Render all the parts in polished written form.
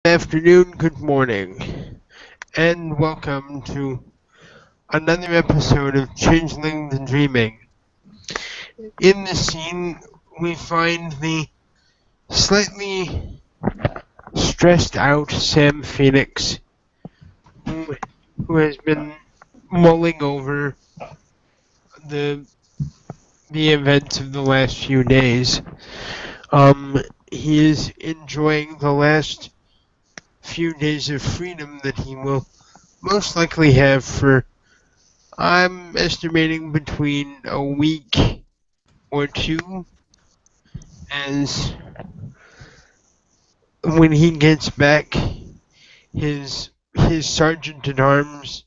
Afternoon, good morning, and welcome to another episode of Changelings and Dreaming. In this scene, we find the slightly stressed out Sam Phoenix, who, who has been mulling over the the events of the last few days. He is enjoying the last few days of freedom that he will most likely have for I'm estimating between a week or two, as when he gets back, his sergeant at arms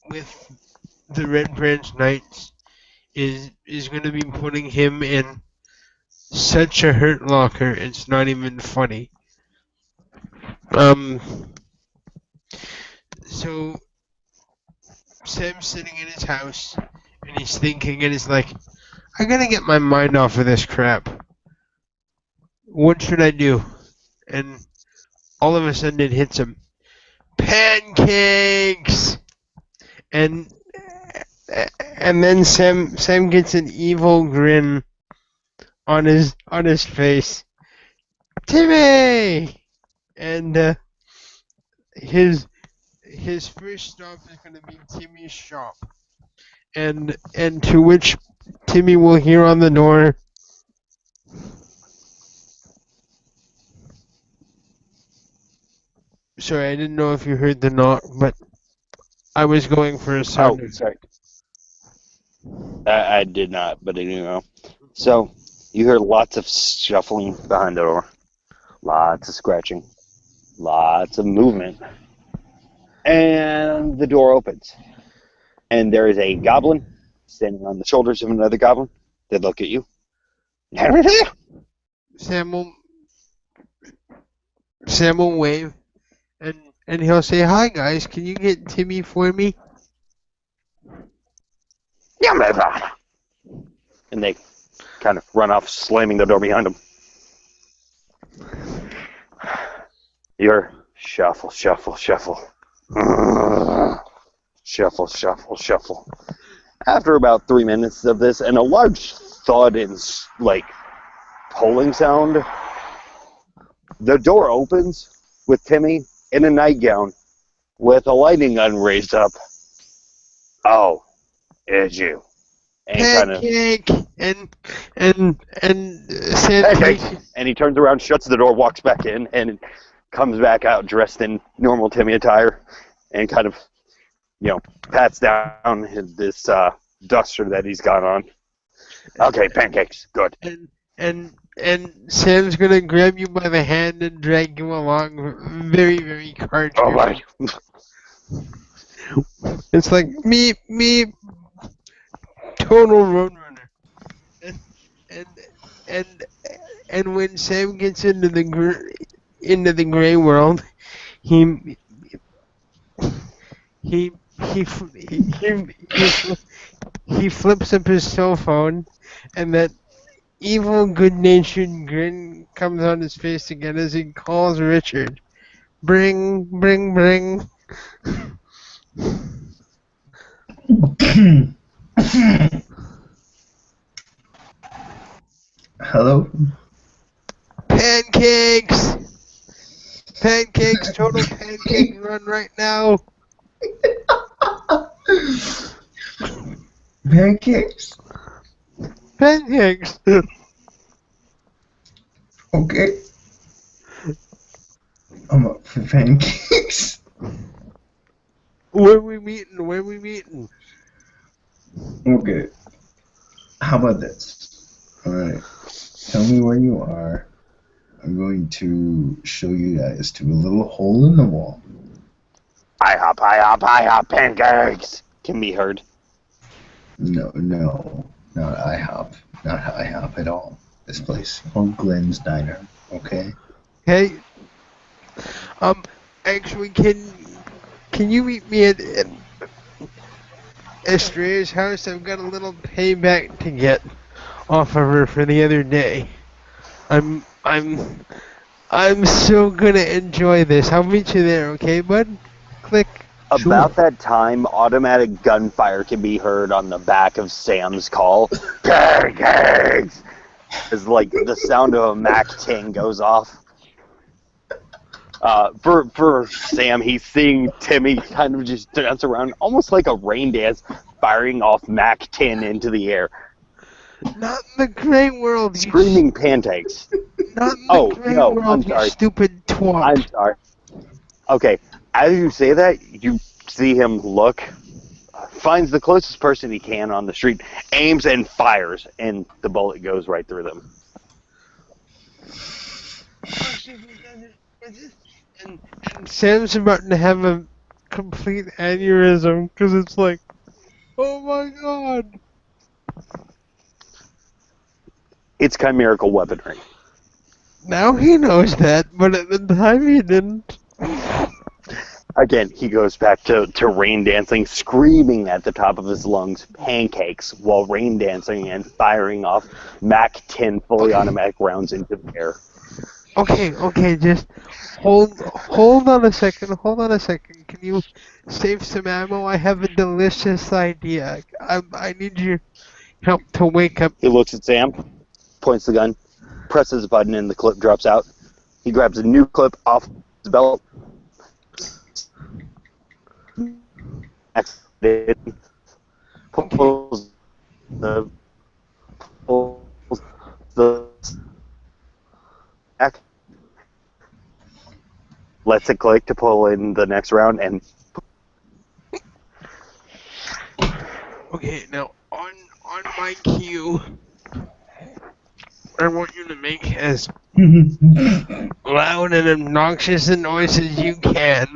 with the Red Branch Knights is going to be putting him in such a hurt locker. It's not even funny. Um, so Sam's sitting in his house and he's thinking, and he's like, "I gotta get my mind off of this crap. What should I do?" And all of a sudden it hits him. Pancakes! And and then Sam gets an evil grin on his face. Timmy! And his first stop is gonna be Timmy's shop. And to which Timmy will hear on the door, sorry, I didn't know if you heard the knock, but I was going for a sound. Oh, sorry. I did not, but So, you hear lots of shuffling behind the door, lots of scratching, lots of movement, and the door opens. And there is a goblin standing on the shoulders of another goblin. They look at you. Sam will Sam will wave and he'll say, "Hi guys, can you get Timmy for me?" And they kind of run off, slamming the door behind them. You're shuffle, shuffle, shuffle. Shuffle, shuffle, shuffle. After about 3 minutes of this, and a large thud and pulling sound, the door opens with Timmy in a nightgown with a lighting gun raised up. Oh, it's you. And Pancake and Sam Pancake. And he turns around, shuts the door, walks back in, and comes back out dressed in normal Timmy attire, and kind of, pats down this duster that he's got on. Okay, Pancakes, good. and Sam's gonna grab you by the hand and drag you along, very very cartoon. Oh my! It's like me, total roadrunner, and and and and when Sam gets into the gray world, he he he he flips up his cell phone, and that evil, good-natured grin comes on his face again as he calls Richard. Bring, bring, bring. Hello? Pancakes! Pancakes, total pancake run right now. Pancakes? Pancakes. Okay. I'm up for pancakes. Where we meeting? Okay. How about this? Alright. Tell me where you are. I'm going to show you guys to a little hole in the wall. I hop, Pancakes can be heard. No, not IHOP. Not IHOP at all. This place called Glenn's Diner. Okay? Hey, actually, can you meet me at Estrella's house? I've got a little payback to get off of her for the other day. I'm I'm so gonna enjoy this. I'll meet you there, okay, bud? Click. About that time, automatic gunfire can be heard on the back of Sam's call. Pancakes! As like the sound of a MAC-10 goes off. For Sam, he's seeing Timmy kind of just dance around, almost like a rain dance, firing off MAC-10 into the air. Not in the great world, you Screaming pancakes. not in the great world, I'm you sorry. stupid twat. I'm sorry. Okay, as you say that, you see him look, finds the closest person he can on the street, aims and fires, and the bullet goes right through them. And Sam's about to have a complete aneurysm because it's like, oh my god. It's chimerical weaponry. Now he knows that, but at the time he didn't. Again, he goes back to rain dancing, screaming at the top of his lungs, pancakes, while rain dancing and firing off MAC-10 fully automatic rounds into the air. Okay, just hold on a second, Can you save some ammo? I have a delicious idea. I need your help to wake up. He looks at Sam, points the gun, presses a button, and the clip drops out. He grabs a new clip off his belt, pulls the back, lets it click to pull in the next round, and Okay, now on my cue, I want you to make as loud and obnoxious a noise as you can.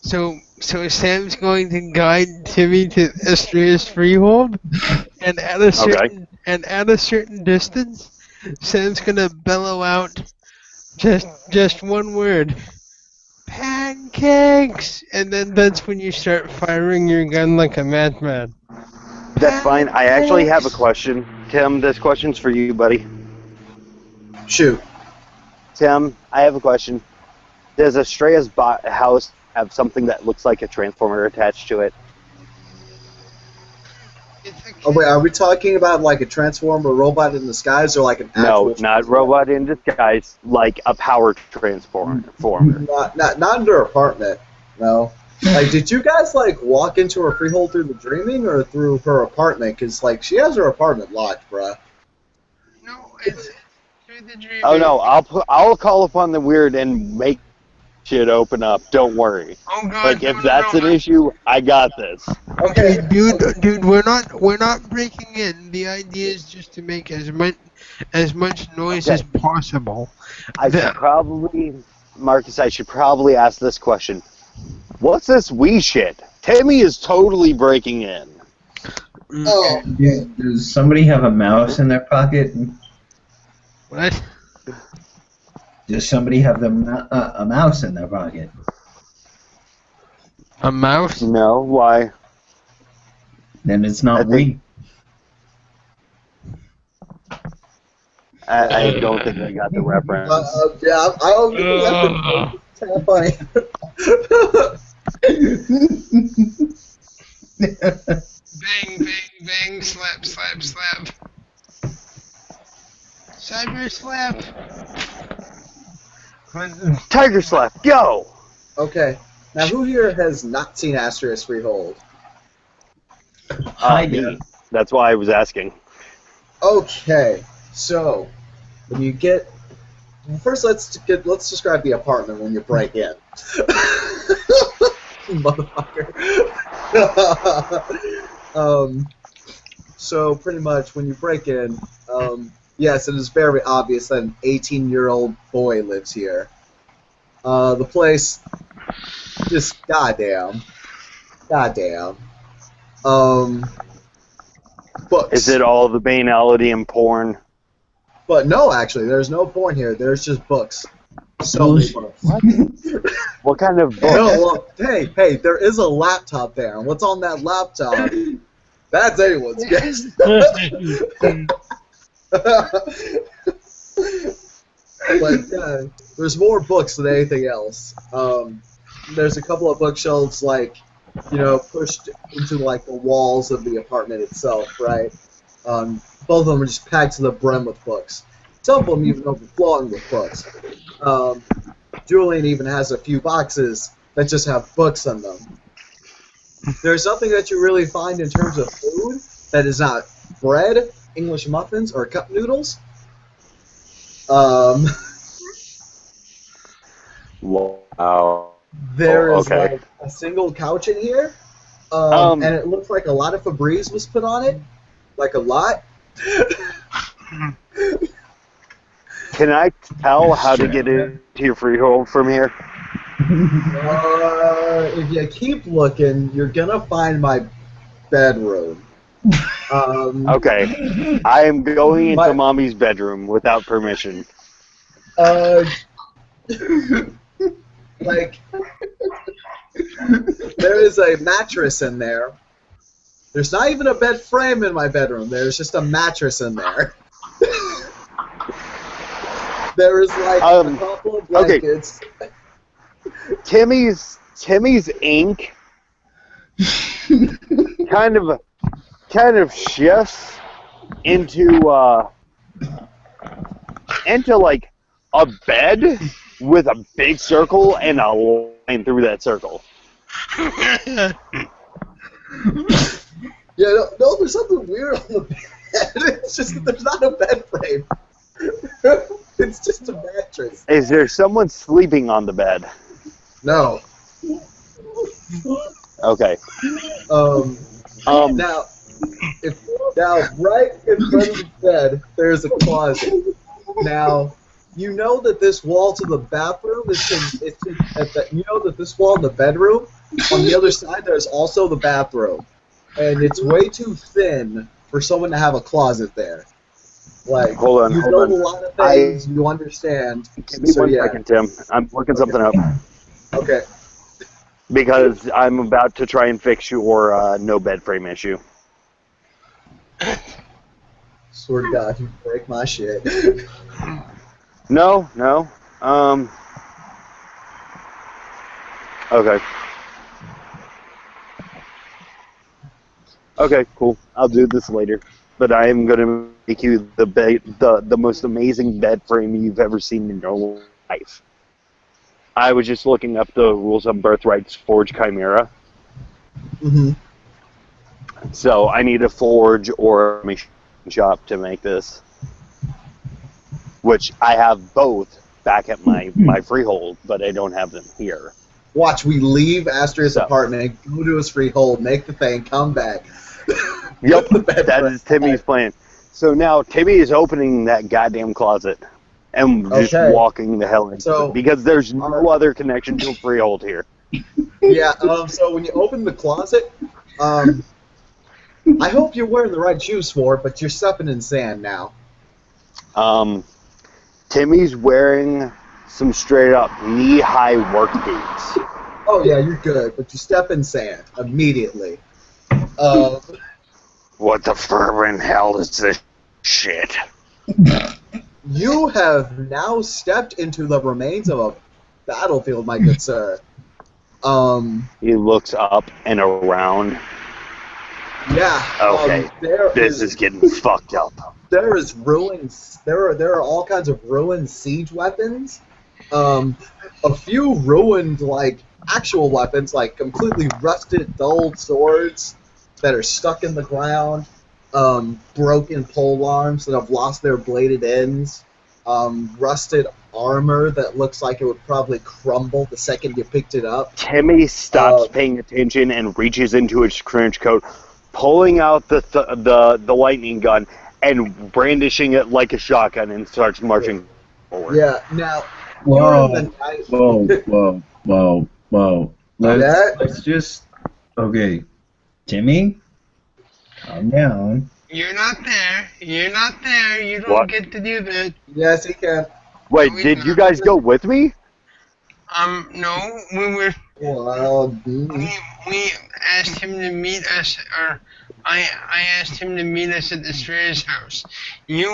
So Sam's going to guide Timmy to Estria's freehold, and at a certain distance, Sam's gonna bellow out just one word. Pancakes! And then that's when you start firing your gun like a madman. that's fine. I actually have a question. Tim, this question's for you, buddy. Shoot. Tim, I have a question. Does Estrella's house have something that looks like a transformer attached to it? Oh wait, are we talking about like a transformer robot in disguise or like an actual? No, not robot in disguise, like a power transformer. Not in her apartment. No. Like, did you guys like walk into her freehold through the dreaming or through her apartment? Cause like she has her apartment locked, bruh. No, it's through the dream. Oh no, I'll call upon the weird and make shit open up. Don't worry. Oh god. Like if that's an issue, I got this. Okay, dude, we're not breaking in. The idea is just to make as much noise as possible. Marcus, I should probably ask this question. What's this wee shit? Timmy is totally breaking in. Oh. Does somebody have a mouse in their pocket? What? Does somebody have a mouse in their pocket? A mouse? No, why? Then it's not we. I don't think I got the reference. Yeah, I don't think that's kind of funny. Bang, bang, bang, slap, slap, slap. Cyber slap. Tiger slap, go! Okay. Now, who here has not seen Astria's Freehold? Me. That's why I was asking. Okay. So, when you get... First, let's describe the apartment when you break in. Motherfucker. So, pretty much, when you break in, yes, it is very obvious that an 18-year-old boy lives here. The place, just goddamn. Books. Is it all the banality and porn? But no, actually, there's no porn here. There's just books. So many books. What kind of books? No, well, hey, there is a laptop there. And what's on that laptop? That's anyone's guess. But there's more books than anything else. There's a couple of bookshelves pushed into like the walls of the apartment itself, right? Both of them are just packed to the brim with books. Some of them even overflowing with books. Julian even has a few boxes that just have books in them. There's nothing that you really find in terms of food that is not bread, English muffins, or cup noodles. Wow. There is okay. like a single couch in here, and it looks like a lot of Febreze was put on it, like a lot. Can I tell how to get into your freehold from here? If you keep looking, you're gonna find my bedroom. Okay. I am going into Mommy's bedroom without permission. Like, there is a mattress in there. There's not even a bed frame in my bedroom. There's just a mattress in there. There is like a couple of blankets. Okay. Timmy's ink kind of shifts into like a bed with a big circle and a line through that circle. Yeah, no, there's something weird on the bed. It's just that there's not a bed frame. It's just a mattress. Is there someone sleeping on the bed? No. Okay. Now, right in front of the bed, there's a closet. Now, you know that this wall to the bathroom you know that this wall in the bedroom, on the other side, there's also the bathroom, and it's way too thin for someone to have a closet there. Like, hold on. A lot of things, you understand. Give me one second, Tim. I'm looking something up. Okay. Because I'm about to try and fix your no bed frame issue. Swear to God, you break my shit. No. Okay. Okay, cool. I'll do this later. But I am going to make you the most amazing bed frame you've ever seen in your life. I was just looking up the rules on Birthrights Forge Chimera. Mm-hmm. So I need a forge or a machine shop to make this. Which I have both back at my freehold, but I don't have them here. Watch, we leave Astra's apartment, go to his freehold, make the thing, come back. Yep, that is Timmy's plan. So now Timmy is opening that goddamn closet and just walking the hell into it because there's no other connection to a freehold here. Yeah, so when you open the closet, I hope you're wearing the right shoes for it, but you're stepping in sand now. Timmy's wearing some straight up knee-high work boots. Oh yeah, you're good, but you step in sand immediately. What the fervent hell is this shit? You have now stepped into the remains of a battlefield, my good sir. He looks up and around. Yeah. Okay. This is getting fucked up. There is ruins. There are all kinds of ruined siege weapons. A few ruined actual weapons, like completely rusted, dulled swords that are stuck in the ground. Broken pole arms that have lost their bladed ends. Rusted armor that looks like it would probably crumble the second you picked it up. Timmy stops paying attention and reaches into his trench coat, pulling out the lightning gun and brandishing it like a shotgun and starts marching forward. Yeah, now... Whoa. Let's just... Okay. Timmy? Calm down. You're not there. You don't get to do that. Yes, he can. Wait, did you guys go with me? No, we were... Well, we asked him to meet us, or I asked him to meet us at the Strayer's house. You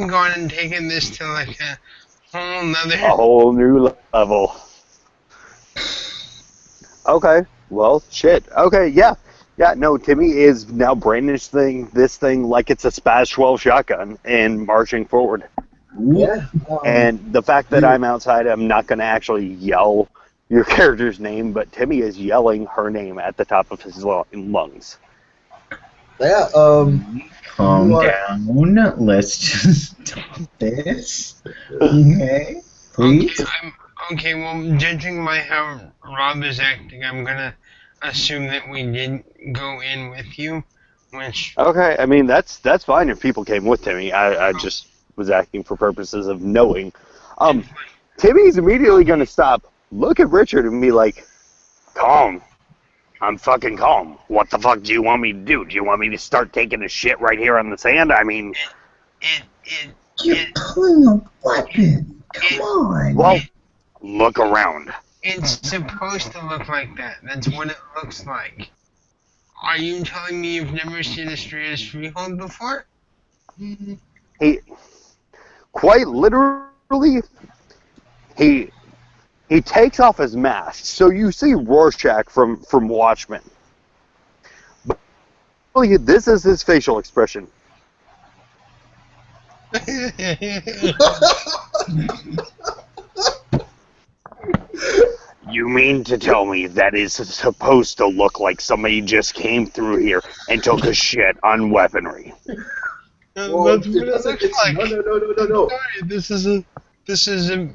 gone and taken this to Whole nother. A whole new level. Okay. Well, shit. Okay, yeah. Yeah, no, Timmy is now brandishing this thing like it's a Spaz 12 shotgun and marching forward. Yeah. And the fact that you- I'm outside, I'm not going to actually yell your character's name, but Timmy is yelling her name at the top of his lungs. Yeah. Calm You are- down. Let's just stop this. Okay? Please? Okay, well, judging by how Rob is acting, I'm gonna assume that we didn't go in with you, which Okay, I mean, that's fine if people came with Timmy. I just was asking for purposes of knowing. Timmy's immediately going to stop, look at Richard, and be like, calm. I'm fucking calm. What the fuck do you want me to do? Do you want me to start taking a shit right here on the sand? I mean, You're pulling a weapon. Come on. well, look around. it's supposed to look like that. That's what it looks like. Are you telling me you've never seen a straight freehold before? He, quite literally, he takes off his mask. So you see Rorschach from Watchmen. But this is his facial expression. You mean to tell me that is supposed to look like somebody just came through here and took a shit on weaponry? Well, That's what it looks like. No. Sorry, this is a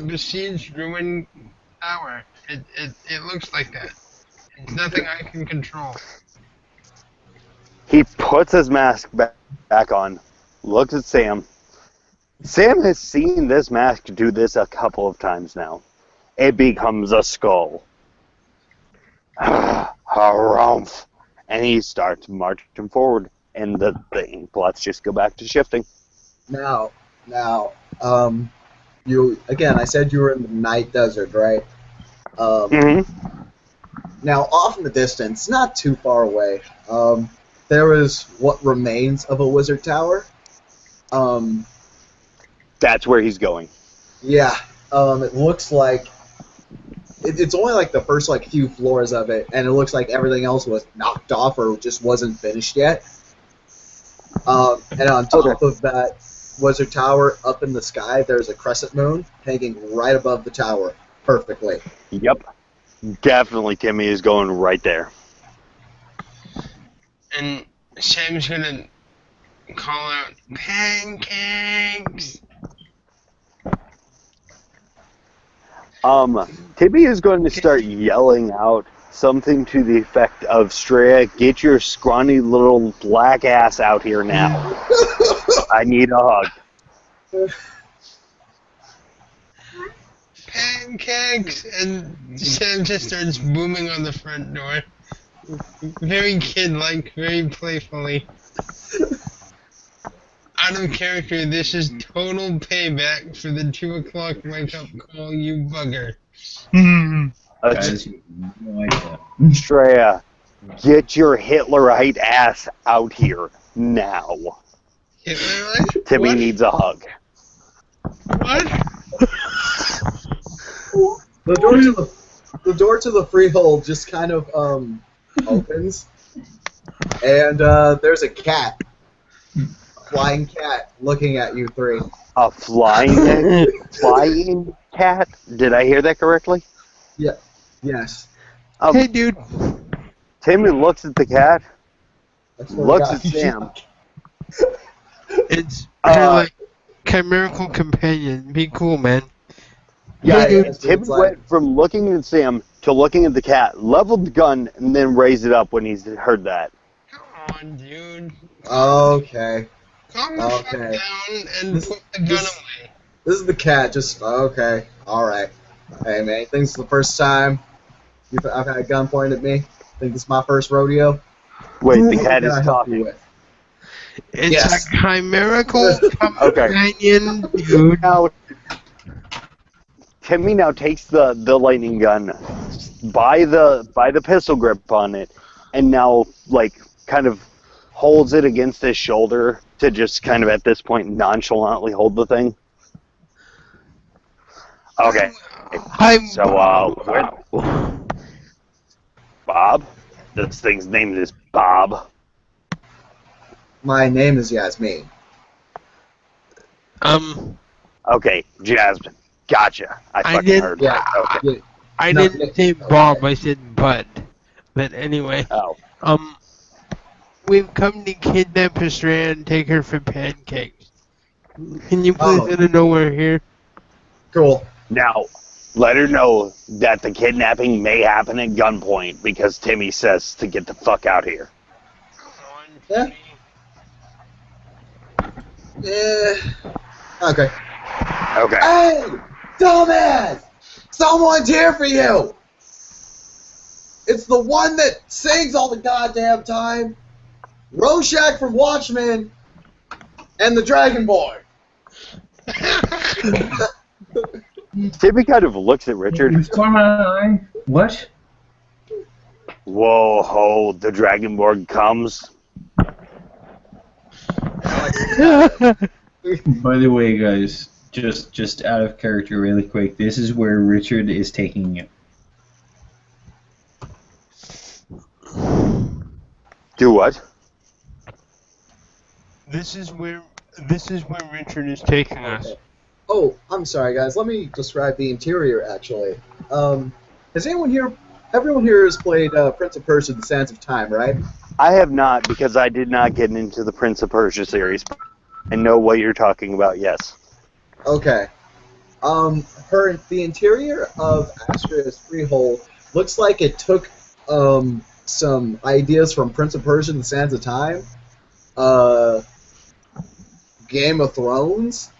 besieged ruined tower. It looks like that. It's nothing I can control. He puts his mask back on, looks at Sam. Sam has seen this mask do this a couple of times now. It becomes a skull. Harumph. And he starts marching forward, and the ink blots just go back to shifting. Now, you again. I said you were in the night desert, right? Mm-hmm. Now, off in the distance, not too far away, there is what remains of a wizard tower. That's where he's going. Yeah. It looks like it's only like the first like few floors of it, and it looks like everything else was knocked off or just wasn't finished yet. And on top of that wizard tower, up in the sky, there's a crescent moon hanging right above the tower, perfectly. Yep. Definitely Timmy is going right there. And Sam's gonna call out pancakes. Timmy is going to start yelling out something to the effect of, Straya, get your scrawny little black ass out here now. I need a hug. Pancakes! And Sam just starts booming on the front door. Very kid-like, very playfully. Out of character, this is total payback for the 2 o'clock wake-up call, you bugger. Guys, you have no idea. Straya, get your Hitlerite ass out here now. Hitler? Timmy What? needs a hug. What? The door to the freehold just kind of opens, and there's a cat, a flying cat, looking at you three. A flying cat? Did I hear that correctly? Yes. Hey, dude. Timmy looks at the cat, That's what looks I at got. Sam. It's kind of like chimerical companion. Be cool, man. Yeah, Hey, dude. It's Tim like- went from looking at Sam to looking at the cat, leveled the gun, and then raised it up when he heard that. Come on, dude. Okay. Calm the fuck Okay. down and This- put the gun this- away. This is the cat. Just okay. All right. Hey man, think this is the first time I've had a gun pointed at me. Think this is my first rodeo. Wait, the What cat can is I help you talking. with? It's Yes. a chimerical Okay. companion, dude. Now, Timmy now takes the lightning gun by the pistol grip on it, and now like kind of holds it against his shoulder to just kind of at this point nonchalantly hold the thing. Okay. I'm So, Bob? This thing's name is Bob. My name is Yasmin. Okay, Jasmine. Gotcha. I I fucking didn't. heard Yeah. that. Okay. Yeah. I No, didn't yeah, say okay. Bob. I said Bud. But anyway, Oh. we've come to kidnap Estrella and take her for pancakes. Can you please Oh. let her know we're here? Cool. Now, let her know that the kidnapping may happen at gunpoint because Timmy says to get the fuck out here. Yeah. Yeah. Okay. Okay. Hey, dumbass! Someone's here for you. It's the one that sings all the goddamn time. Rorschach from Watchmen and the Dragonborn. Timmy kind of looks at Richard. What's going on? What? Whoa, ho, the Dragonborn comes. By the way, guys, just out of character really quick, this is where Richard is taking it. Do what? This is where Richard is taking us. Oh, I'm sorry, guys. Let me describe the interior, actually. Has everyone here has played Prince of Persia: The Sands of Time, right? I have not because I did not get into the Prince of Persia series. I know what you're talking about, yes. Okay. The interior of Astraea's freehold looks like it took some ideas from Prince of Persia: The Sands of Time, Game of Thrones,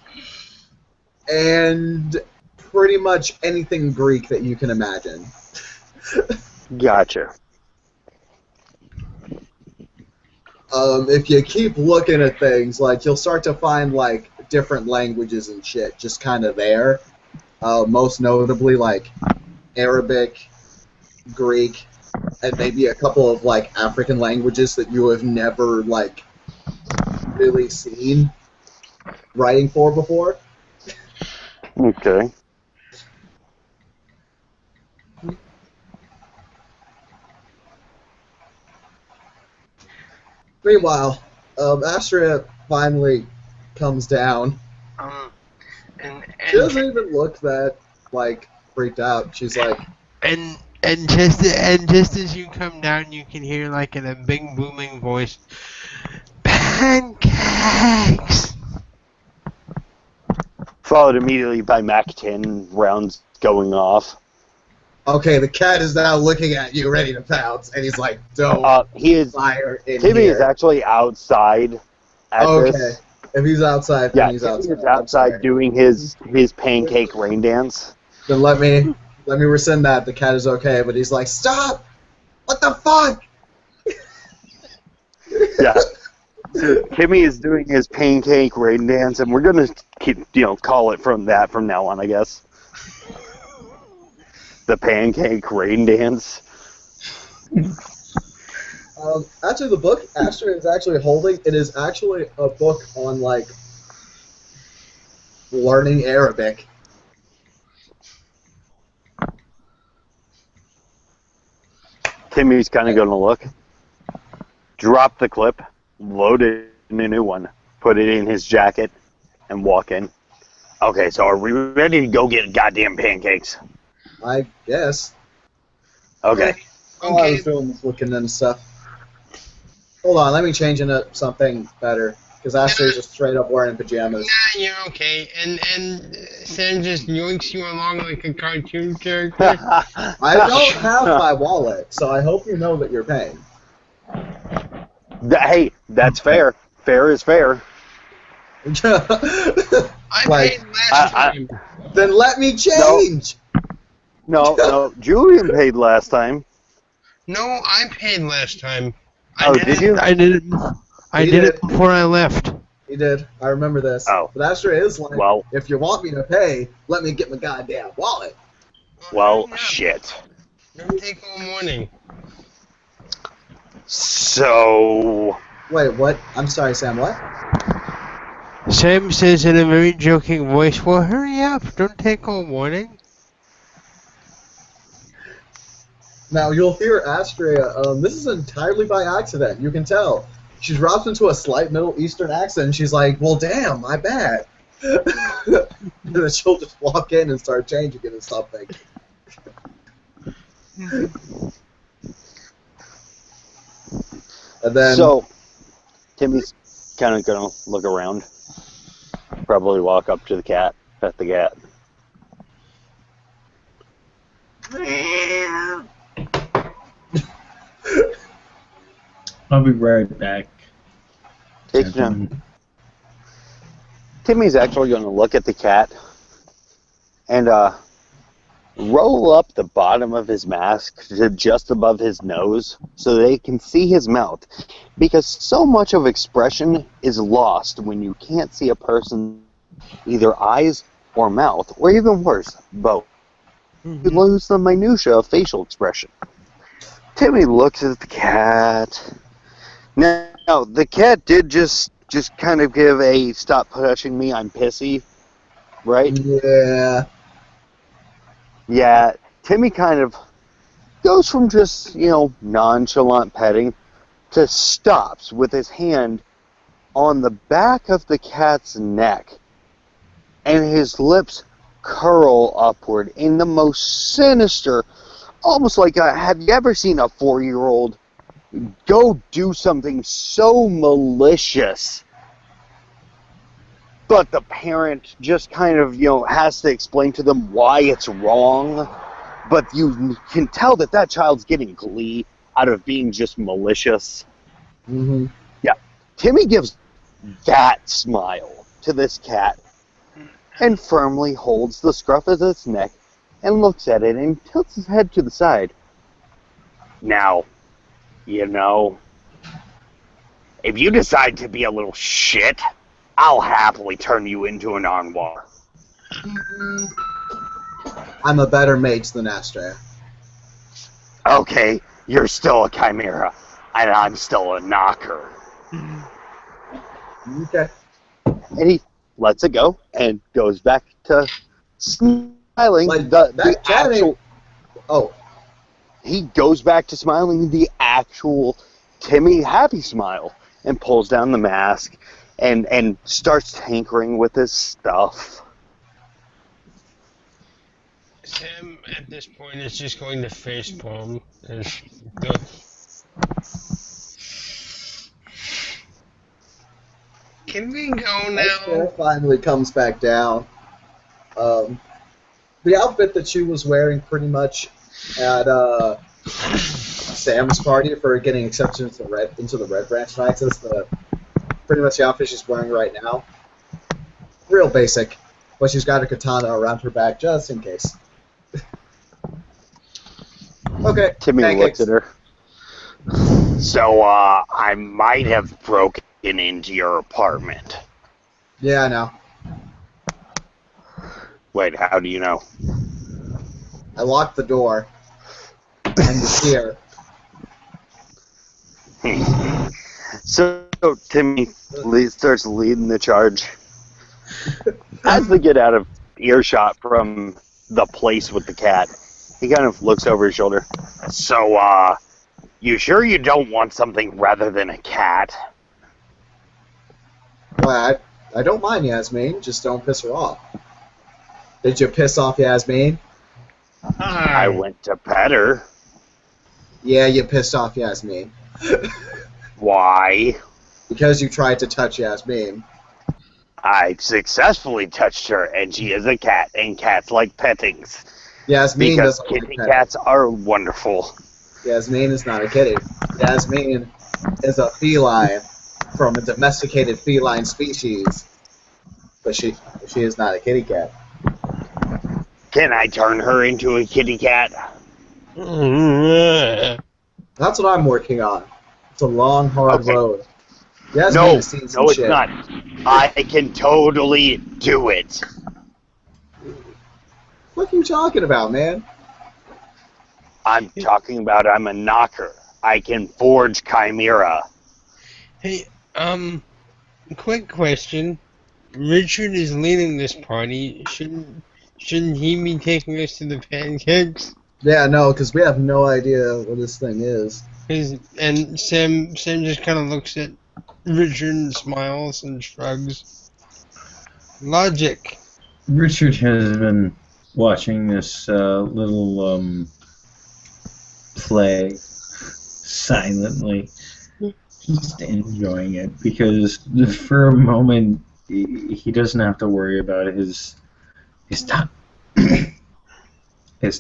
and pretty much anything Greek that you can imagine. Gotcha. If you keep looking at things, like, you'll start to find, like, different languages and shit just kind of there. Most notably, like, Arabic, Greek, and maybe a couple of, like, African languages that you have never, like, really seen writing for before. Okay. Meanwhile, Astria finally comes down. And She doesn't even look that, like, freaked out. She's like, and just as you come down, you can hear like in a big booming voice, pancakes. Followed immediately by Mac 10 rounds going off. okay, the cat is now looking at you, ready to pounce, and he's like, don't He is. fire in Timmy here. is actually outside at Okay. this. If he's outside, then Yeah, he's Timmy outside. is outside doing his pancake rain dance. Then let me rescind that. The cat is okay, but he's like, stop! What the fuck? Yeah. So Timmy is doing his pancake rain dance, and we're gonna keep, call it from now on, I guess. The pancake rain dance. Actually, the book Astra is actually holding, it is actually a book on, like, learning Arabic. Timmy's kind of gonna look, drop the clip, load it in a new one, put it in his jacket, and walk in. Okay, so are we ready to go get goddamn pancakes? I guess. Okay. All I was doing was looking and stuff. Hold on, let me change into something better. Because Astra's just straight up wearing pajamas. Nah, you're okay. And Sam just yoinks you along like a cartoon character. I don't have my wallet, so I hope you know that you're paying. Hey, that's fair. Fair is fair. I Like, paid last time. Then let me change! No, Julian paid last time. No, I paid last time. Did you? I did it. I He did did. it before I left. He did. I remember this. Oh. But Astra is like, Well. if you want me to pay, let me get my goddamn wallet. Well, hurry up. shit. Don't take all morning. So, Wait, what? I'm sorry, Sam, what? Sam says in a very joking voice, well, hurry up, don't take all morning. Now you'll hear Astrea. This is entirely by accident. You can tell. She drops into a slight Middle Eastern accent. And she's like, "Well, damn, my bad." And then she'll just walk in and start changing it and something. And then So, Timmy's kind of going to look around. Probably walk up to the cat, pet the cat. I'll be right back. Take your time. Timmy's actually going to look at the cat and roll up the bottom of his mask to just above his nose so they can see his mouth. Because so much of expression is lost when you can't see a person's either eyes or mouth, or even worse, both. You lose the minutia of facial expression. Timmy looks at the cat. Now, the cat did just kind of give a stop touching me, I'm pissy, right? yeah, Yeah, Timmy kind of goes from just, nonchalant petting to stops with his hand on the back of the cat's neck, and his lips curl upward in the most sinister, almost like have you ever seen a 4-year-old go do something so malicious, but the parent just kind of, has to explain to them why it's wrong, but you can tell that child's getting glee out of being just malicious. mm-hmm. Yeah, Timmy gives that smile to this cat and firmly holds the scruff of its neck and looks at it and tilts his head to the side. Now, if you decide to be a little shit, I'll happily turn you into an armoire. I'm a better mage than Astrea. Okay, you're still a chimera, and I'm still a knocker. Okay. And he lets it go and goes back to smiling. Like, the that cat actual. ain't... Oh, He goes back to smiling the actual Timmy happy smile and pulls down the mask and starts tinkering with his stuff. Sam, at this point, is just going to facepalm. Can we go now? Astrea finally comes back down. The outfit that she was wearing pretty much at Sam's party for getting accepted into the Red Branch Knights is pretty much the outfit she's wearing right now. Real basic, but she's got a katana around her back just in case. Okay, Timmy Pancakes. looks at her. So, I might have broken into your apartment. Yeah, I know. Wait, how do you know? I locked the door. And it's here. So Timmy starts leading the charge. As they get out of earshot from the place with the cat, he kind of looks over his shoulder. So, you sure you don't want something rather than a cat? Well, I don't mind Yasmin, just don't piss her off. Did you piss off Yasmin? I went to pet her. Yeah, you pissed off Yasmin. Why? Because you tried to touch Yasmin. I successfully touched her, and she is a cat, and cats like pettings. Yasmin Because doesn't like kitty petting. cats are wonderful. Yasmin is not a kitty. Yasmin is a feline from a domesticated feline species. But she is not a kitty cat. Can I turn her into a kitty cat? That's what I'm working on. It's a long, hard Okay. road. Yasmin No, has seen some no, it's shit. not. I can totally do it. What are you talking about, man? I'm talking about I'm a knocker. I can forge chimera. Hey, quick question. Richard is leading this party. Shouldn't he be taking us to the pancakes? Yeah, no, because we have no idea what this thing is. And Sam just kind of looks at Richard and smiles and shrugs. Logic. Richard has been watching this little play silently, just enjoying it because for a moment he doesn't have to worry about his his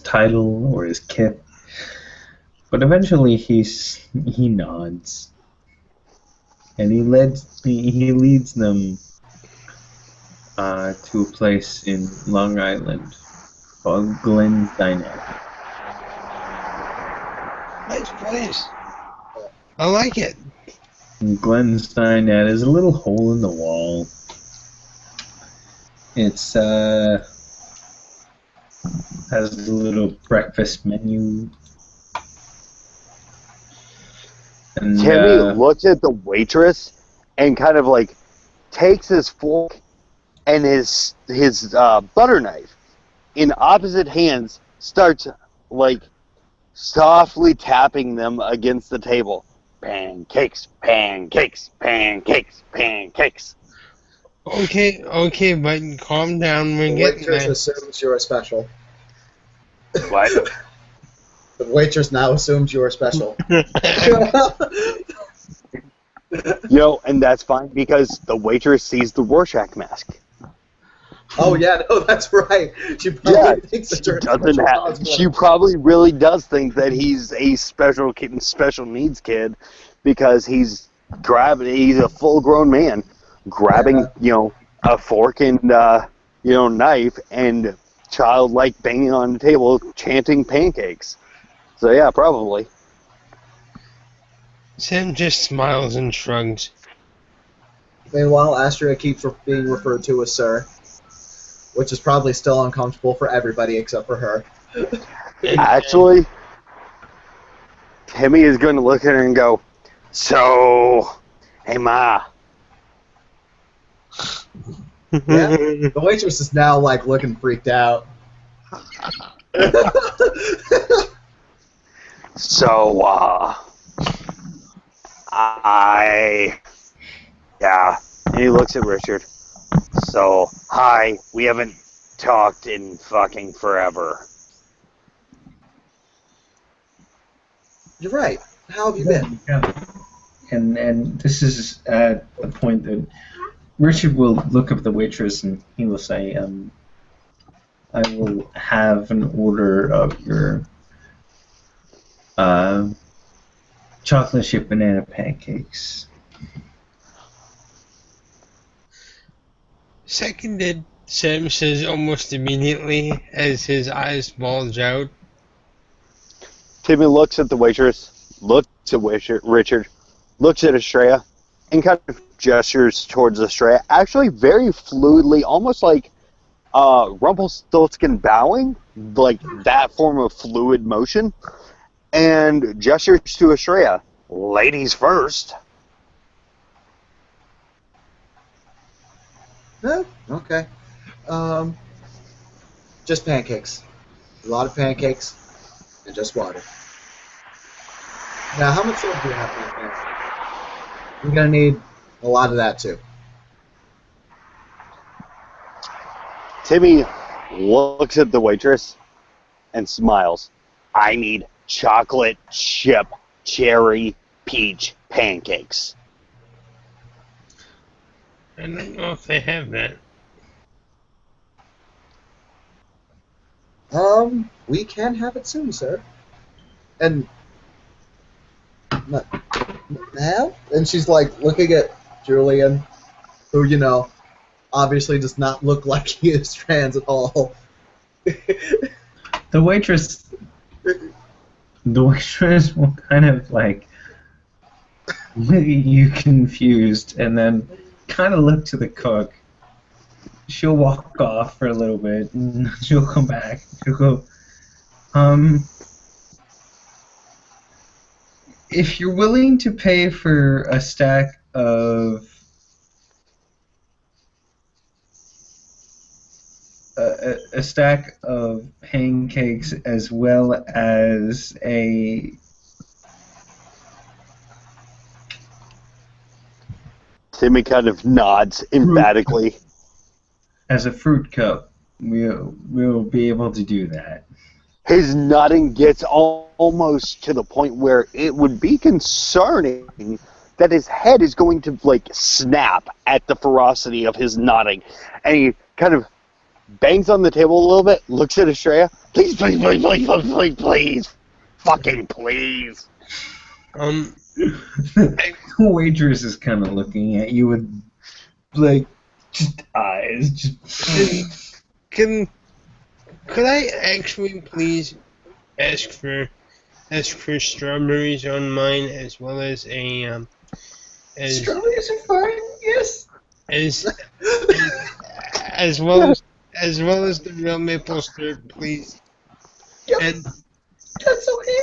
title or his kit, but eventually he nods and he leads them to a place in Long Island called Glenn's Diner. Nice place. I like it. Glenn's Dinette is a little hole in the wall. It's has a little breakfast menu. And Timmy looks at the waitress and kind of like takes his fork and his butter knife in opposite hands, starts like softly tapping them against the table. Pancakes, pancakes, pancakes, pancakes. Okay, but calm down. We're The getting waitress there. assumes you're special. What? The waitress now assumes you are special. And that's fine because the waitress sees the Rorschach mask. Oh yeah, no, that's right. She probably thinks that you're a special cosplay. She probably really does think that he's a special kid, special needs kid, because he's a full-grown man grabbing, a fork and knife and childlike banging on the table, chanting pancakes. So yeah, probably. Sam just smiles and shrugs. Meanwhile, Astria keeps being referred to as Sir, which is probably still uncomfortable for everybody except for her. Actually, Timmy is going to look at her and go, "So, hey Ma." Yeah, the waitress is now like looking freaked out. So, yeah. And he looks at Richard. So, hi, we haven't talked in fucking forever. You're right. How have you been? And this is at the point that Richard will look up the waitress and he will say, I will have an order of your chocolate chip banana pancakes. Seconded, Sam says almost immediately as his eyes bulge out. Timmy looks at the waitress, looks at Richard, looks at Estrella, and kind of gestures towards Estrella. Actually, very fluidly, almost like Rumpelstiltskin bowing, like that form of fluid motion, and gestures to Estrella. Ladies first. Huh? Okay. Just pancakes. A lot of pancakes and just water. Now, how much soda do you have for your pancakes? You're gonna need a lot of that too. Timmy looks at the waitress and smiles. I need chocolate chip cherry peach pancakes. I don't know if they have that. We can have it soon, sir. And now? And she's like looking at Julian, who, obviously does not look like he is trans at all. The waitress will kind of like you confused and then kind of look to the cook. She'll walk off for a little bit and she'll come back. She'll go, if you're willing to pay for a stack of a stack of pancakes as well as a Timmy kind of nods emphatically. fruit cup. We'll be able to do that. His nodding gets almost to the point where it would be concerning that his head is going to like snap at the ferocity of his nodding, and he kind of bangs on the table a little bit, looks at Estrella. Please, please, please, please, please, please, please, fucking please. The waitress is kind of looking at you with like just eyes. Just Could I actually please ask for strawberries on mine as well as a strawberries are fine. Yes. as as well as the real maple syrup, please. Yep. And That's okay.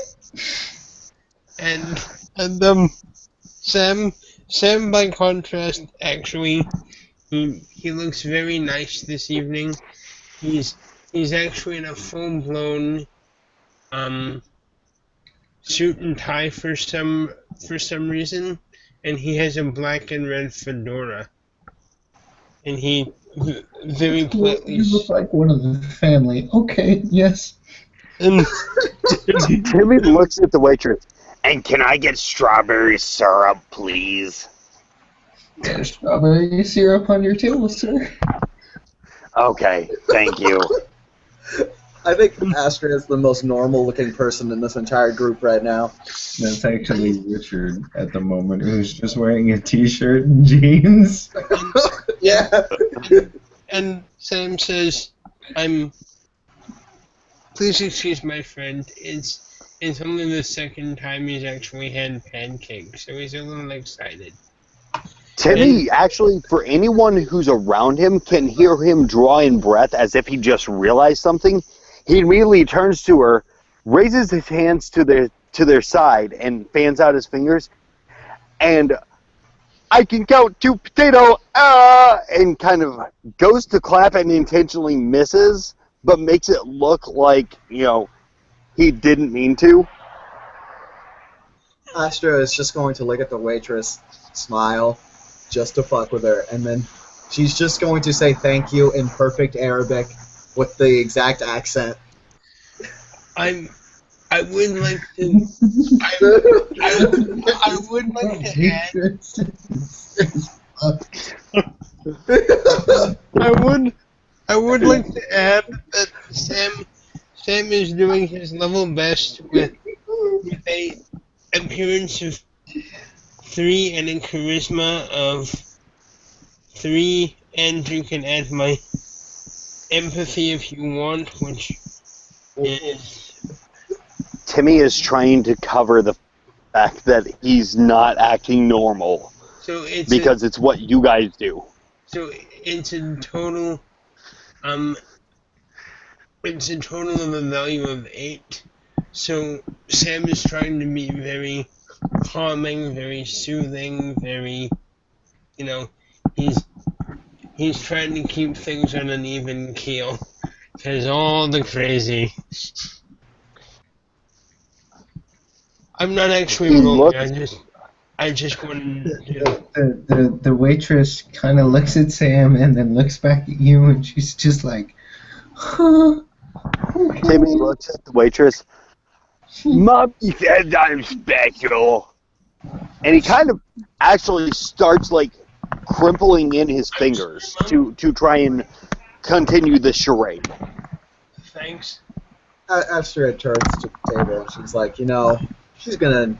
and Sam by contrast actually he looks very nice this evening. He's actually in a full blown suit and tie for some reason, and he has a black and red fedora. And he very politely. You look like one of the family. Okay. Yes. And Timmy looks at the waitress. And can I get strawberry syrup, please? There's strawberry syrup on your table, sir. Okay, thank you. I think Astrid is the most normal-looking person in this entire group right now. That's actually Richard at the moment, who's just wearing a t-shirt and jeans. Yeah. and Sam says, please excuse my friend. It's only the second time he's actually had pancake, so he's a little excited. Timmy, actually, for anyone who's around him, can hear him draw in breath as if he just realized something. He immediately turns to her, raises his hands to their side, and fans out his fingers. And I can count 2 potato, and kind of goes to clap and intentionally misses, but makes it look like, he didn't mean to. Astra is just going to look at the waitress, smile, just to fuck with her, and then she's just going to say thank you in perfect Arabic with the exact accent. I would like to. I would like to add. I would like to add that Sam is doing his level best with a appearance of 3 and a charisma of 3, and you can add my empathy if you want, which is... Timmy is trying to cover the fact that he's not acting normal. So it's what you guys do. So it's a total of a value of 8. So Sam is trying to be very calming, very soothing, very, he's trying to keep things on an even keel. Because all the crazy. I'm not actually rolling. I just wanted to. The waitress kind of looks at Sam and then looks back at you, and she's just like, huh. Okay. Timmy looks at the waitress. Mommy says I'm special. And he kind of actually starts like crimpling in his fingers to try and continue the charade. Thanks. Astra turns to the table and she's like, she's gonna,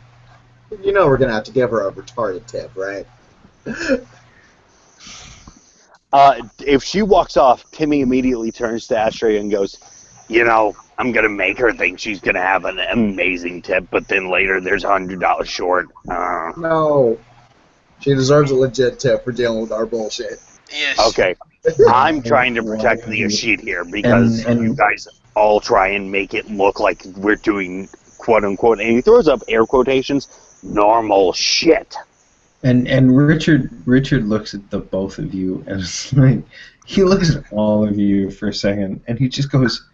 we're gonna have to give her a retarded tip, right? If she walks off, Timmy immediately turns to Astra and goes, I'm going to make her think she's going to have an amazing tip, but then later there's $100 short. No. She deserves a legit tip for dealing with our bullshit. Yes. Okay. I'm trying to protect the Ashid here because you guys all try and make it look like we're doing quote-unquote, and he throws up air quotations, normal shit. And Richard looks at the both of you and it's like, He looks at all of you for a second, and he just goes,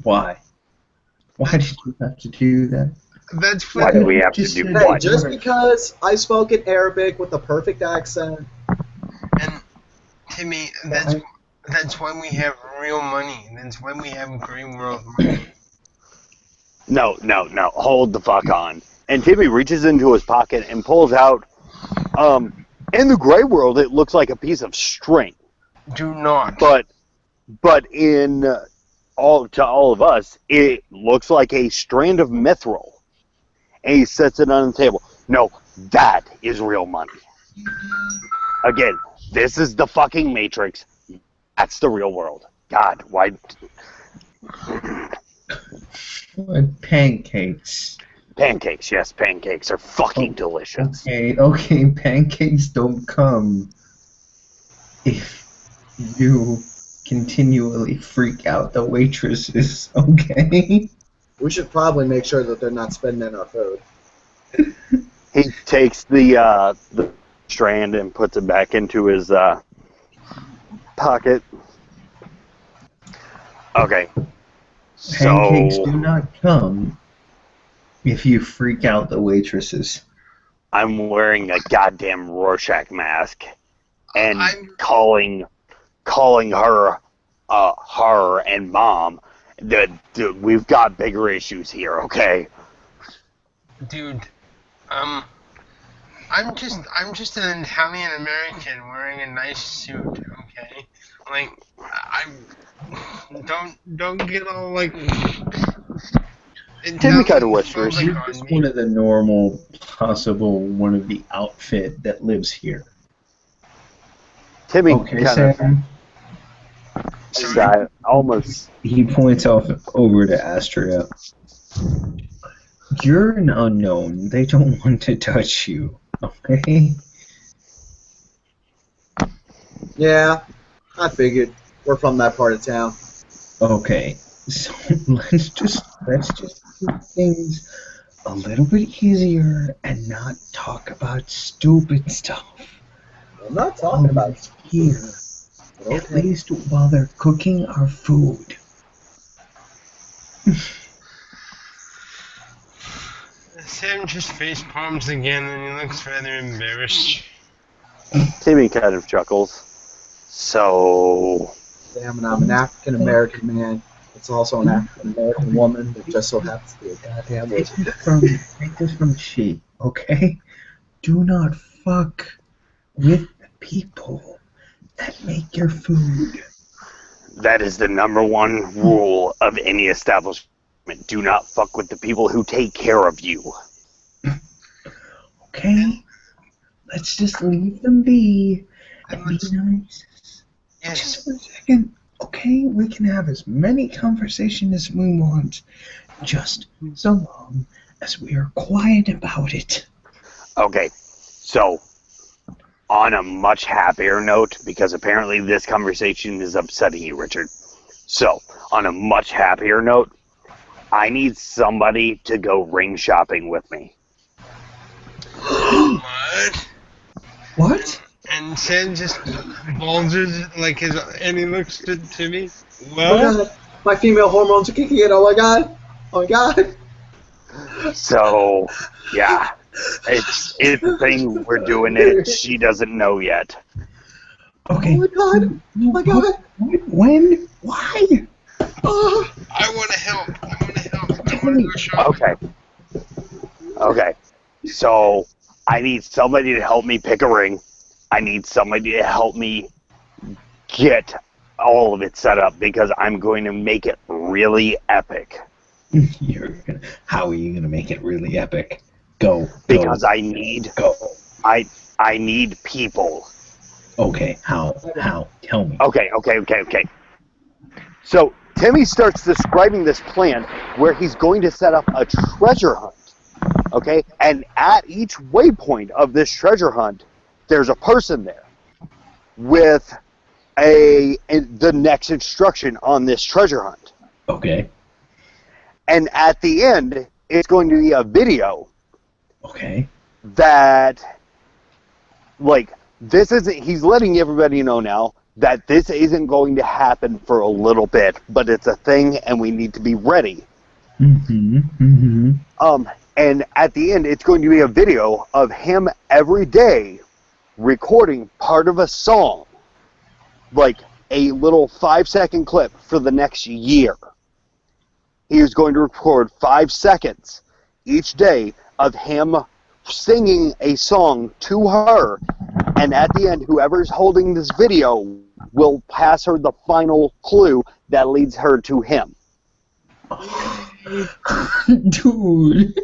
"Why? Why did you have to do that?" That's Why what. do we have to Just do said- Hey, what? just because I spoke in Arabic with a perfect accent. And Timmy, that's why we have real money. That's why we have green world money. No. Hold the fuck on. And Timmy reaches into his pocket and pulls out, in the gray world, it looks like a piece of string. Do not. But in all of us, it looks like a strand of mithril. And he sets it on the table. No, that is real money. Again, this is the fucking Matrix. That's the real world. God, why? Pancakes. Pancakes, yes, pancakes are fucking delicious. Okay, pancakes don't come if you continually freak out the waitresses, okay? We should probably make sure that they're not spending our food. He takes the strand and puts it back into his pocket. Okay. Pancakes So do not come if you freak out the waitresses. I'm wearing a goddamn Rorschach mask and I'm- calling her her and mom. We've got bigger issues here, okay? Dude, I'm just an Italian American wearing a nice suit, okay? Like, don't get all like. Timmy kind of whispers. You're just one of the normal, possible one of the outfit that lives here. Timmy Okay, kind Sam. of almost. He points off over to Astria. You're an unknown. They don't want to touch you. Okay? Yeah, I figured. We're from that part of town. Okay. So let's just keep things a little bit easier and not talk about stupid stuff. I'm not talking about here. Okay. At least while they're cooking our food. Sam just face palms again and he looks rather embarrassed. Timmy kind of chuckles. So Damn, and I'm an African American man. It's also an African American woman that just so happens to be a goddamn Take witch. this from she, okay? Do not fuck with the people that make your food. that is the number one rule of any establishment. Do not fuck with the people who take care of you. Okay? Let's just leave them be and be nice. Yes. Just for a second. Okay? We can have as many conversations as we want, just so long as we are quiet about it. Okay, so on a much happier note, because apparently this conversation is upsetting you, Richard. So, on a much happier note, I need somebody to go ring shopping with me. What? What? And Sam just bulges like his, and he looks to me. Oh What? my god, my female hormones are kicking in. Oh my god. Oh my god. So, yeah, it's a thing. We're doing it. She doesn't know yet. Okay. Oh my god. Oh my god. When? Why? Oh. I want to help. I want to help. I want to go shopping. Okay. So, I need somebody to help me pick a ring. I need somebody to help me get all of it set up because I'm going to make it really epic. How are you gonna make it really epic? Go. Because I need Go. I need people. Okay. How? Tell me. Okay. So Timmy starts describing this plan where he's going to set up a treasure hunt. Okay? And at each waypoint of this treasure hunt, there's a person there with the next instruction on this treasure hunt. Okay. And at the end, it's going to be a video Okay. that, like, this isn't, he's letting everybody know now, that this isn't going to happen for a little bit, but it's a thing and we need to be ready. And at the end, it's going to be a video of him every day recording part of a song, like a little 5-second clip for the next year. He is going to record 5 seconds each day of him singing a song to her, and at the end, whoever's holding this video will pass her the final clue that leads her to him. Dude.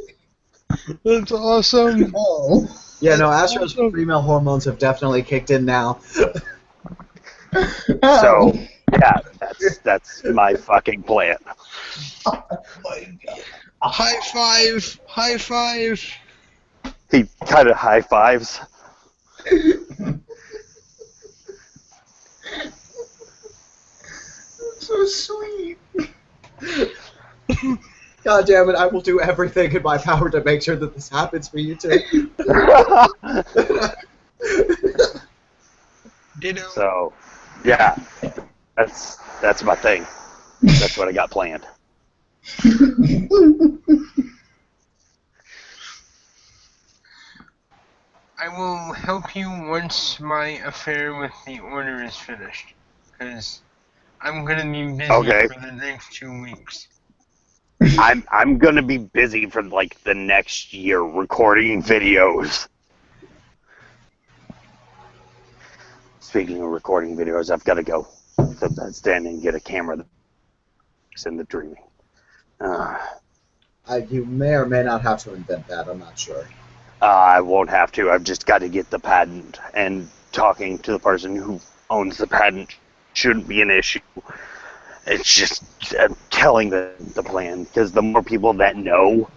That's awesome. Oh. Yeah, no, Astro's female hormones have definitely kicked in now. So, yeah, that's my fucking plan. Oh my god. High five! High five! He kind of high fives. So sweet. God damn it, I will do everything in my power to make sure that this happens for you two. Ditto. So, yeah, that's my thing. That's what I got planned. I will help you once my affair with the order is finished, because I'm gonna be busy Okay. for the next 2 weeks. I'm gonna be busy for like the next year recording videos. Speaking of recording videos, I've got to go to the bedstand and get a camera that's in the dreaming. You may or may not have to invent that, I'm not sure. I won't have to. I've just got to get the patent, and talking to the person who owns the patent shouldn't be an issue. It's just telling the plan, because the more people that know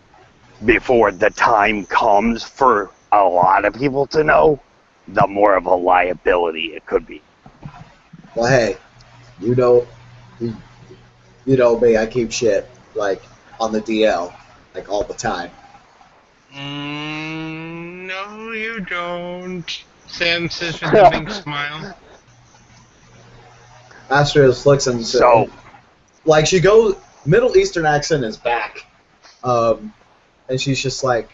before the time comes for a lot of people to know, the more of a liability it could be. Well, hey, you know me, I keep shit, like, on the DL, like, all the time. No, you don't. Sam says with a big smile. Astros looks and says, So, like, she goes, Middle Eastern accent is back. And she's just like,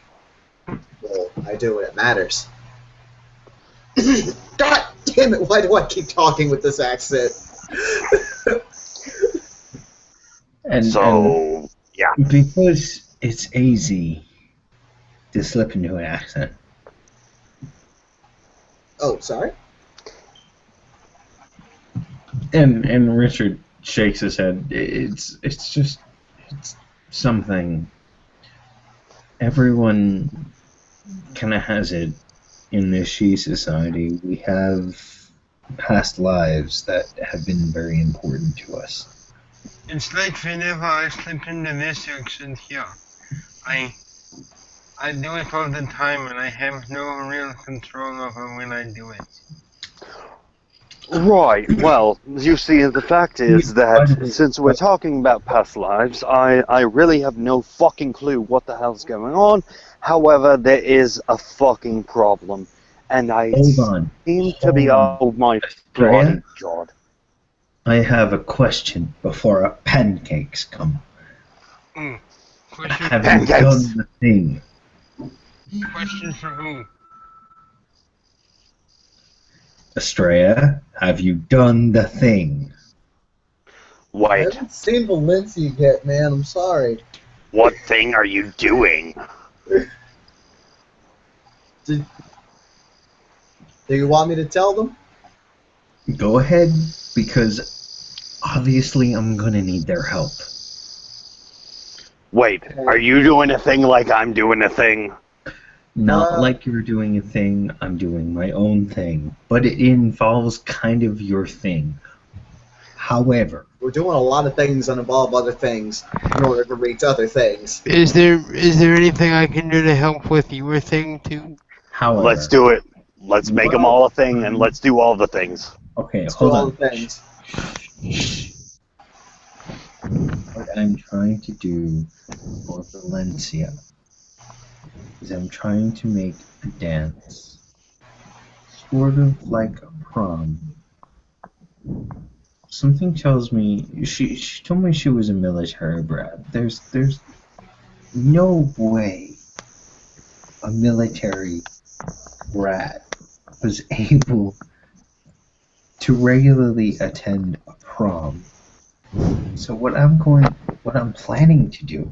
well, I do when it matters. God damn it, why do I keep talking with this accent? And yeah. because it's easy to slip into an accent. Oh, sorry? And Richard shakes his head. It's something. Everyone kind of has it in this she society. We have past lives that have been very important to us. It's like whenever I slip into this accent here, I do it all the time, and I have no real control over when I do it. Right, well, you see, the fact is that since we're talking about past lives, I really have no fucking clue what the hell's going on. However, there is a fucking problem. And I Hold on. seem to be, oh my bloody god. I have a question before our pancakes come. Question, Have you done the thing? question for who? Estrella, have you done the thing? I Wait, haven't seen Valencia yet, man, I'm sorry. what thing are you doing? Do you want me to tell them? Go ahead, because obviously I'm gonna need their help. Wait, are you doing a thing like I'm doing a thing? Not like you're doing a thing, I'm doing my own thing. But it involves kind of your thing. However, We're doing a lot of things that involve other things in order to reach other things. Is there anything I can do to help with your thing too? Let's do it. Let's make them all a thing, and let's do all the things. Okay, Let's do hold all on. the things. What I'm trying to do for Valencia is I'm trying to make a dance, sort of like a prom, Something tells me she told me she was a military brat. There's no way a military brat was able to regularly attend a prom. So what I'm planning to do,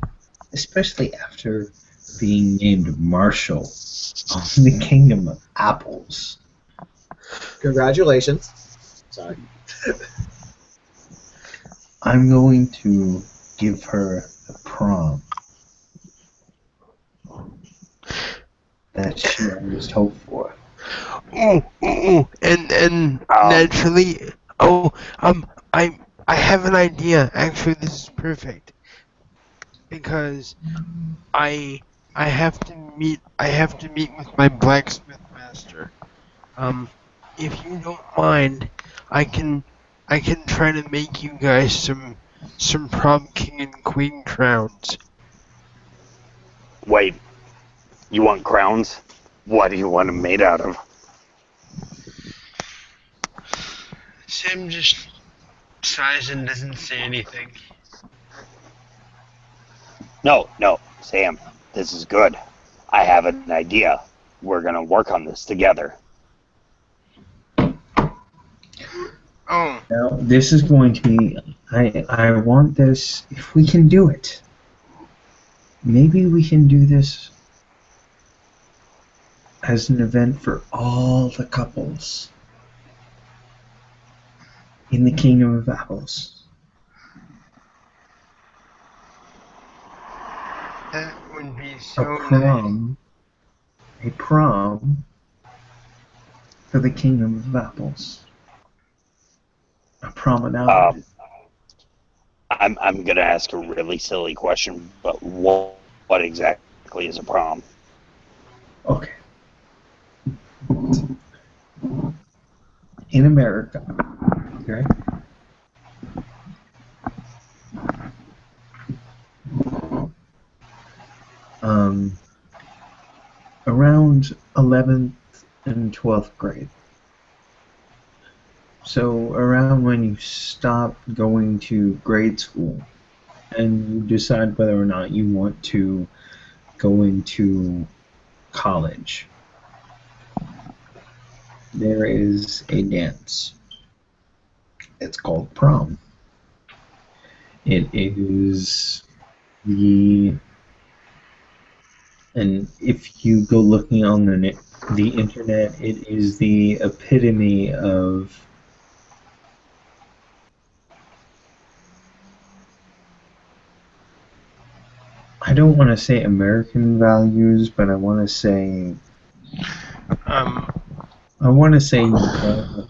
especially after being named Marshal of the Kingdom of Apples, Congratulations. Sorry. I'm going to give her the prom that she always hoped for. And Um, naturally, I I have an idea. Actually, this is perfect because I I have to meet with my blacksmith master. Um, if you don't mind, I can I can try to make you guys some prom king and queen crowns. wait, you want crowns? What do you want them made out of? Sam just sighs and doesn't say anything. No, no, Sam, this is good. I have an idea. We're gonna work on this together. Oh, Now, this is going to be. I want this. If we can do it, maybe we can do this as an event for all the couples in the Kingdom of Apples. that would be A so nice. prom for the Kingdom of Apples. A promenade. I'm gonna ask a really silly question, but what exactly is a prom? Okay. In America, okay, around 11th and 12th grade. So around when you stop going to grade school and you decide whether or not you want to go into college, there is a dance. It's called prom. It is and if you go looking on the internet, it is the epitome of I don't want to say American values, but I want to say Um,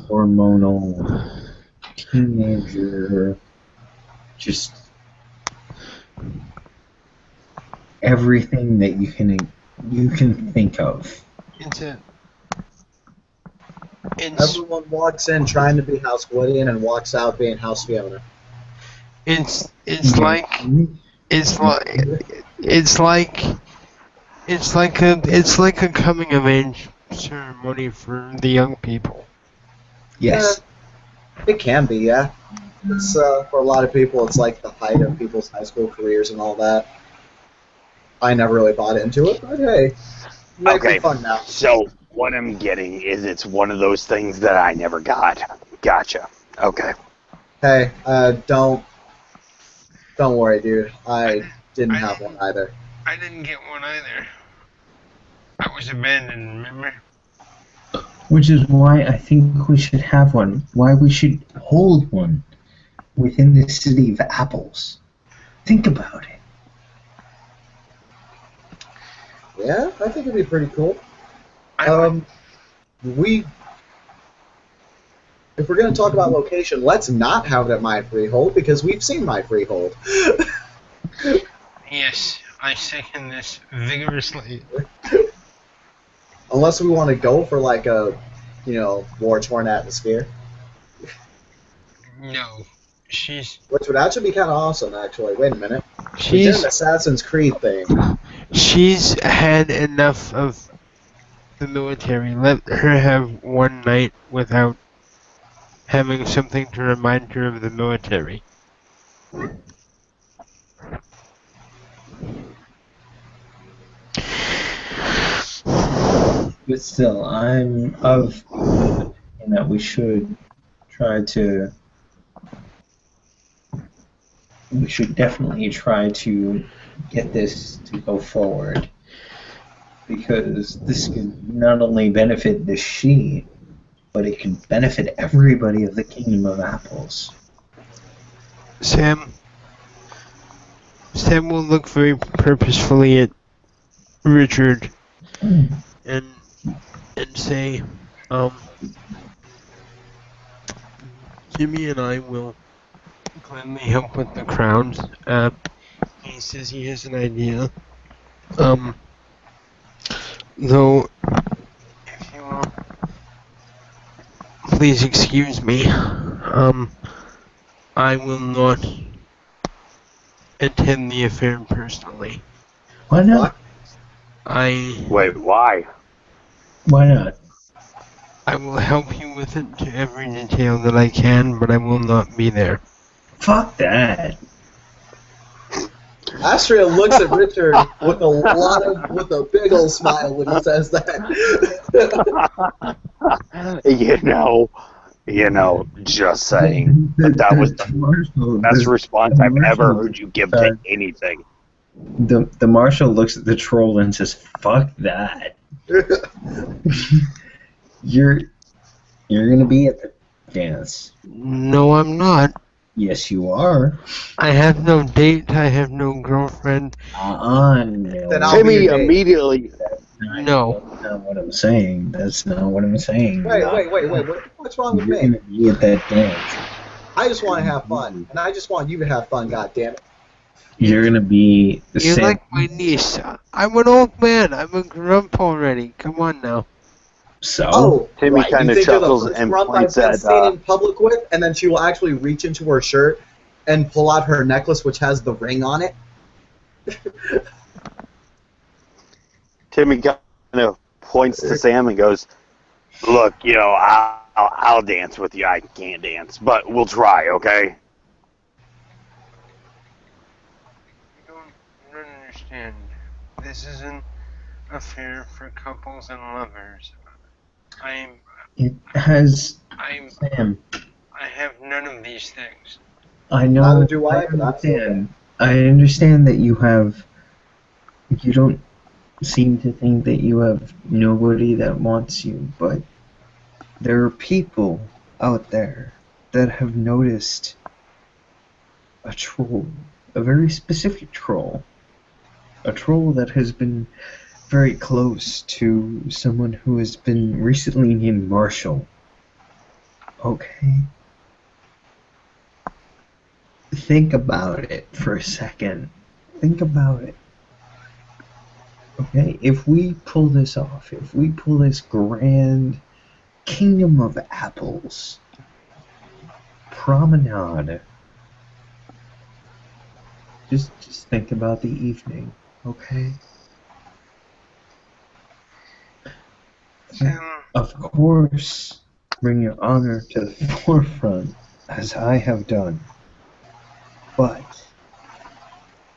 hormonal teenager, just everything that you can think of. Everyone walks in trying to be House Woodian and walks out being House Fiona. it's like it's like a coming of age ceremony for the young people. Yes. It can be, yeah. It's for a lot of people, it's like the height of people's high school careers and all that. I never really bought into it, but hey, it might Okay, be fun now. so what I'm getting is it's one of those things that I never got. Gotcha. Okay. Hey, don't worry, dude. I didn't have one either. I didn't get one either. I was abandoned, remember? Which is why I think we should have one. Why we should hold one within the city of Apples. Think about it. Yeah, I think it'd be pretty cool. I If we're going to talk about location, let's not have it at my freehold because we've seen my freehold. Yes, I second this vigorously. Unless we want to go for like a, war-torn atmosphere, No, she's which would actually be kind of awesome. Actually, wait a minute. We did an Assassin's Creed thing. she's had enough of the military. Let her have one night without having something to remind her of the military. But still, I'm of the opinion that we should definitely try to get this to go forward. Because this can not only benefit the she, but it can benefit everybody of the Kingdom of Apples. Sam will look very purposefully at Richard and say, Jimmy and I will gladly help with the crowns. He says he has an idea. Though, if you will, please excuse me. I will not attend the affair personally. Why not? Wait, why? Why not? I will help you with it to every detail that I can, but I will not be there. Fuck that. Astria looks at Richard with a big old smile when he says that. Just saying. But that was the best response I've ever heard you give to anything. The marshal looks at the troll and says, "Fuck that." You're gonna be at the dance. No, I'm not. Yes, you are. I have no date. I have no girlfriend. No. Then I'll be Timmy your date. immediately. No. That's not what I'm saying. That's not what I'm saying. Wait. What's wrong with You're me? gonna be at that dance. I just want to have fun, and I just want you to have fun. God damn it! You're gonna be the You're same. like my niece. I'm an old man. I'm a grump already. Come on now. So Oh, Timmy right. kinda You think you're the chuckles first and grump I've points been at, seen in public with, and then she will actually reach into her shirt and pull out her necklace, which has the ring on it. Timmy kind of points to Sam and goes, "Look, I'll dance with you. I can't dance, but we'll try, okay?" You don't understand. This is an affair for couples and lovers. it has I Sam. have none of these things. I know. Neither do I, but that's understand. I understand that you don't seem to think that you have nobody that wants you, but there are people out there that have noticed a troll, a very specific troll, a troll that has been very close to someone who has been recently named Marshall. Okay? Think about it for a second. Think about it. Okay, if we pull this off, if we pull this grand Kingdom of Apples promenade, just think about the evening, okay? Of course, bring your honor to the forefront, as I have done. But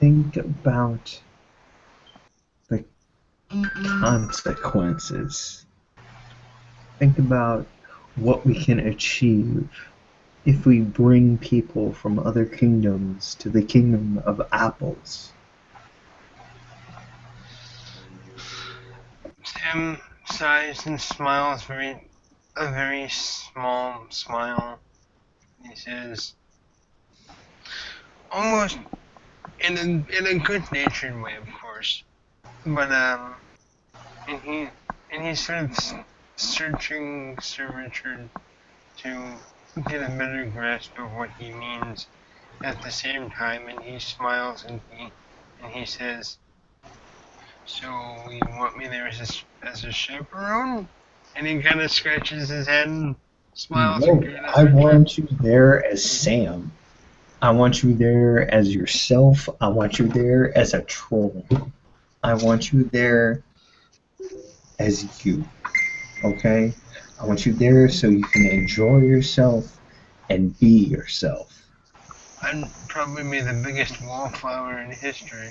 think about the consequences. Think about what we can achieve if we bring people from other kingdoms to the Kingdom of Apples. Sam sighs and smiles a very small smile. He says, almost in a good-natured way, of course, but and he's sort of searching Sir Richard to get a better grasp of what he means at the same time, and he smiles and he says, "So you want me there as a chaperone?" And he kind of scratches his head and smiles No, again. I want you there as Sam. I want you there as yourself. I want you there as a troll. I want you there as you. Okay? I want you there so you can enjoy yourself and be yourself. I'd probably be the biggest wallflower in history.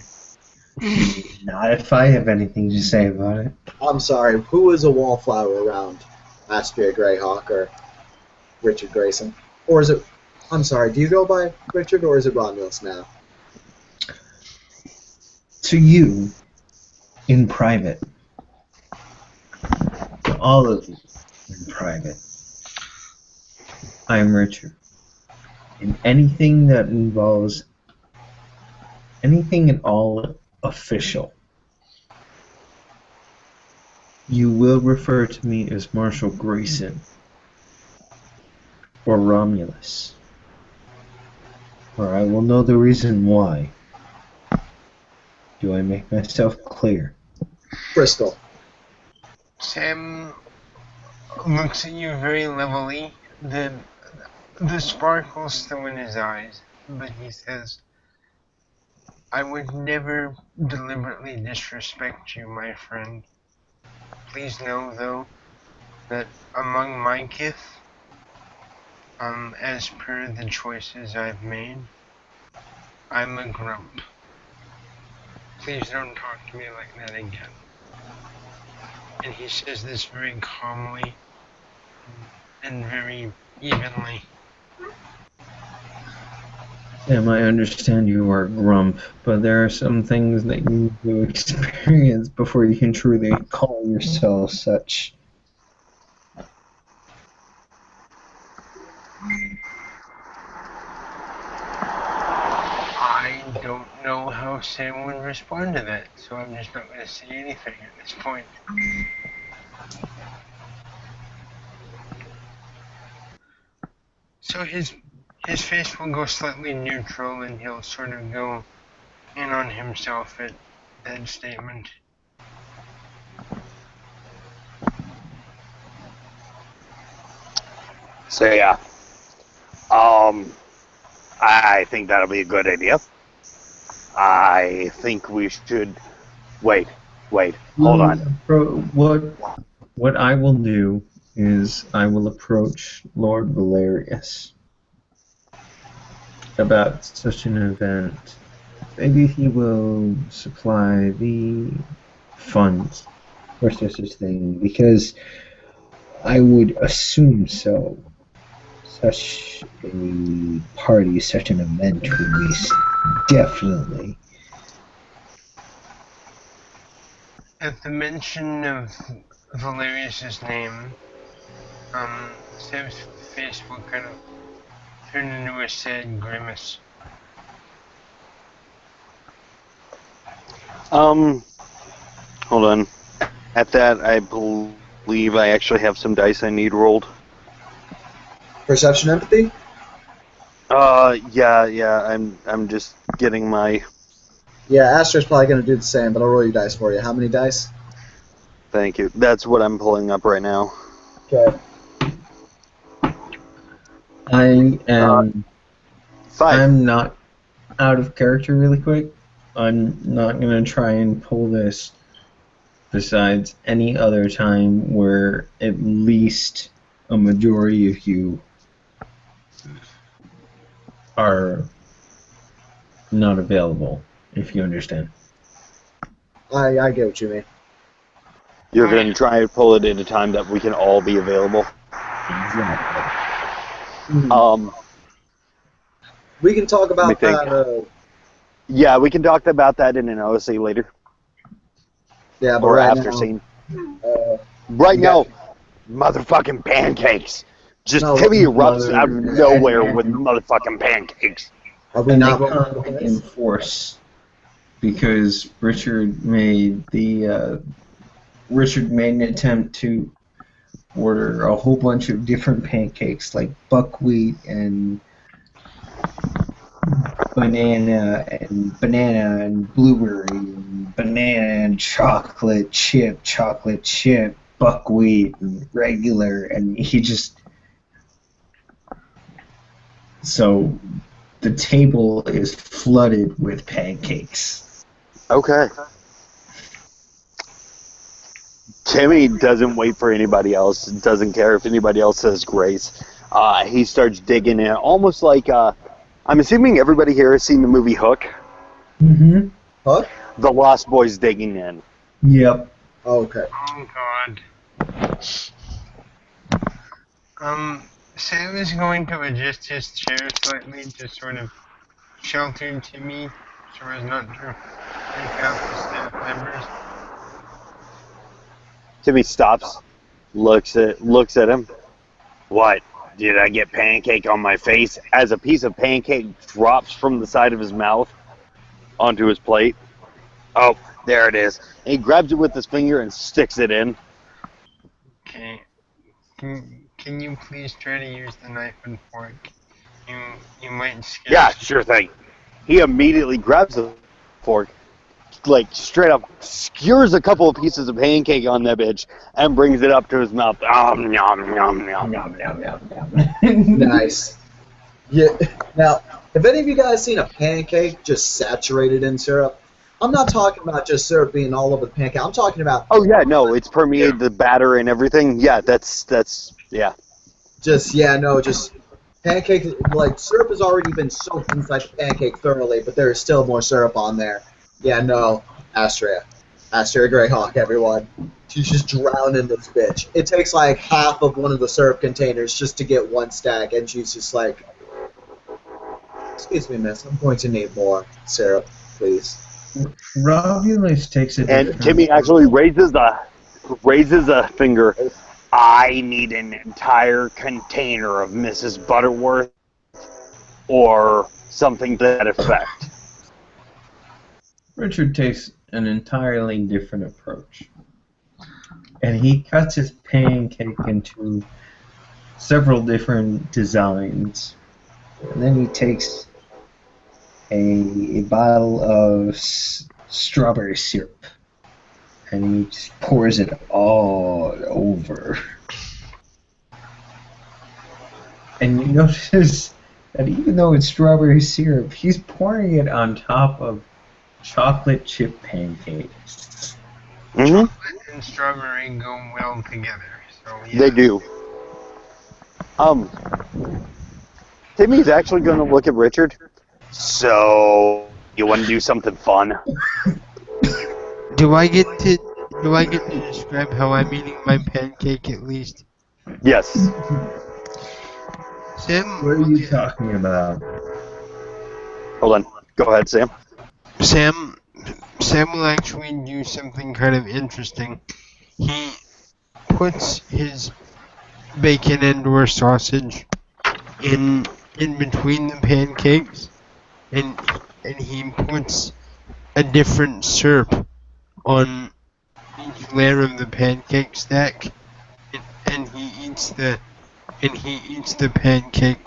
Not if I have anything to say about it. I'm sorry, who is a wallflower around Astria Greyhawk or Richard Grayson? Or is it, I'm sorry, do you go by Richard or is it Romulus now? To you, in private. To all of you, in private. I am Richard. And anything that involves anything at all official, you will refer to me as Marshal Grayson or Romulus. Or I will know the reason why. Do I make myself clear? Bristol. Sam looks at you very levelly. The sparkle's still in his eyes, but he says, I would never deliberately disrespect you, my friend. Please know, though, that among my kith, as per the choices I've made, I'm a grump. Please don't talk to me like that again. And he says this very calmly and very evenly. Sam, I understand you are a grump, but there are some things that you need to experience before you can truly call yourself such. I don't know how Sam would respond to that, so I'm just not going to say anything at this point. So his face will go slightly neutral, and he'll sort of go in on himself at that statement. So yeah, I think that'll be a good idea. I think we should wait. Hold on. What I will do is I will approach Lord Valerius about such an event. Maybe he will supply the funds for such a thing, because I would assume so. Such a party, such an event would be definitely. At the mention of Valerius's name, Sam's face will kind of turn into a sad grimace. Hold on. At that, I believe I actually have some dice I need rolled. Perception empathy? Yeah. I'm just getting my. Yeah, Astra's probably going to do the same, but I'll roll your dice for you. How many dice? Thank you. That's what I'm pulling up right now. Okay. I am. 5. I'm not out of character really quick. I'm not going to try and pull this besides any other time where at least a majority of you are not available, if you understand. I get what you mean. You're going to try and pull it at a time that we can all be available. Exactly. We can talk about Let me think. that. Yeah, we can talk about that in an OC later. Yeah, but Or right after now, scene. you Right now, got- motherfucking pancakes. Just No, Timmy erupts out of mother- nowhere with motherfucking pancakes. Are we And they not rolling come for in this? force because Richard made an attempt to order a whole bunch of different pancakes, like buckwheat and banana and blueberry and banana and chocolate chip, buckwheat and regular, and he just. So the table is flooded with pancakes. Okay. Timmy doesn't wait for anybody else. Doesn't care if anybody else says grace. He starts digging in, almost like I'm assuming everybody here has seen the movie Hook. Mm-hmm. Huh? The Lost Boys digging in. Yep. Okay. Oh God. Sam is going to adjust his chair slightly to sort of shelter Timmy so as not to freak out the staff members. Timmy stops, looks at him. What? Did I get pancake on my face? As a piece of pancake drops from the side of his mouth onto his plate. Oh, there it is. And he grabs it with his finger and sticks it in. Okay. Can you please try to use the knife and fork? You might scare Yeah, some sure thing. He immediately grabs the fork, like straight up skewers a couple of pieces of pancake on that bitch and brings it up to his mouth. Nom, nom, nom, nom. Yum, yum, yum, yum. Nice. Yeah. Now, have any of you guys seen a pancake just saturated in syrup? I'm not talking about just syrup being all over the pancake. I'm talking about Oh yeah, no, it's permeated the batter and everything. Yeah, that's yeah. just pancake. Like syrup has already been soaked inside the pancake thoroughly, but there is still more syrup on there. Yeah, no, Astria Greyhawk, everyone. She's just drowning in this bitch. It takes like half of one of the syrup containers just to get one stack, and she's just like, "Excuse me, miss, I'm going to need more syrup, please." Romulus takes a And different Timmy actually raises a finger. I need an entire container of Mrs. Butterworth or something to that effect. Richard takes an entirely different approach. And he cuts his pancake into several different designs. And then he takes a bottle of strawberry syrup. And he just pours it all over. And you notice that even though it's strawberry syrup, he's pouring it on top of chocolate chip pancakes. Mm-hmm. chocolate and strawberry go well together. So yeah. They do. Timmy's actually going to look at Richard. So, you want to do something fun? Do I get to describe how I'm eating my pancake at least? Yes. Sam, What are you talking about? Hold on. Go ahead, Sam. Sam will actually do something kind of interesting. He puts his bacon and or sausage in between the pancakes, and he puts a different syrup on each layer of the pancake stack, and he eats the pancake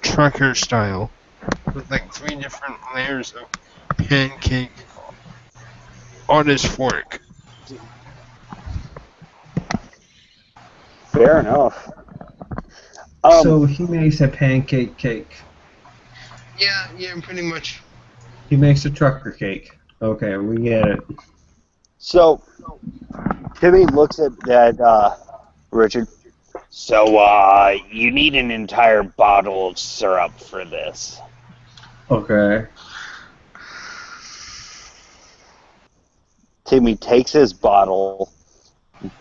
trucker style with like 3 different layers of pancake on his fork. Fair enough. So he makes a pancake cake. Yeah, pretty much. He makes a trucker cake. Okay, we get it. So, Timmy looks at Richard. So, you need an entire bottle of syrup for this. Okay. Timmy takes his bottle,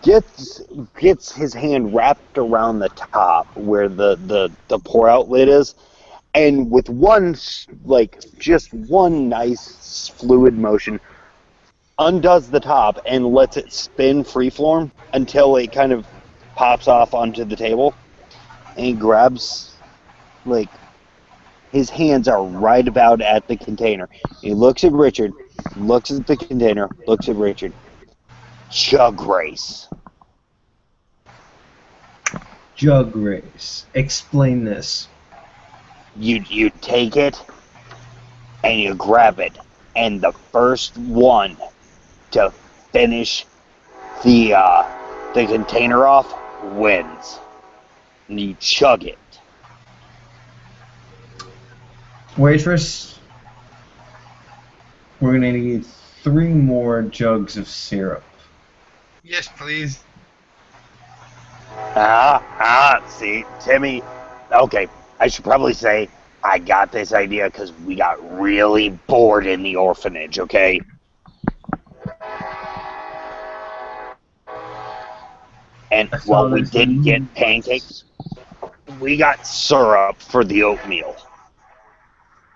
gets his hand wrapped around the top where the pour out lid is, and with just one nice fluid motion, undoes the top and lets it spin freeform until it kind of pops off onto the table, and he grabs, his hands are right about at the container. He looks at Richard, looks at the container, looks at Richard. Chug race. Jug race. Explain this. You take it and you grab it, and the first one to finish the container off wins. And you chug it. Waitress, we're gonna need 3 more jugs of syrup. Yes, please. See, Timmy. Okay, I should probably say I got this idea because we got really bored in the orphanage, okay? And I saw while we this in a didn't movie get pancakes, we got syrup for the oatmeal.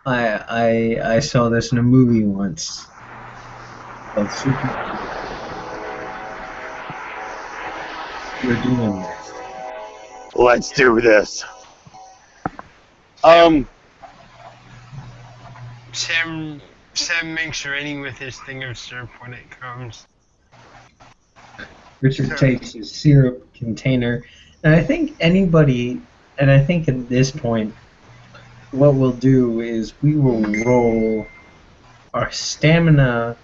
I saw this in a movie once. Called We're doing this. Let's do this. Sam makes ready with his thing of syrup when it comes. Richard takes his syrup container, and I think at this point, what we'll do is we will roll our stamina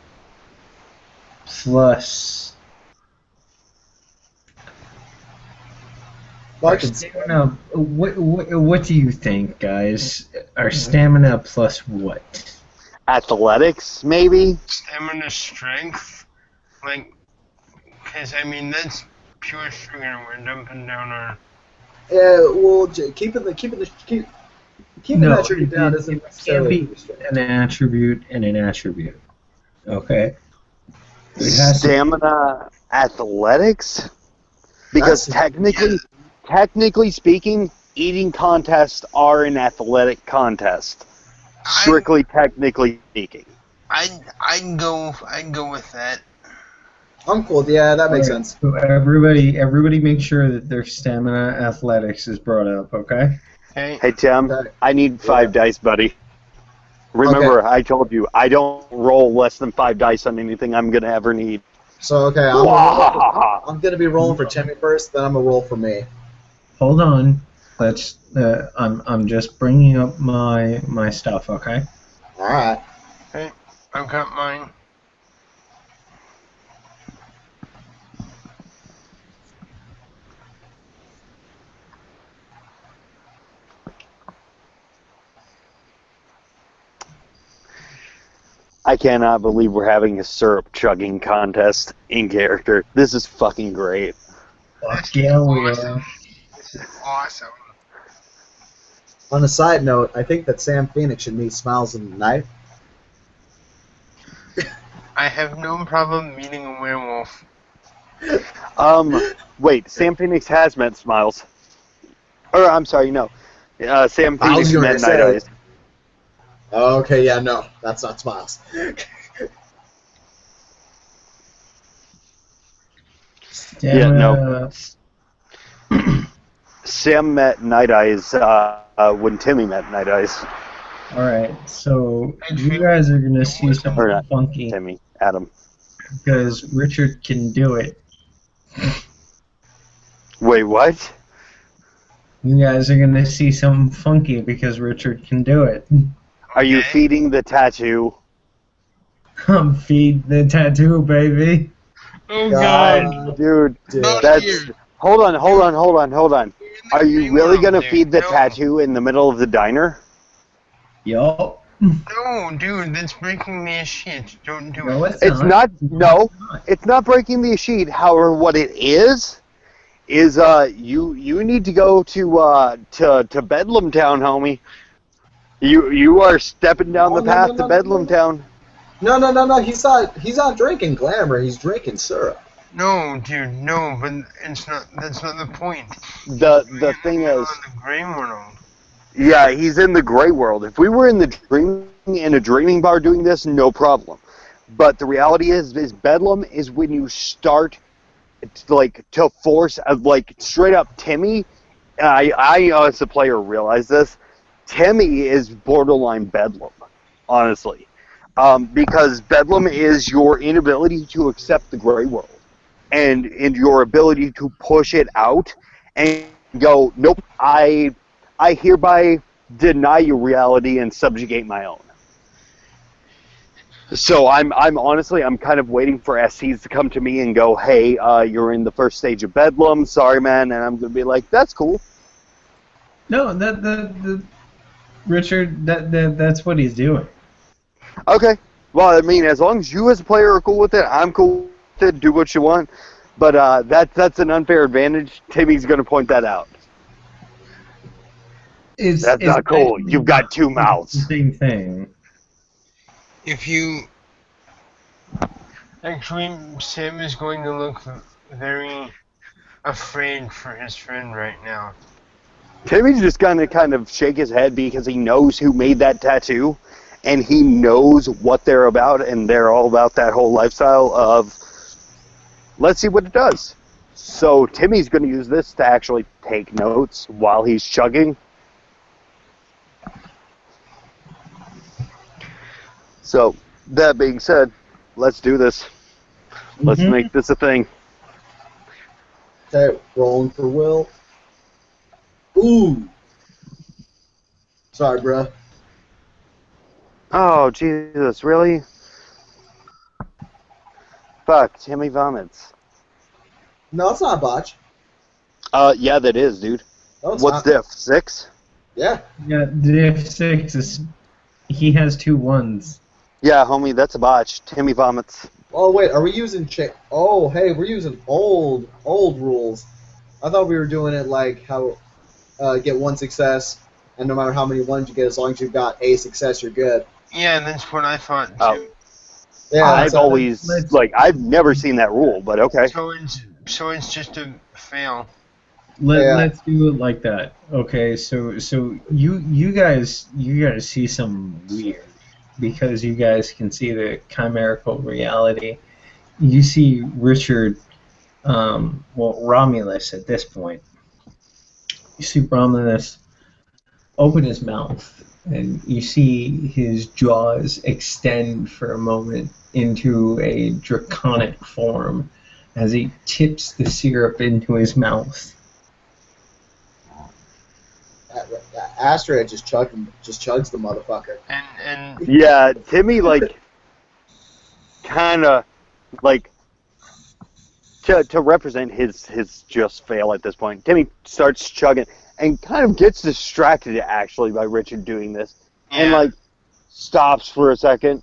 plus our stamina. What do you think, guys? Our stamina plus what? Athletics, maybe? Stamina, strength, like, because I mean that's pure sugar. We're dumping down our. Yeah, well, keeping that sugar down isn't It necessarily can't be an attribute and an attribute. Okay. It has to- Stamina, athletics? Because technically speaking, eating contests are an athletic contest. Strictly technically speaking. I'd go with that. I'm cool. Yeah, that makes Alright, sense. So everybody make sure that their stamina athletics is brought up, okay? Okay. Hey, Tim, Okay. I need 5 dice, buddy. Remember, I told you, I don't roll less than 5 dice on anything I'm going to ever need. So okay, I'm gonna be rolling for Timmy first, then I'm gonna roll for me. Hold on. Let's. I'm just bringing up my stuff, okay? All right. Okay. I've got mine. I cannot believe we're having a syrup chugging contest in character. This is fucking great. Fuck yeah, we are. This is awesome. On a side note, I think that Sam Phoenix should meet Smiles in the night. I have no problem meeting a werewolf. Wait, Sam Phoenix has met Smiles. Or, I'm sorry, no. Sam I was Phoenix gonna met say- Night Eyes. Okay, yeah, no, that's not Smiles. Yeah, no. Sam met Night Eyes when Timmy met Night Eyes. Alright, so you guys are gonna see Or something not funky Timmy, Adam. because Richard can do it. Wait, what? You guys are gonna see something funky because Richard can do it. Are you Okay. feeding the tattoo? Come feed the tattoo, baby. Oh God. Dude, Not that's... here. Hold on. Are you really gonna feed the No. tattoo in the middle of the diner? Yup. No, dude, that's breaking the shit. Don't do No, it. It's not, it's not breaking the sheet. However, what it is you need to go to Bedlam Town, homie. You are stepping down the path to Bedlam Town. No. He's not drinking glamour. He's drinking syrup. No, dude, no, but it's not. That's not the point. The thing is, The gray world. yeah, he's in the gray world. If we were in a dreaming bar doing this, no problem. But the reality is Bedlam is when you start to force straight up Timmy. I as a player realize this. Timmy is borderline Bedlam, honestly, because Bedlam is your inability to accept the gray world, and your ability to push it out and go, nope, I hereby deny your reality and subjugate my own. So I'm honestly kind of waiting for SCs to come to me and go, hey, you're in the first stage of Bedlam, sorry man, and I'm gonna be like, that's cool. No, the Richard, that's what he's doing. Okay. Well, I mean, as long as you as a player are cool with it, I'm cool with it. Do what you want. But that's an unfair advantage. Timmy's going to point that out. That's not cool. actually You've got two the mouths. same thing. If you actually, Sam is going to look very afraid for his friend right now. Timmy's just going to kind of shake his head because he knows who made that tattoo, and he knows what they're about, and they're all about that whole lifestyle of, let's see what it does. So Timmy's going to use this to actually take notes while he's chugging. So, that being said, let's do this. Let's make this a thing. Okay, rolling for Will. Ooh. Sorry, bruh. Oh, Jesus, really? Fuck, Timmy vomits. No, it's not a botch. Yeah, that is, dude. No, it's What's not. diff? 6? Yeah. Yeah, diff 6 is. He has 2 1s. Yeah, homie, that's a botch. Timmy vomits. Oh, wait, are we using Oh, hey, we're using old rules. I thought we were doing it like how get 1 success, and no matter how many ones you get, as long as you've got a success, you're good. Yeah, that's what I thought too. Oh. Yeah, I've that's always, I've never seen that rule, but okay. So it's just a fail. Let's do it like that. Okay, so you guys see some weird because you guys can see the chimerical reality. You see Richard, Romulus at this point. You see Romulus open his mouth, and you see his jaws extend for a moment into a draconic form as he tips the syrup into his mouth. Astrid just chugs the motherfucker. And Yeah, Timmy, like, kind of, like, to represent his just fail at this point, Timmy starts chugging and kind of gets distracted, actually, by Richard doing this. And, yeah. like, stops for a second,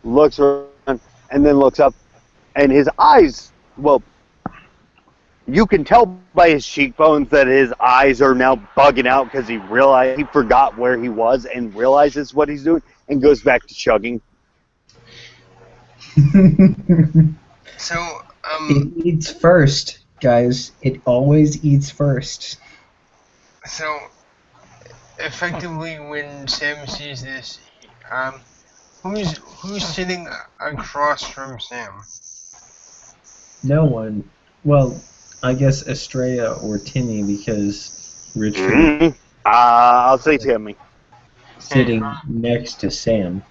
looks around, and then looks up, and his eyes, well, you can tell by his cheekbones that his eyes are now bugging out because he forgot where he was and realizes what he's doing and goes back to chugging. So It eats first, guys. It always eats first. So effectively, when Sam sees this, who's sitting across from Sam? No one. Well, I guess Estrella or Timmy because Richard I'll say Timmy. sitting next to Sam.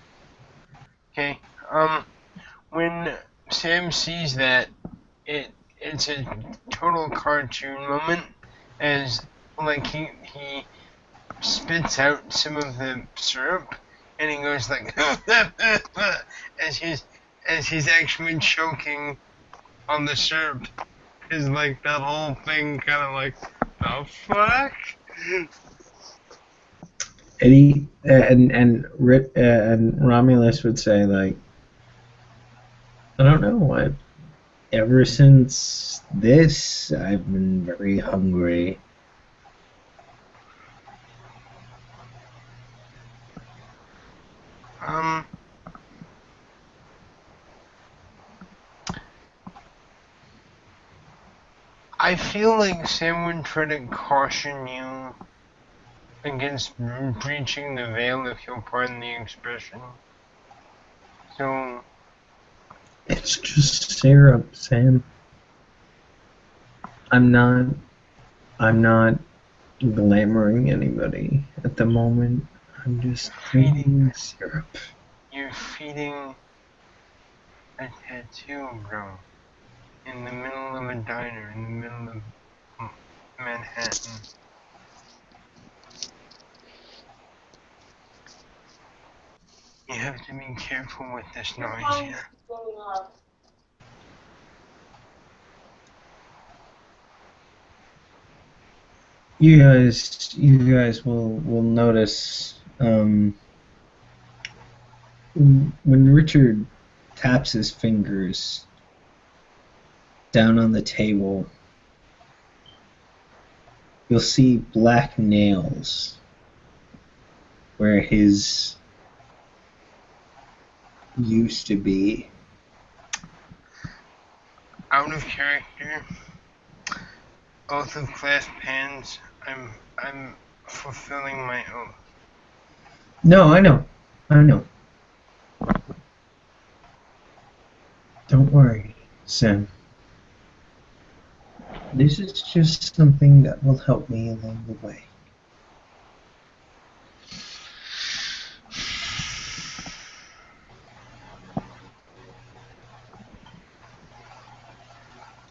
Okay. When Sam sees that, it's a total cartoon moment, as like he spits out some of the syrup, and he goes like as he's actually choking on the syrup. Is like that whole thing kind of like the fuck? And Romulus would say like, I don't know. Ever since this, I've been very hungry. I feel like Sam would try to caution you against breaching the veil, if you'll pardon the expression. So, It's just syrup, Sam. I'm not glamoring anybody at the moment. I'm just feeding syrup. you're feeding a tattoo, bro. In the middle of a diner, in the middle of Manhattan. You have to be careful with this noise here. You guys will notice when Richard taps his fingers, down on the table, you'll see black nails where his used to be. Out of character, oath of clasped hands. I'm fulfilling my oath. No, I know. Don't worry, Sam. This is just something that will help me along the way.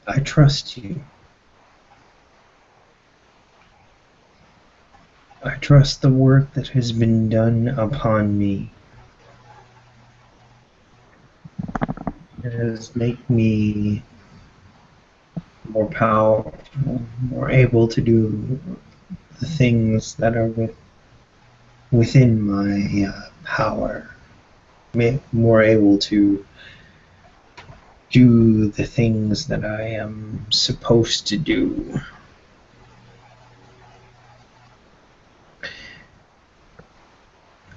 I trust you. I trust the work that has been done upon me. It has made me more powerful, more able to do the things that are within my power. More able to do the things that I am supposed to do.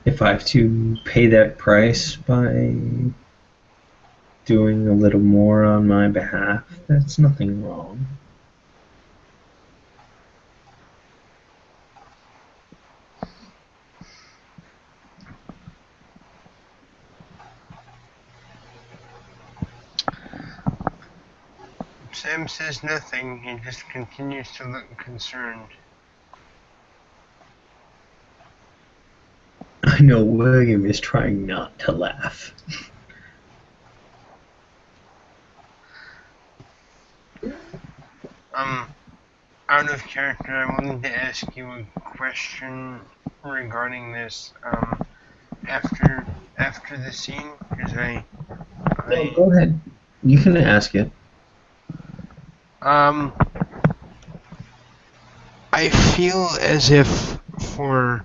If I have to pay that price by doing a little more on my behalf, that's nothing wrong. Sam says nothing, he just continues to look concerned. I know William is trying not to laugh. Out of character, I wanted to ask you a question regarding this, after the scene, because No, go ahead. You can ask it. I feel as if for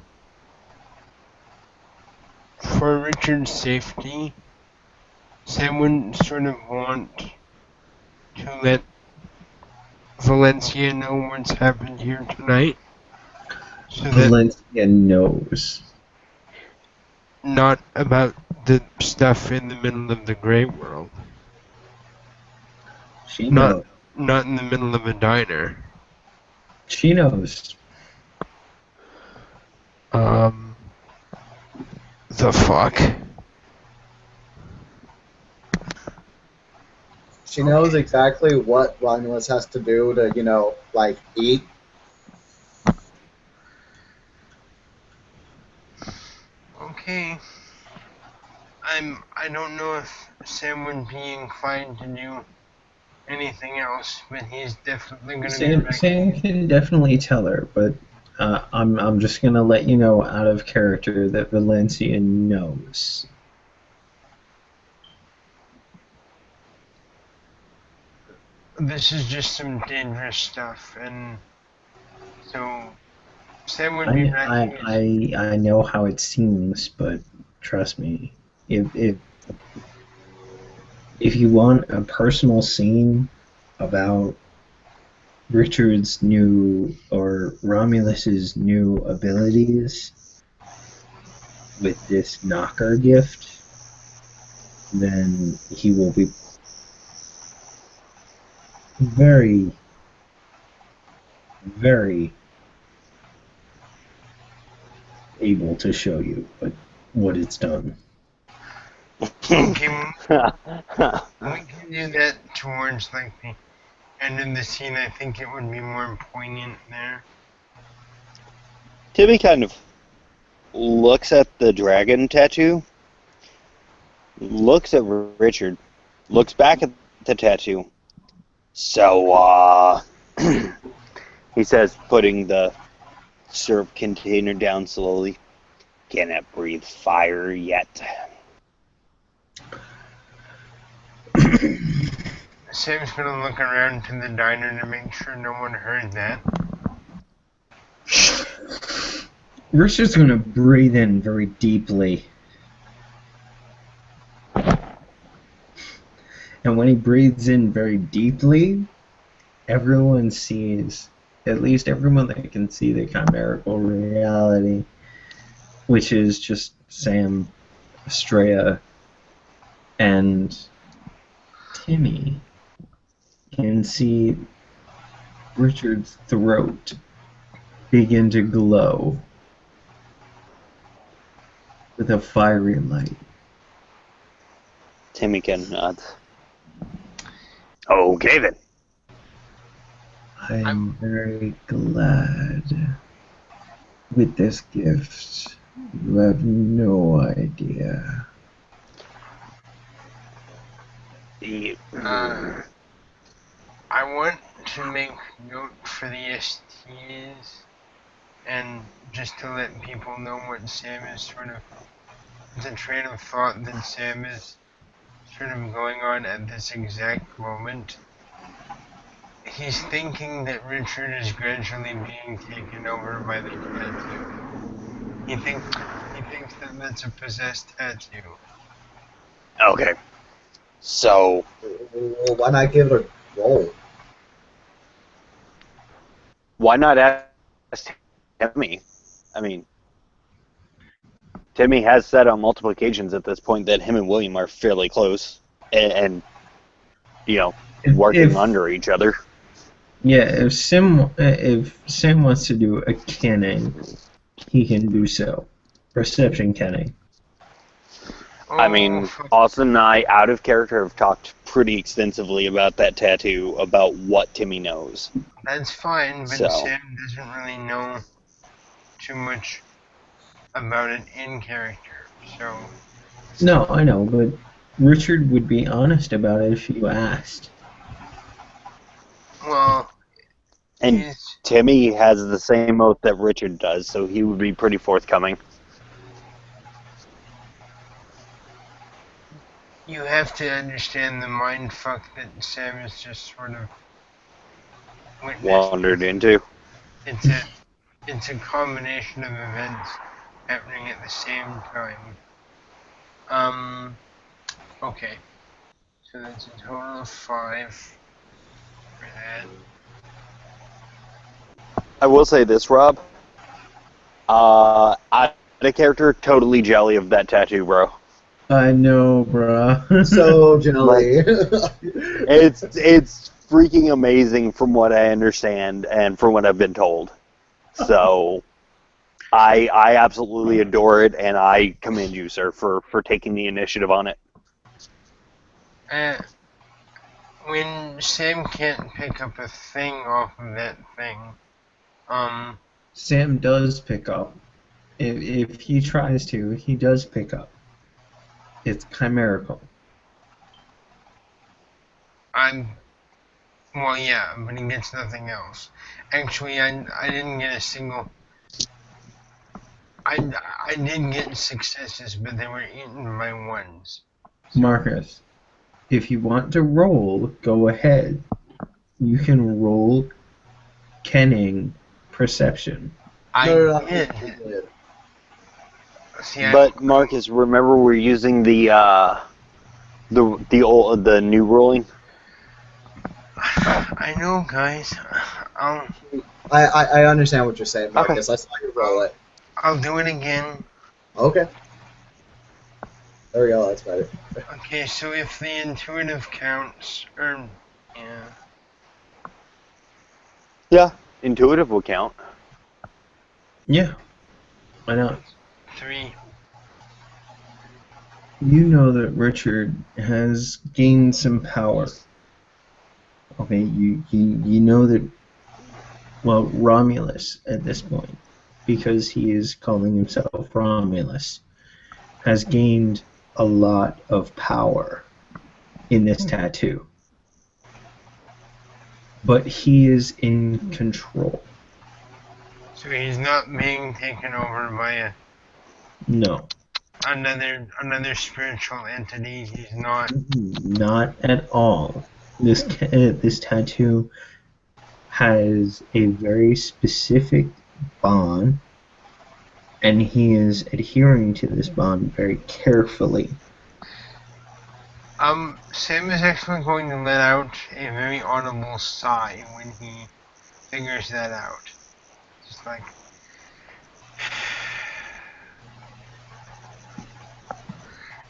Richard's safety, Sam wouldn't sort of want to let Valencia know what's happened here tonight. So that Valencia knows. not about the stuff in the middle of the Grey World. She Not knows. not in the middle of a diner. She knows. The fuck? She knows exactly what Romulus has to do to, like, eat. Okay. I don't know if Sam would be inclined to do anything else, but he's definitely gonna be ready. Sam can definitely tell her, but I'm just gonna let you know out of character that Valencia knows. This is just some dangerous stuff, and so Sam would be ready. I know how it seems, but trust me, if you want a personal scene about Richard's new or Romulus's new abilities with this knocker gift, then he will be very, very able to show you what it's done. Okay, we can do that towards like the end of the scene. I think it would be more poignant there. Timmy kind of looks at the dragon tattoo, looks at Richard, looks back at the tattoo. So, he says, putting the syrup container down slowly, cannot breathe fire yet. Sam's gonna look around to the diner to make sure no one heard that. Richard's gonna breathe in very deeply. And when he breathes in very deeply, everyone sees, at least everyone that can see the chimerical reality, which is just Sam, Estrella, and Timmy, can see Richard's throat begin to glow with a fiery light. Timmy can nod. Okay then. I'm very glad. With this gift, you have no idea. I want to make note for the STs and just to let people know what Sam is sort of, the train of thought that Sam is sort of going on at this exact moment. He's thinking that Richard is gradually being taken over by the tattoo. He thinks that that's a possessed tattoo. Okay. So, Well, why not give it a roll? why not ask Timmy? I mean, Timmy has said on multiple occasions at this point that him and William are fairly close and you know, working under each other. Yeah, if Sam wants to do a canning, he can do so. Perception canning. I mean, Austin and I, out of character, have talked pretty extensively about that tattoo, about what Timmy knows. That's fine, but So. Sam doesn't really know too much about it in character, so... No, I know, but Richard would be honest about it if you asked. Well... And Timmy has the same oath that Richard does, so he would be pretty forthcoming. You have to understand the mindfuck that Sam is just sort of witnessed. Wandered into. It's a combination of events happening at the same time. Okay. So that's a total of 5 for that. I will say this, Rob. I the character totally jelly of that tattoo, bro. I know, bruh. So jelly. It's freaking amazing from what I understand and from what I've been told. So I absolutely adore it, and I commend you, sir, for taking the initiative on it. When Sam can't pick up a thing off of that thing, Sam does pick up. If he tries to, he does pick up. It's chimerical. Well, yeah, but he gets nothing else. Actually, I didn't get a single... I did get successes, but they were eaten by ones. Marcus, if you want to roll, go ahead. You can roll kenning perception. I did. See, But Marcus, remember we're using the new ruling. I know, guys. I understand what you're saying, Marcus. Okay. I saw you roll it. I'll do it again. Okay. There we go. That's better. Okay, so if the intuitive counts, or yeah, intuitive will count. Yeah. Why not? 3. You know that Richard has gained some power. Okay, you know that, well, Romulus at this point, because he is calling himself Romulus, has gained a lot of power in this tattoo. But he is in control. So he's not being taken over by another spiritual entity. He's not. Not at all. This tattoo has a very specific bond, and he is adhering to this bond very carefully. Sam is actually going to let out a very audible sigh when he figures that out. Just like.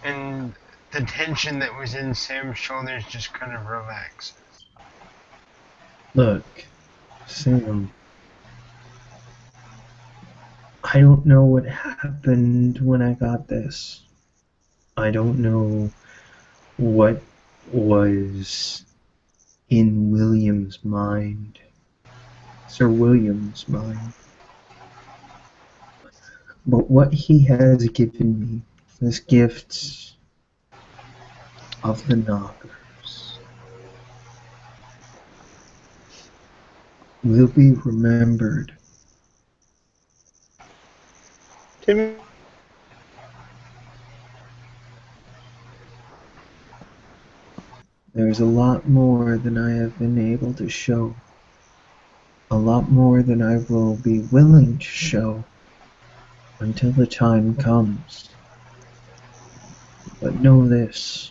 And the tension that was in Sam's shoulders just kind of relaxes. Look, Sam, I don't know what happened when I got this. I don't know what was in William's mind, Sir William's mind. But what he has given me, this gift of the knockers, will be remembered. Timmy? There's a lot more than I have been able to show. A lot more than I will be willing to show until the time comes. But know this.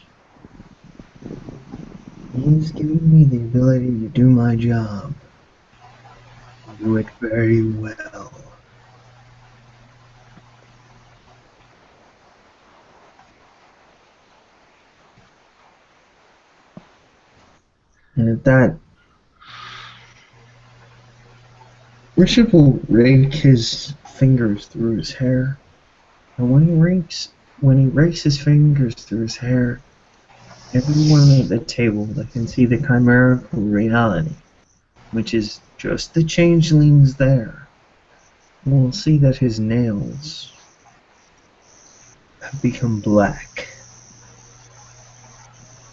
He's given me the ability to do my job. Do it very well. And at that, Richard will rake his fingers through his hair. And when he rakes his fingers through his hair, everyone at the table that can see the chimerical reality, which is just the changelings there, will see that his nails have become black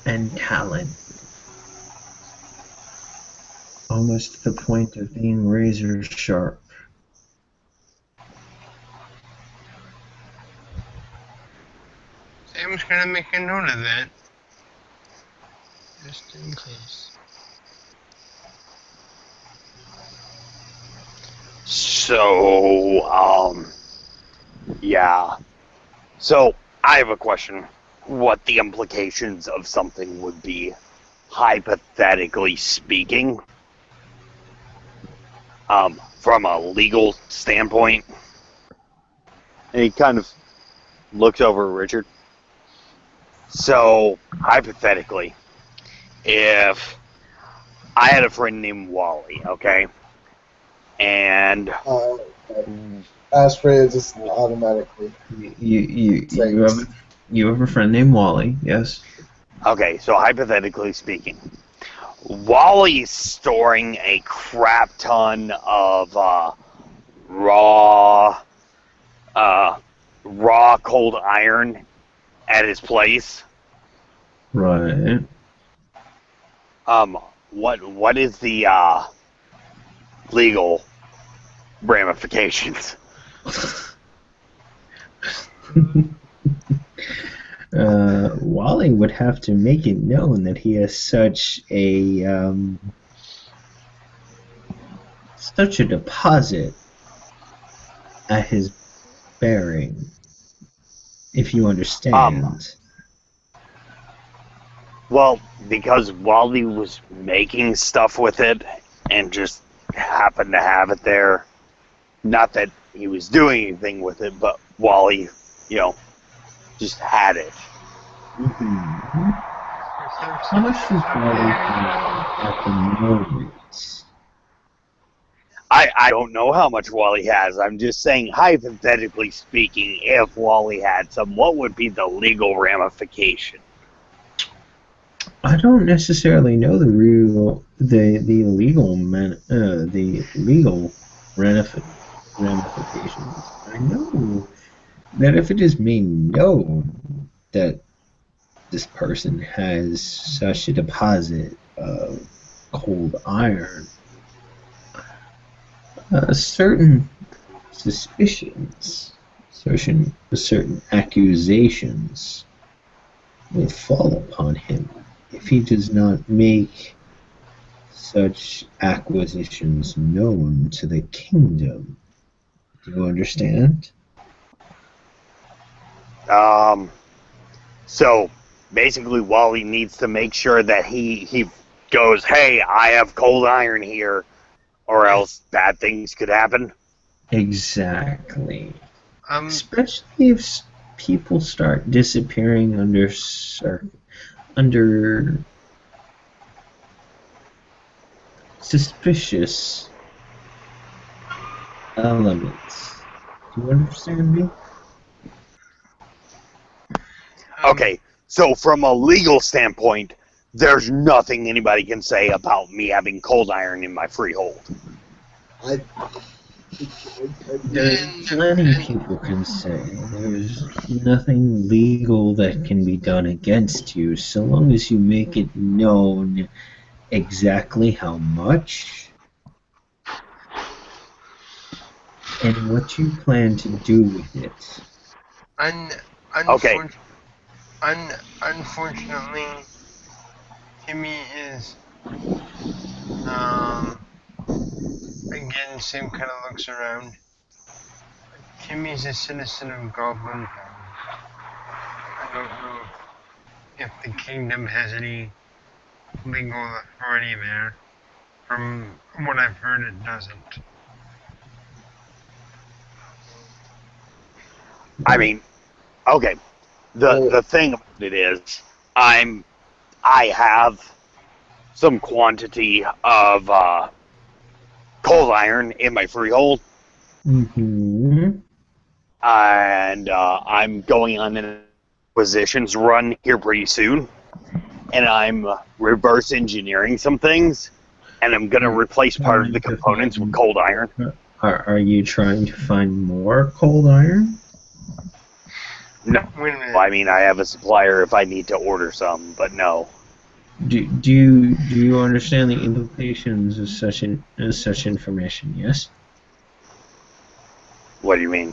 and talon, almost to the point of being razor sharp. Sam's gonna make a note of that. Just in case. So, yeah. So, I have a question. What the implications of something would be, hypothetically speaking, from a legal standpoint? And he kind of looks over at Richard. So, hypothetically, if I had a friend named Wally, okay? And Ask Freya just automatically. You have a friend named Wally, yes? okay, so hypothetically speaking, Wally's storing a crap ton of raw cold iron at his place. Right. What is the legal ramifications? Wally would have to make it known that he has such a deposit at his bearing, if you understand. Well, because Wally was making stuff with it and just happened to have it there. Not that he was doing anything with it, but Wally, just had it. Mm-hmm. How much does Wally have at the moment? I don't know how much Wally has. I'm just saying, hypothetically speaking, if Wally had some, what would be the legal ramification? I don't necessarily know the legal ramifications. I know that if it is made known that this person has such a deposit of cold iron, certain suspicions, certain accusations will fall upon him if he does not make such acquisitions known to the kingdom. Do you understand? So basically Wally needs to make sure that he goes, hey, I have cold iron here, or else bad things could happen. Exactly. Um, Especially if people start disappearing under suspicious elements. Do you understand me? Okay, so from a legal standpoint, there's nothing anybody can say about me having cold iron in my freehold. I There's plenty people can say. There's nothing legal that can be done against you so long as you make it known exactly how much and what you plan to do with it. Okay. Unfortunately, Timmy is again same kind of looks around. Timmy's a citizen of Goblin Town. I don't know if the kingdom has any legal authority there. From what I've heard, it doesn't. I mean, okay. The thing about it is, I have some quantity of cold iron in my freehold, Mm-hmm. and I'm going on an acquisitions run here pretty soon, and I'm reverse engineering some things, and I'm going to replace part of the components with cold iron. Are you trying to find more cold iron? No, Wait a minute. I mean, I have a supplier if I need to order some, but no. Do you understand the implications of such information? Yes. What do you mean?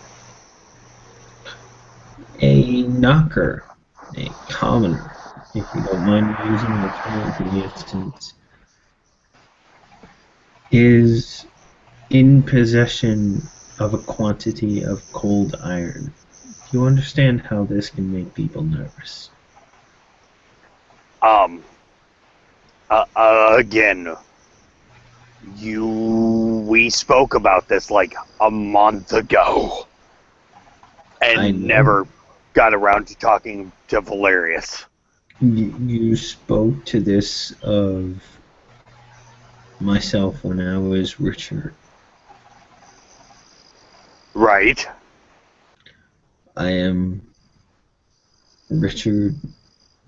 A knocker, a commoner, if you don't mind me using the term for the instance, is in possession of a quantity of cold iron. Do you understand how this can make people nervous? Again, we spoke about this like a month ago, I and know. never got around to talking to Valerius. You spoke to this of myself when I was Richard. Right. I am Richard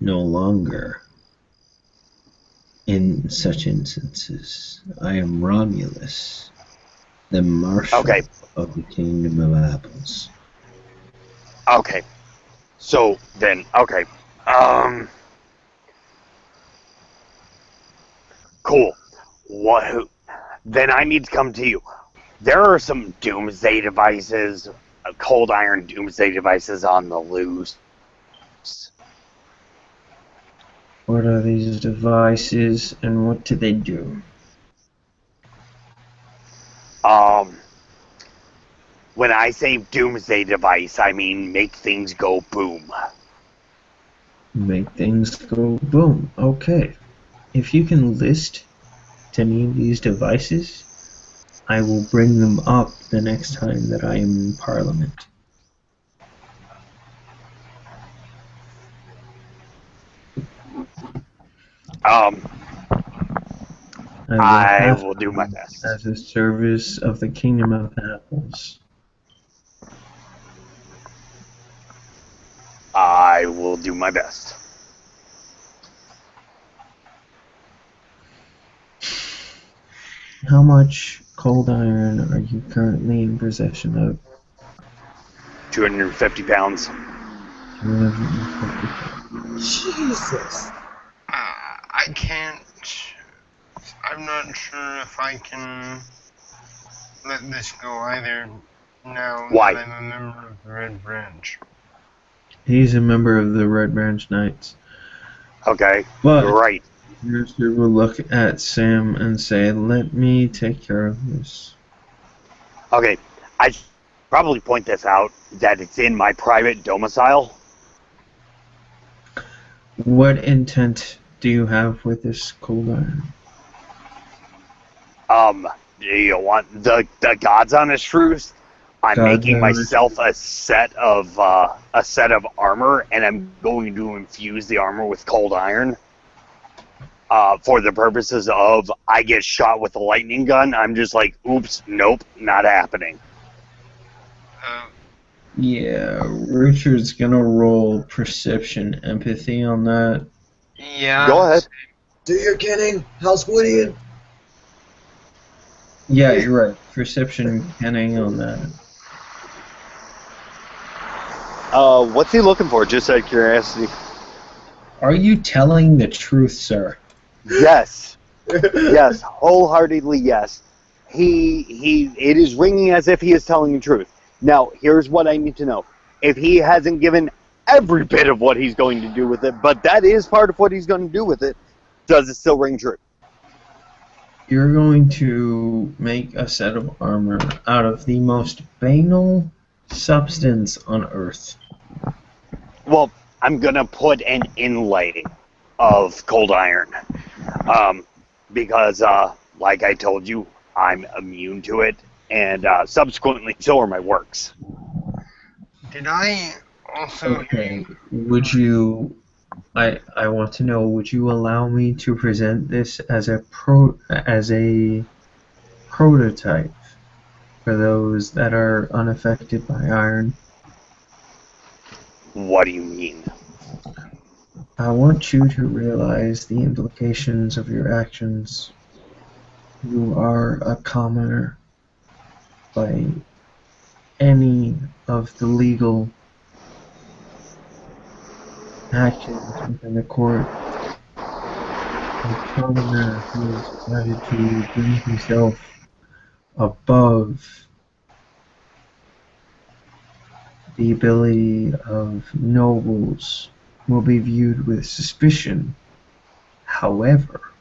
no longer. In such instances, I am Romulus, the Marshal Okay. of the Kingdom of Apples. Okay. So then, okay. Cool. What? Then I need to come to you. There are some doomsday devices, cold iron doomsday devices on the loose. What are these devices and what do they do? When I say doomsday device, I mean make things go boom. Make things go boom. Okay. If you can list to me these devices, I will bring them up the next time that I am in Parliament. I have will do my them best. as a service of the Kingdom of Apples. I will do my best. How much cold iron are you currently in possession of? 250 pounds. 250. Jesus. I can't. I'm not sure if I can let this go either. Now Why? that I'm a member of the Red Branch. He's a member of the Red Branch Knights. Okay, But you're right. Mercer will look at Sam and say, "Let me take care of this." Okay, I should probably point this out that it's in my private domicile. What intent do you have with this cold iron? Do you want the God's honest truth? I'm God's making honest myself a set of armor, and I'm going to infuse the armor with cold iron. For the purposes of I get shot with a lightning gun, I'm just like, oops, nope, not happening. Yeah, Richard's gonna roll perception empathy on that. Yeah. Go ahead. Do your kidding? How's Woody? Yeah, you're right. Perception kenning on that. What's he looking for? Just out of curiosity. Are you telling the truth, sir? Yes. Yes, wholeheartedly yes. It is ringing as if he is telling the truth. Now, here's what I need to know. If he hasn't given every bit of what he's going to do with it, but that is part of what he's going to do with it, does it still ring true? You're going to make a set of armor out of the most banal substance on Earth. Well, I'm going to put an inlay of cold iron. Because, like I told you, I'm immune to it, and subsequently, so are my works. Did I also? Okay, would you... I want to know, would you allow me to present this as a prototype for those that are unaffected by iron? What do you mean? I want you to realize the implications of your actions. You are a commoner by any of the legal actions within the court. A commoner who has decided to bring himself above the ability of nobles will be viewed with suspicion. However,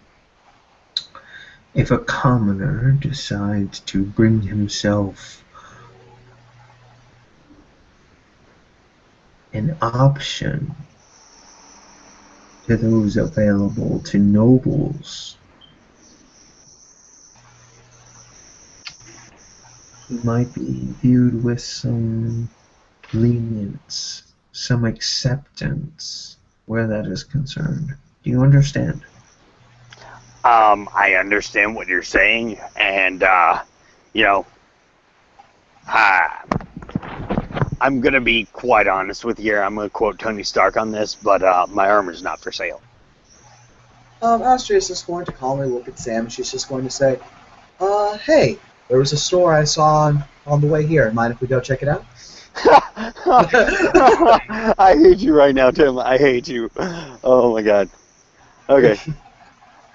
if a commoner decides to bring himself an option to those available to nobles, he might be viewed with some lenience, some acceptance where that is concerned. Do you understand? I understand what you're saying, and, I'm going to be quite honest with you here. I'm going to quote Tony Stark on this, but my armor's not for sale. Astria's just going to calmly look at Sam, and she's just going to say, hey, there was a store I saw on the way here. Mind if we go check it out? I hate you right now, Tim. I hate you. Oh, my God. Okay.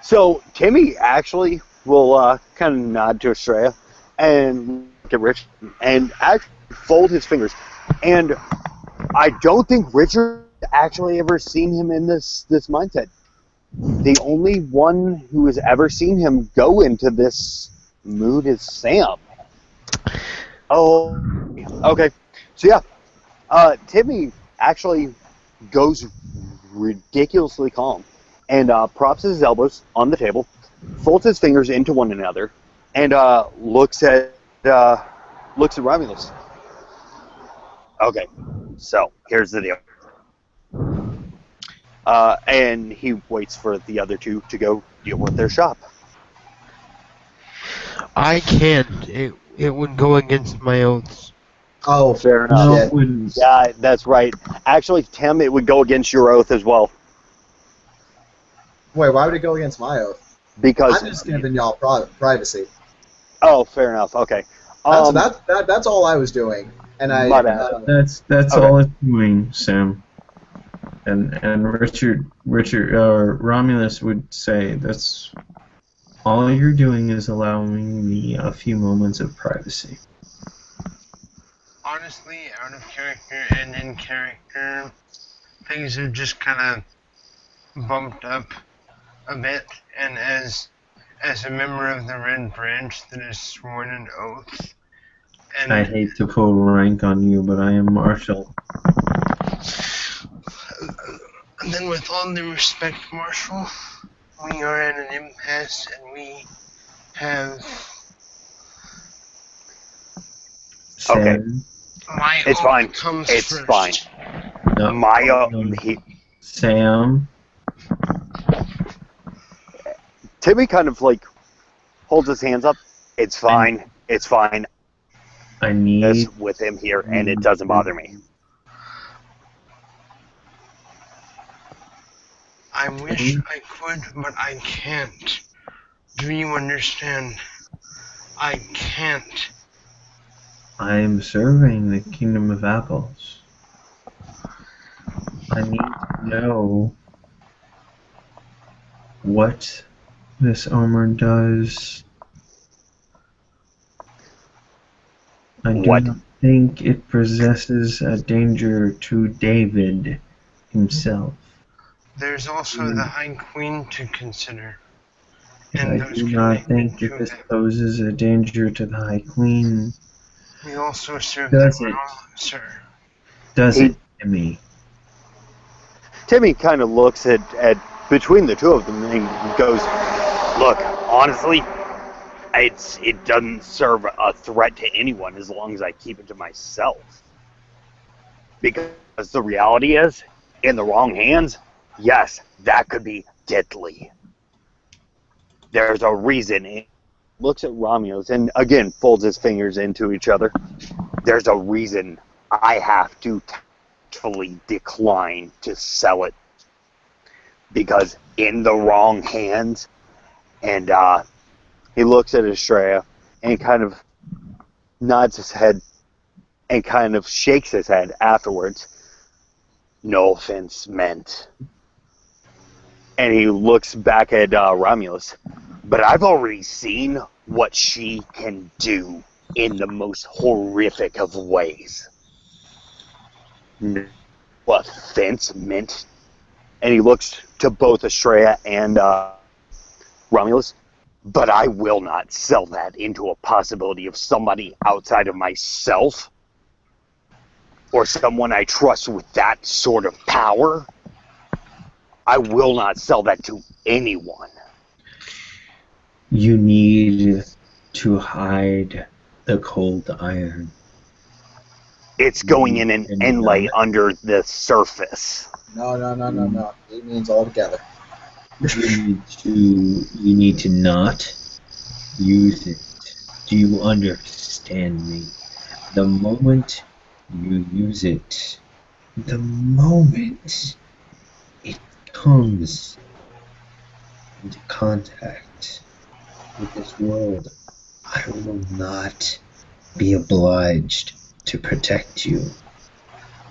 So, Timmy actually will kind of nod to Estrella and look at Rich and actually fold his fingers. And I don't think Richard actually ever seen him in this mindset. The only one who has ever seen him go into this mood is Sam. Oh, okay. So yeah, Timmy actually goes ridiculously calm and props his elbows on the table, folds his fingers into one another, and looks at Romulus. Okay, so here's the deal. And he waits for the other two to go deal with their shop. I can't. It would go against my oaths. Oh, Fair enough. No, shit. it wouldn't. Yeah, that's right. Actually, Tim, it would go against your oath as well. Wait, why would it go against my oath? Because I'm just giving y'all privacy. Oh, fair enough. Okay. That's all I was doing, and I. My bad. That's Okay. all it's doing, Sam. And Richard Romulus would say that's all you're doing is allowing me a few moments of privacy. Honestly, out of character and in character, things are just kind of bumped up a bit. And as a member of the Red Branch that is sworn an oath, and I hate to pull rank on you, but I am Marshal. And then with all due respect, Marshal, we are at an impasse and we have Okay. Sam, my It's oath fine. comes It's first. fine. no, Sam, Timmy kind of like holds his hands up. It's fine. It's fine. I need With him here, and it doesn't bother me. I wish I could, but I can't. Do you understand? I can't. I am serving the Kingdom of Apples. I need to know what this armor does. I do What? not think it possesses a danger to David himself. There's also the High Queen to consider. I And those do not connected think that to this them. poses a danger to the High Queen. We also serve Does them it? well, sir. Does He- it to me? Timmy kind of looks at between the two of them and goes, "Look, honestly, it doesn't serve a threat to anyone as long as I keep it to myself. Because the reality is, in the wrong hands, yes, that could be deadly. There's a reason." He looks at Romulus and again folds his fingers into each other. There's a reason I have to tactfully decline to sell it. Because in the wrong hands, and he looks at Estrella and kind of nods his head and kind of shakes his head afterwards. No offense meant. And he looks back at Romulus. But I've already seen what she can do in the most horrific of ways. No offense meant. And he looks to both Estrella and Romulus. But I will not sell that into a possibility of somebody outside of myself or someone I trust with that sort of power. I will not sell that to anyone. You need to hide the cold iron. It's going in an inlay under the surface. No. It means all together. You need to not use it. Do you understand me? The moment you use it, the moment it comes into contact with this world, I will not be obliged to protect you.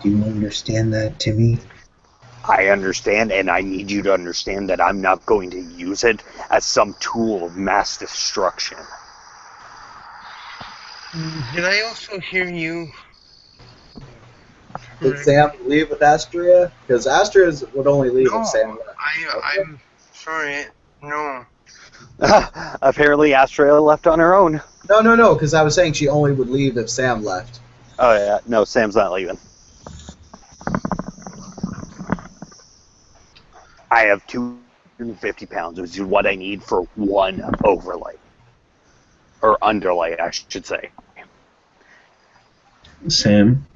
Do you understand that, Timmy? I understand, and I need you to understand that I'm not going to use it as some tool of mass destruction. Did I also hear you? Did Sam leave with Astria? Because Astria would only leave if Sam left. I'm sorry. No. Apparently, Astrea left on her own. No, because I was saying she only would leave if Sam left. Oh, yeah. No, Sam's not leaving. I have 250 pounds, which is what I need for one overlay. Or underlay, I should say. Sam?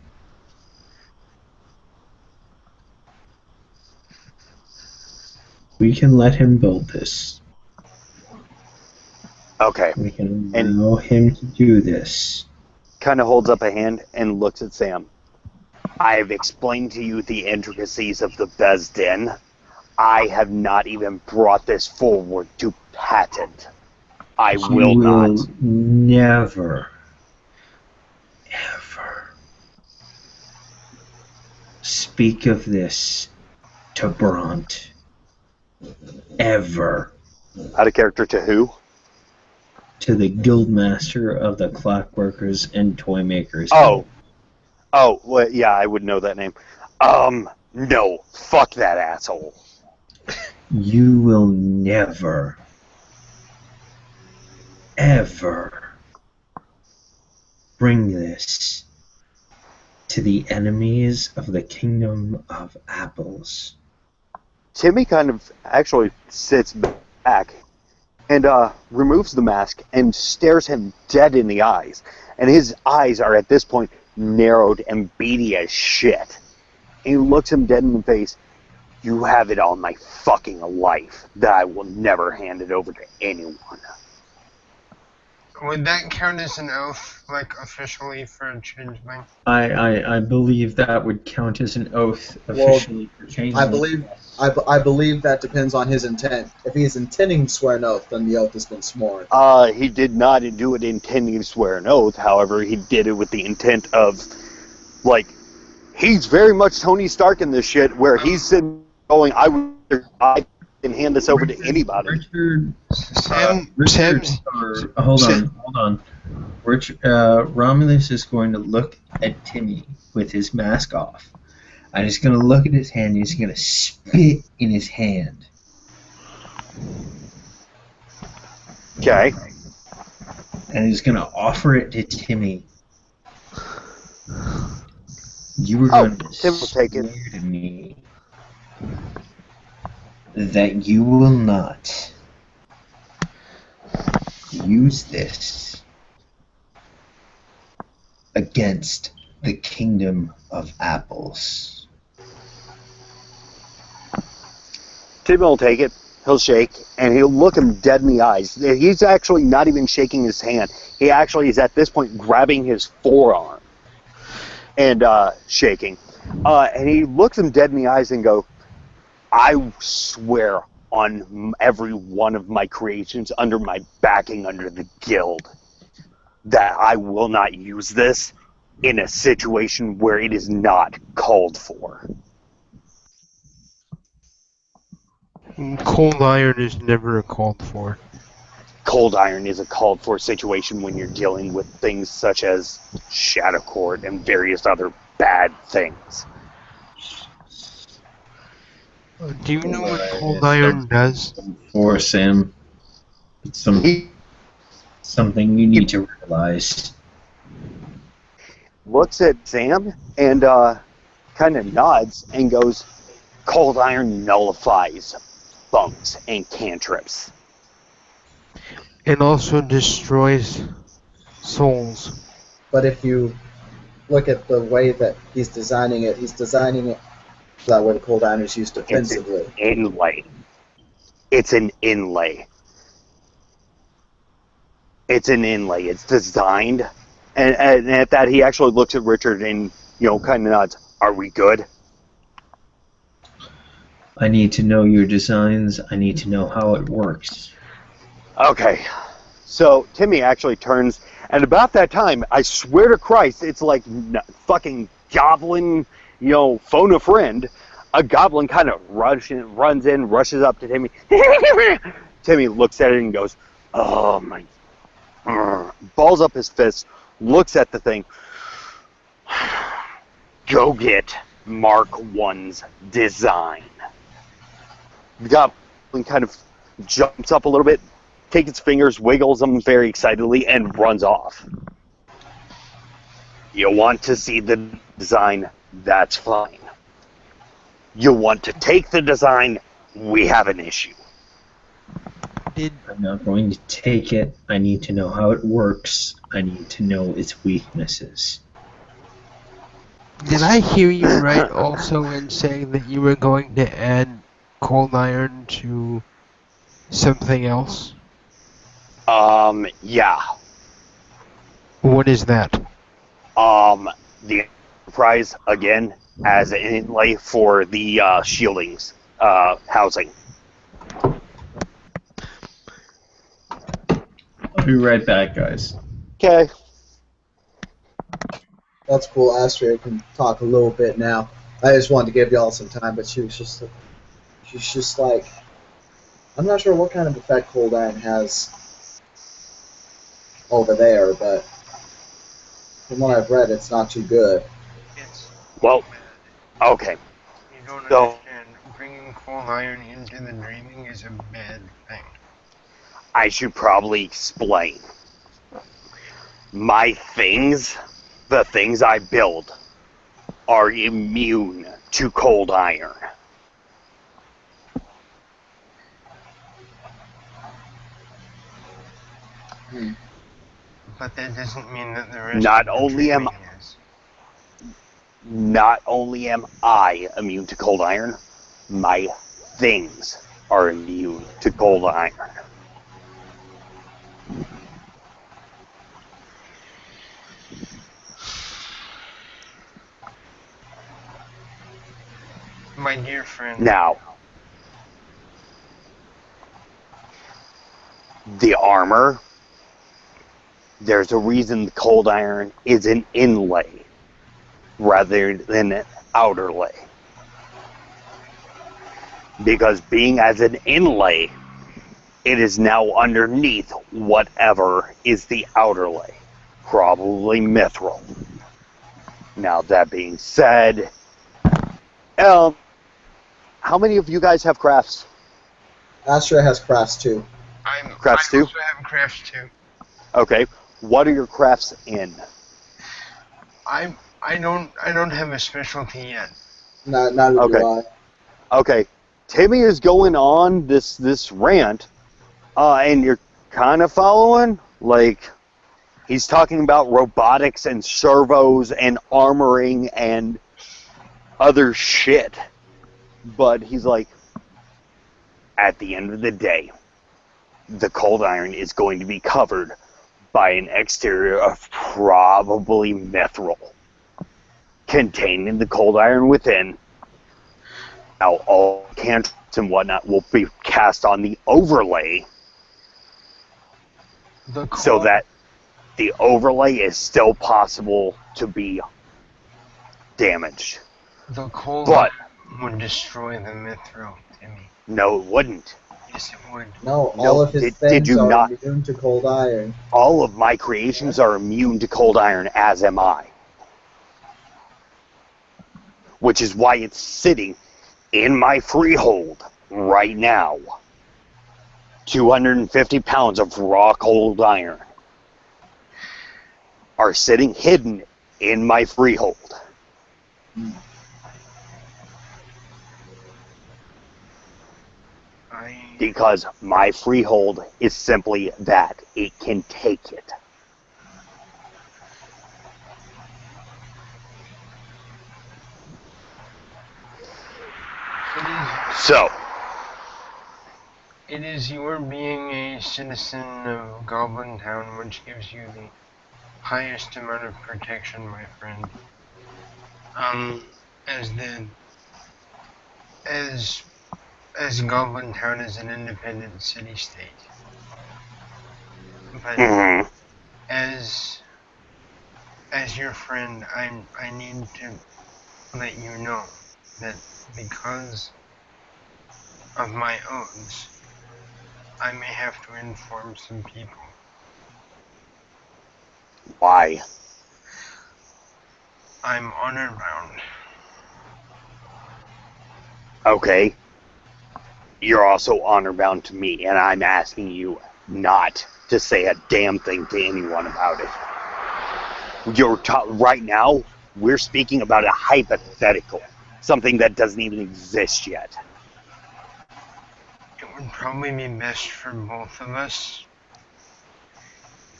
We can let him build this. Okay. We can allow him to do this. Kind of holds up a hand and looks at Sam. I've explained to you the intricacies of the Bezdin. I have not even brought this forward to patent. I will not. Never, ever speak of this to Bront. Ever. Out of character to who? To the Guildmaster of the Clockworkers and Toymakers. Oh, well, yeah, I would know that name. No, fuck that asshole. You will never, ever bring this to the enemies of the Kingdom of Apples. Timmy kind of actually sits back and removes the mask and stares him dead in the eyes. And his eyes are at this point narrowed and beady as shit. And he looks him dead in the face. You have it on my fucking life that I will never hand it over to anyone. Would that count as an oath, like officially for a changeling? I believe that would count as an oath officially for changeling. I believe that depends on his intent. If he is intending to swear an oath, then the oath has been sworn. He did not do it intending to swear an oath. However, he did it with the intent of, like, he's very much Tony Stark in this shit, where he's sitting going, I can hand this over to anybody. Hold on. Romulus is going to look at Timmy with his mask off. And he's going to look at his hand, he's going to spit in his hand. Okay. And he's going to offer it to Timmy. You were going to Tim will take it. swear to me that you will not use this against the kingdom of apples. Tim will take it. He'll shake, and he'll look him dead in the eyes. He's actually not even shaking his hand. He actually is at this point grabbing his forearm and shaking. And he looks him dead in the eyes and go, I swear on every one of my creations under my backing under the guild that I will not use this in a situation where it is not called for. Cold iron is never called for. Cold iron is a called for situation when you're dealing with things such as Shadow Court and various other bad things. Do you know what cold iron does? For Sam, it's something you need to realize. Looks at Sam and kind of nods and goes, cold iron nullifies bunks and cantrips. It also destroys souls. But if you look at the way that he's designing it that way the cold iron is used defensively. It's an inlay. It's an inlay. It's an inlay. It's designed. And at that, he actually looks at Richard and, kind of nods. Are we good? I need to know your designs. I need to know how it works. Okay. So Timmy actually turns, and about that time, I swear to Christ, it's like fucking goblin, phone a friend. A goblin kind of runs in, rushes up to Timmy. Timmy looks at it and goes, oh my. Balls up his fist, looks at the thing. Go get Mark 1's design. The goblin kind of jumps up a little bit, takes its fingers, wiggles them very excitedly, and runs off. You want to see the design? That's fine. You want to take the design? We have an issue. I'm not going to take it. I need to know how it works. I need to know its weaknesses. Did I hear you right also in saying that you were going to add cold iron to something else? Yeah. What is that? The Enterprise, again, as an inlay for the shieldings housing. I'll be right back, guys. Okay. That's cool. Astrid can talk a little bit now. I just wanted to give y'all some time, but she's just like, I'm not sure what kind of effect cold iron has over there, but from what I've read, it's not too good. Well, okay. You don't So- understand. Bringing cold iron into the dreaming is a bad thing. I should probably explain. My things, the things I build, are immune to cold iron. But that doesn't mean that the rest Not of the only am treatment is. Not only am I immune to cold iron, my things are immune to cold iron. My dear friend. Now, the armor, there's a reason the cold iron is an inlay rather than an outer lay. Because being as an inlay, it is now underneath whatever is the outer lay, probably mithril. Now, that being said, how many of you guys have crafts? Astra has crafts too. Crafts I too? also have crafts too. Okay. What are your crafts in? I don't have a specialty yet. Neither Okay. do I. Okay. Timmy is going on this rant, and you're kind of following. Like, he's talking about robotics and servos and armoring and other shit. But he's like, at the end of the day, the cold iron is going to be covered by an exterior of probably mithril, containing the cold iron within. Now, all cantrips and whatnot will be cast on the overlay, so that the overlay is still possible to be damaged. The cold But would destroy the mithril, Timmy. no, it wouldn't. Yes, it would. No, No, all of his did things you are not? immune to cold iron. All of my creations are immune to cold iron, as am I. Which is why it's sitting in my freehold right now. 250 pounds of raw cold iron are sitting hidden in my freehold. Because my freehold is simply that. It can take it. So, It is your being a citizen of Goblin Town which gives you the highest amount of protection, my friend. As Goblin Town is an independent city-state. But as your friend, I need to let you know that because of my oaths, I may have to inform some people. why? I'm honor bound. Okay. You're also honor bound to me, and I'm asking you not to say a damn thing to anyone about it. Right now, we're speaking about a hypothetical, something that doesn't even exist yet. It would probably be best for both of us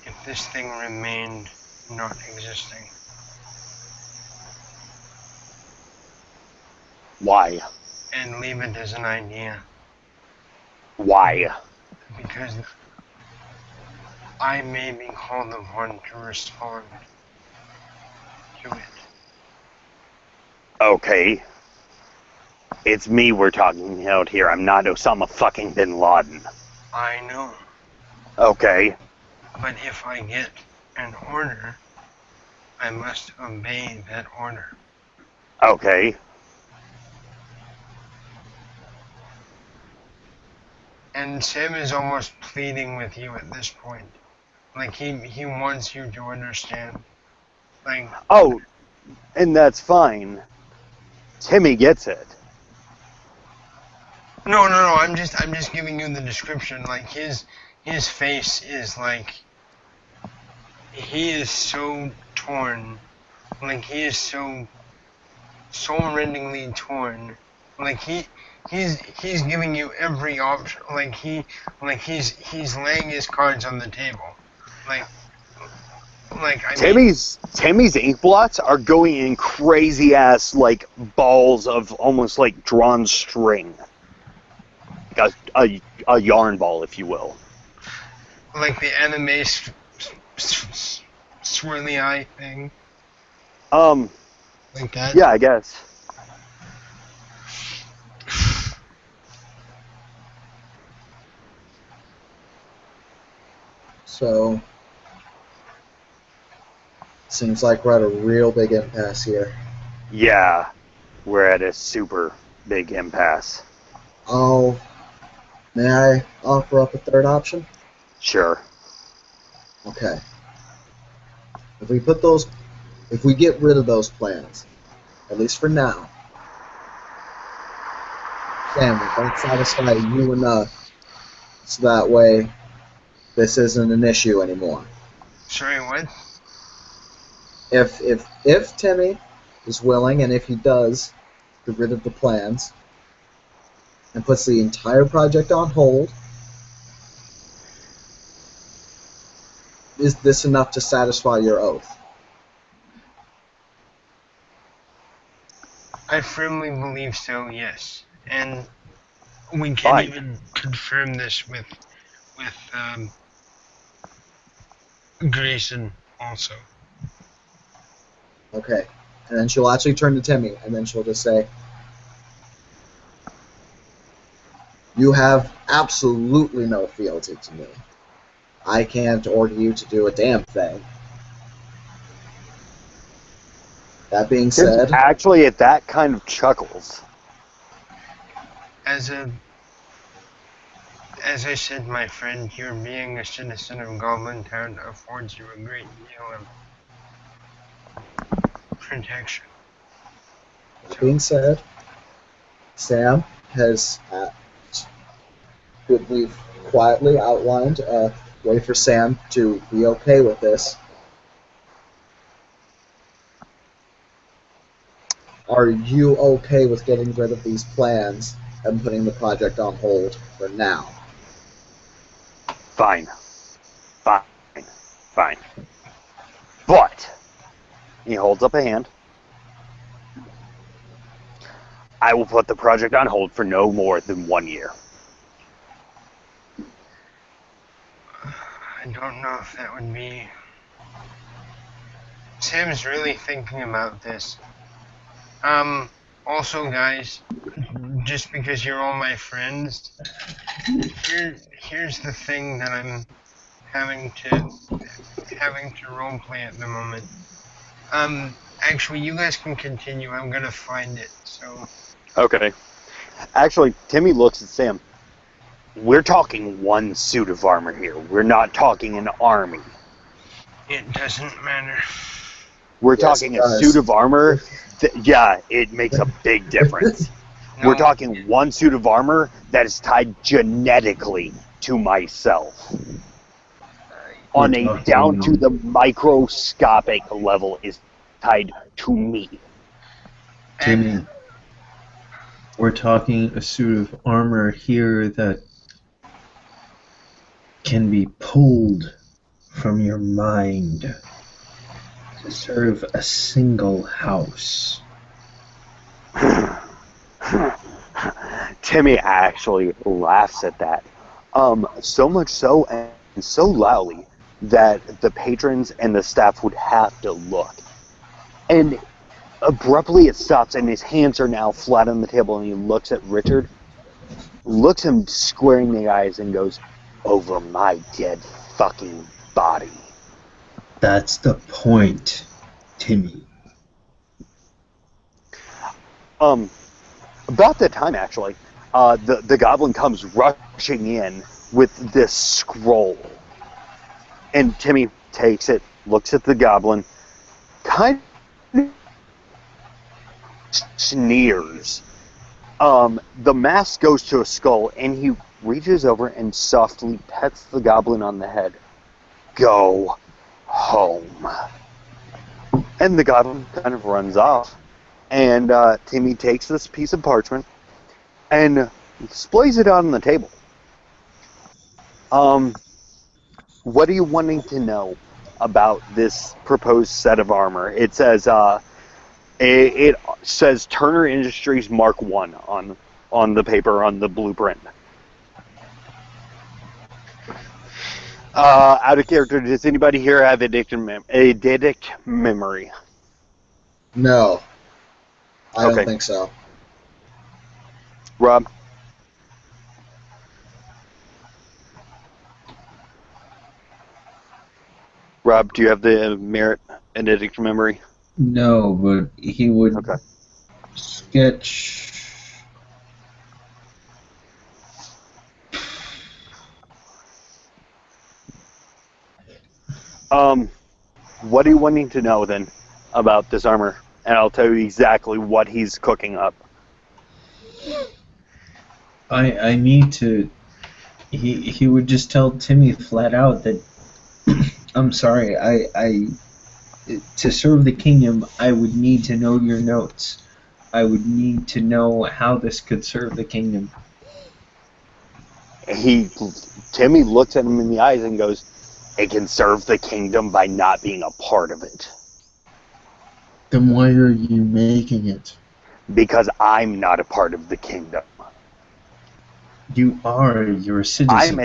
if this thing remained not existing. Why? And leave it as an idea. Why? Because I may be called upon to respond to it. Okay. It's me we're talking about here. I'm not Osama fucking bin Laden. I know. Okay. But if I get an order, I must obey that order. Okay. And Sam is almost pleading with you at this point. Like, he wants you to understand. Like, Oh, and that's fine. Timmy gets it. no, I'm just giving you the description. Like, his face is like, he is so torn. Like, he is so rendingly torn. Like, he's giving you every option. Like, he's laying his cards on the table. Like, I mean, Timmy's ink blots are going in crazy ass like balls of almost like drawn string, like a yarn ball, if you will. like the anime swirly eye thing, Um, like that. yeah, I guess. So, seems like we're at a real big impasse here. Yeah, we're at a super big impasse. Oh, may I offer up a third option? Sure. Okay. If we get rid of those plans, at least for now, Sam, will that satisfy you enough so that way this isn't an issue anymore? Sorry, what? If Timmy is willing, and if he does get rid of the plans and puts the entire project on hold, is this enough to satisfy your oath? I firmly believe so. Yes, and we can Fine. even confirm this with Grayson also. Okay. And then she'll actually turn to Timmy, and then she'll just say, "You have absolutely no fealty to me. I can't order you to do a damn thing. That being Tim's said, actually at that kind of chuckles. As I said, my friend, your being a citizen of Goblin Town affords you a great deal of protection. that being said, Sam has we've quietly outlined a way for Sam to be okay with this. Are you okay with getting rid of these plans and putting the project on hold for now?" Fine. Fine. But he holds up a hand. I will put the project on hold for no more than 1 year. I don't know if that would be. Sam's really thinking about this. Also, guys, just because you're all my friends, here's the thing that I'm having to roleplay at the moment. Actually, you guys can continue. I'm gonna find it. So. Okay. Actually, Timmy looks at Sam. We're talking one suit of armor here. We're not talking an army. It doesn't matter. We're Yes, talking it a does. suit of armor. Yeah, it makes a big difference. No, We're talking one suit of armor that is tied genetically to myself. We're On a talking- down to the microscopic level is tied to me. Timmy, we're talking a suit of armor here that can be pulled from your mind to serve a single house. Timmy actually laughs at that. So much so and so loudly that the patrons and the staff would have to look. And abruptly it stops and his hands are now flat on the table and he looks at Richard, looks him square in the eyes and goes, "Over my dead fucking body." That's the point, Timmy. About that time, actually, the goblin comes rushing in with this scroll. And Timmy takes it, looks at the goblin, kind of sneers. The mask goes to a skull, and he reaches over and softly pets the goblin on the head. "Go home." And the goblin kind of runs off. And Timmy takes this piece of parchment and displays it out on the table. what are you wanting to know about this proposed set of armor? It says it says Turner Industries Mark One on the paper on the blueprint. Out of character, does anybody here have eidetic memory? No, I Okay. don't think so. Rob? Rob, do you have the merit eidetic memory? No, but he would Okay. sketch. What are you wanting to know then about this armor? And I'll tell you exactly what he's cooking up. I need to. He would just tell Timmy flat out that I'm sorry. I to serve the kingdom, I would need to know your notes. I would need to know how this could serve the kingdom. Timmy looks at him in the eyes and goes, "It can serve the kingdom by not being a part of it. Then why are you making it? Because I'm not a part of the kingdom. You are. You're a citizen.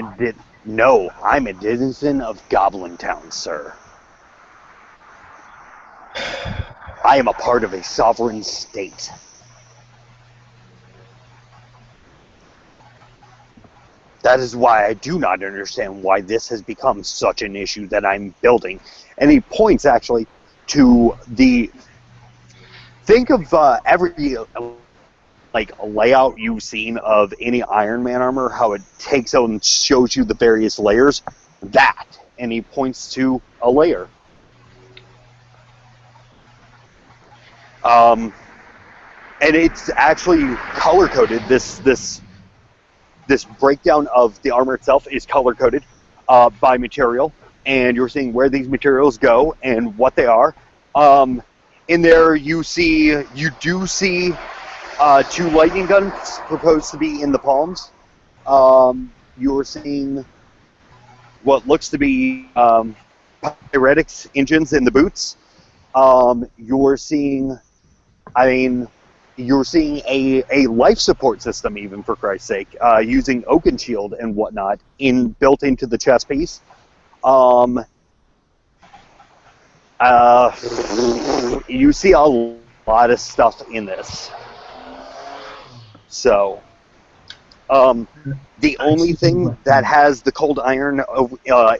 I'm a citizen of Goblin Town, sir. I am a part of a sovereign state. That is why I do not understand why this has become such an issue that I'm building." And he points actually to the... Think of every layout you've seen of any Iron Man armor, how it takes out and shows you the various layers. That. And he points to a layer. And it's actually color-coded. This breakdown of the armor itself is color-coded by material, and you're seeing where these materials go and what they are. In there, you do see 2 lightning guns proposed to be in the palms. You're seeing what looks to be pyretics engines in the boots. You're seeing a life support system, even, for Christ's sake, using Oaken Shield and whatnot built into the chest piece. You see a lot of stuff in this. So, the only thing that has the cold iron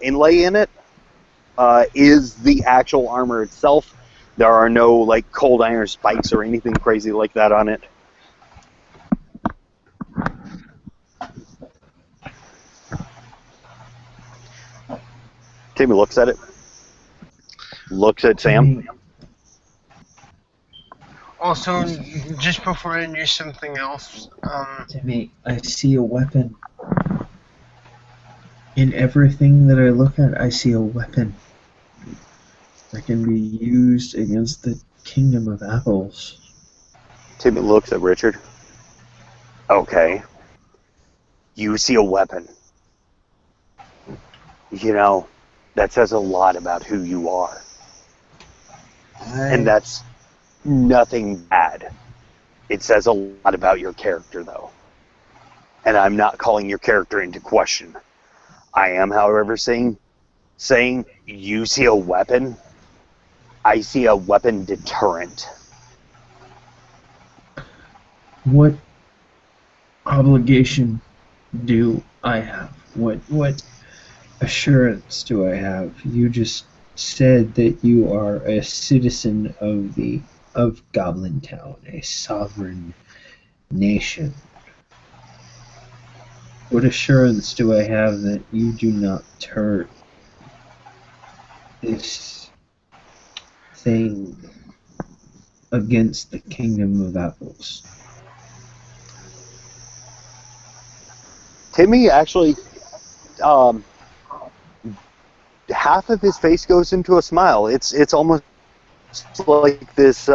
inlay in it is the actual armor itself. There are no cold iron spikes or anything crazy like that on it. Timmy looks at it. Looks at Sam. Also, just before I do something else, Timmy, I see a weapon. In everything that I look at, I see a weapon that can be used against the kingdom of apples. Timmy looks at Richard. Okay. You see a weapon. You know, that says a lot about who you are. And that's nothing bad. It says a lot about your character, though. And I'm not calling your character into question. I am, however, saying you see a weapon. I see a weapon deterrent. What obligation do I have? What assurance do I have? You just said that you are a citizen of Goblin Town, a sovereign nation. What assurance do I have that you do not turn this thing against the kingdom of apples? Timmy actually, half of his face goes into a smile. It's almost like this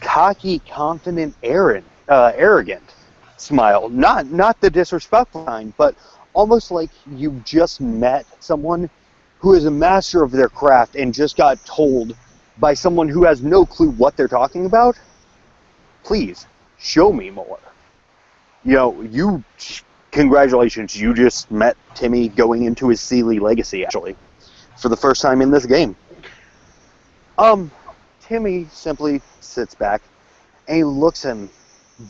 cocky, confident, arrogant. smile. Not the disrespectful kind, but almost like you just met someone who is a master of their craft and just got told by someone who has no clue what they're talking about, please, show me more. Congratulations, you just met Timmy going into his Sealy legacy, actually, for the first time in this game. Timmy simply sits back and he looks him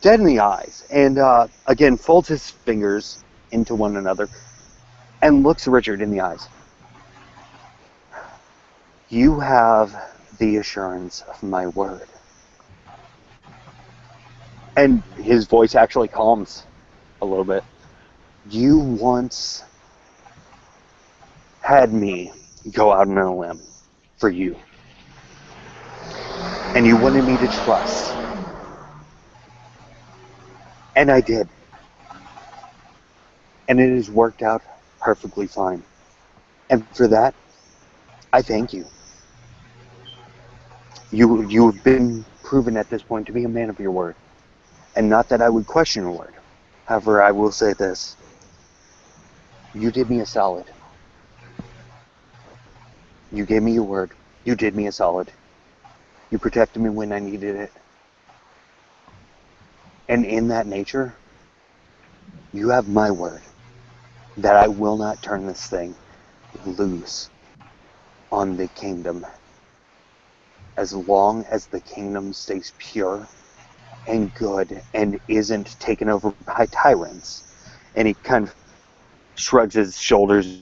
dead in the eyes and, again, folds his fingers into one another and looks Richard in the eyes. You have the assurance of my word. And his voice actually calms a little bit. You once had me go out on a limb for you. And you wanted me to trust. And I did. And it has worked out perfectly fine. And for that, I thank you. You've been proven at this point to be a man of your word. And not that I would question your word. However, I will say this. You did me a solid. You gave me your word. You did me a solid. You protected me when I needed it. And in that nature, you have my word that I will not turn this thing loose on the kingdom as long as the kingdom stays pure and good and isn't taken over by tyrants. And he kind of shrugs his shoulders,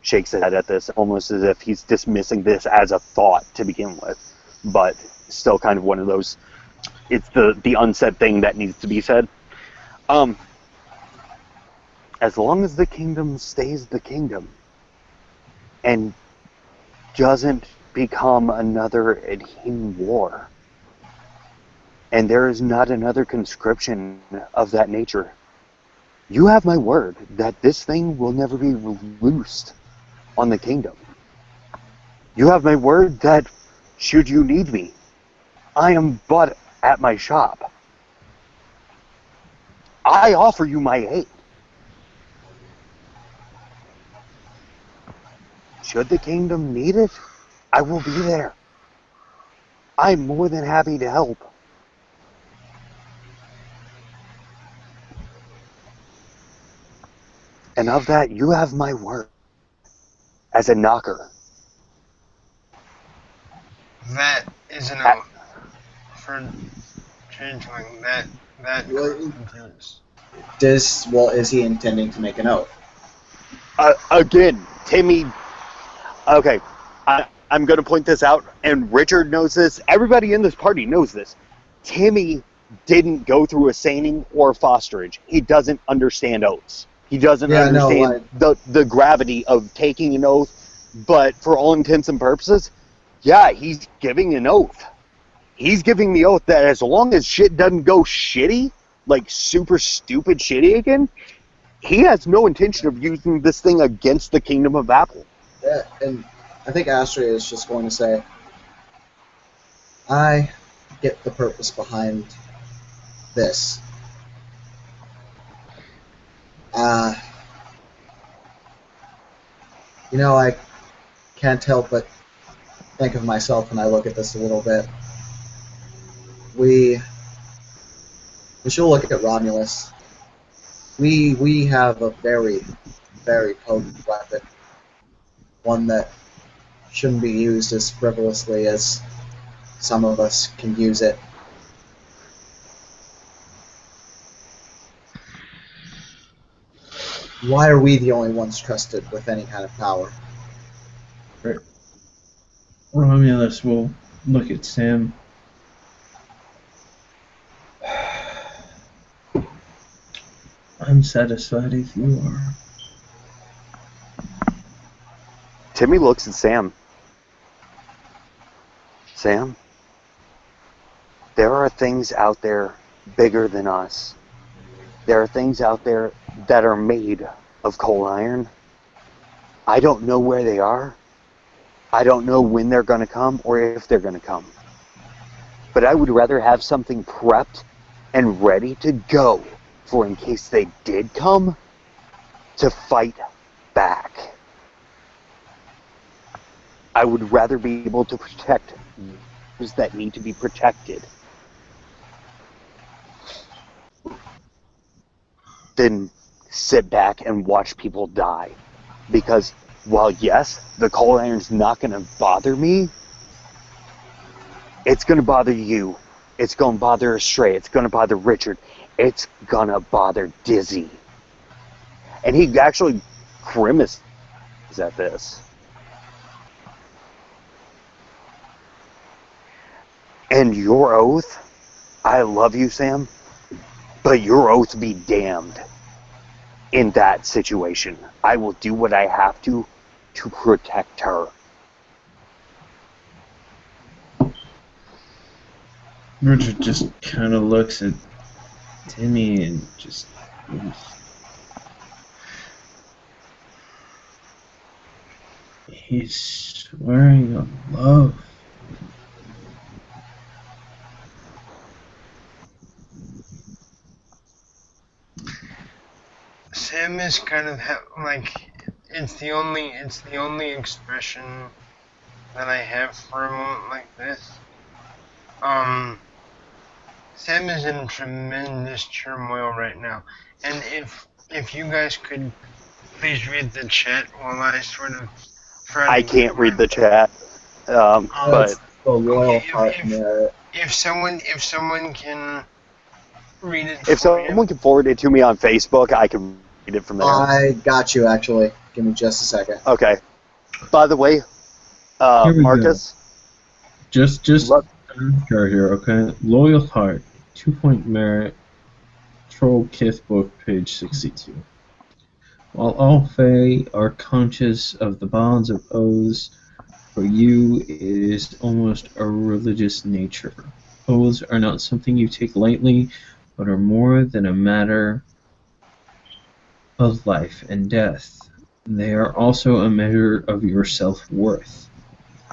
shakes his head at this, almost as if he's dismissing this as a thought to begin with. But still kind of one of those, it's the unsaid thing that needs to be said. As long as the kingdom stays the kingdom and doesn't become another Adhene war, and there is not another conscription of that nature, you have my word that this thing will never be loosed on the kingdom. You have my word that should you need me, I am but at my shop. I offer you my aid. Should the kingdom need it, I will be there. I'm more than happy to help. And of that, you have my word as a knocker. That is an oath for changeling. That includes. Is he intending to make an oath? Again, Timmy. Okay, I'm going to point this out, and Richard knows this. Everybody in this party knows this. Timmy didn't go through a seining or a fosterage. He doesn't understand oaths. He doesn't understand the gravity of taking an oath, but for all intents and purposes, yeah, he's giving an oath. He's giving the oath that as long as shit doesn't go shitty, like super stupid shitty again, he has no intention of using this thing against the Kingdom of Apple. Yeah, and I think Astria is just going to say, I get the purpose behind this. I can't help but think of myself when I look at this a little bit. We should look at Romulus. We have a very, very potent weapon. One that shouldn't be used as frivolously as some of us can use it. Why are we the only ones trusted with any kind of power? Romulus will look at Sam. I'm satisfied if you are. Timmy looks at Sam. Sam, there are things out there bigger than us. There are things out there that are made of coal iron. I don't know where they are. I don't know when they're going to come or if they're going to come. But I would rather have something prepped and ready to go for in case they did come, to fight back. I would rather be able to protect those that need to be protected than sit back and watch people die. Because while yes, the cold iron's not going to bother me, it's going to bother you. It's going to bother Astray. It's going to bother Richard. It's going to bother Dizzy. And he actually grimaces at this. And your oath, I love you, Sam, but your oath be damned in that situation. I will do what I have to protect her. Richard just kind of looks at Timmy and just... He's swearing on love. Sam is kind of like it's the only expression that I have for a moment like this. Sam is in tremendous turmoil right now, and if you guys could please read the chat while I sort of try to I can't read the chat, but The royal Okay, heart merit. if someone can read it if for you. someone can forward it to me on Facebook, I can read it from there. I got you, actually. Give me just a second. Okay. By the way, Here we Marcus, Just Look. start here, okay? Loyal Heart, 2-point merit, Troll Kith book, page 62. While all Fae are conscious of the bonds of oaths, for you it is almost a religious nature. Oaths are not something you take lightly, but are more than a matter of life and death. They are also a measure of your self-worth.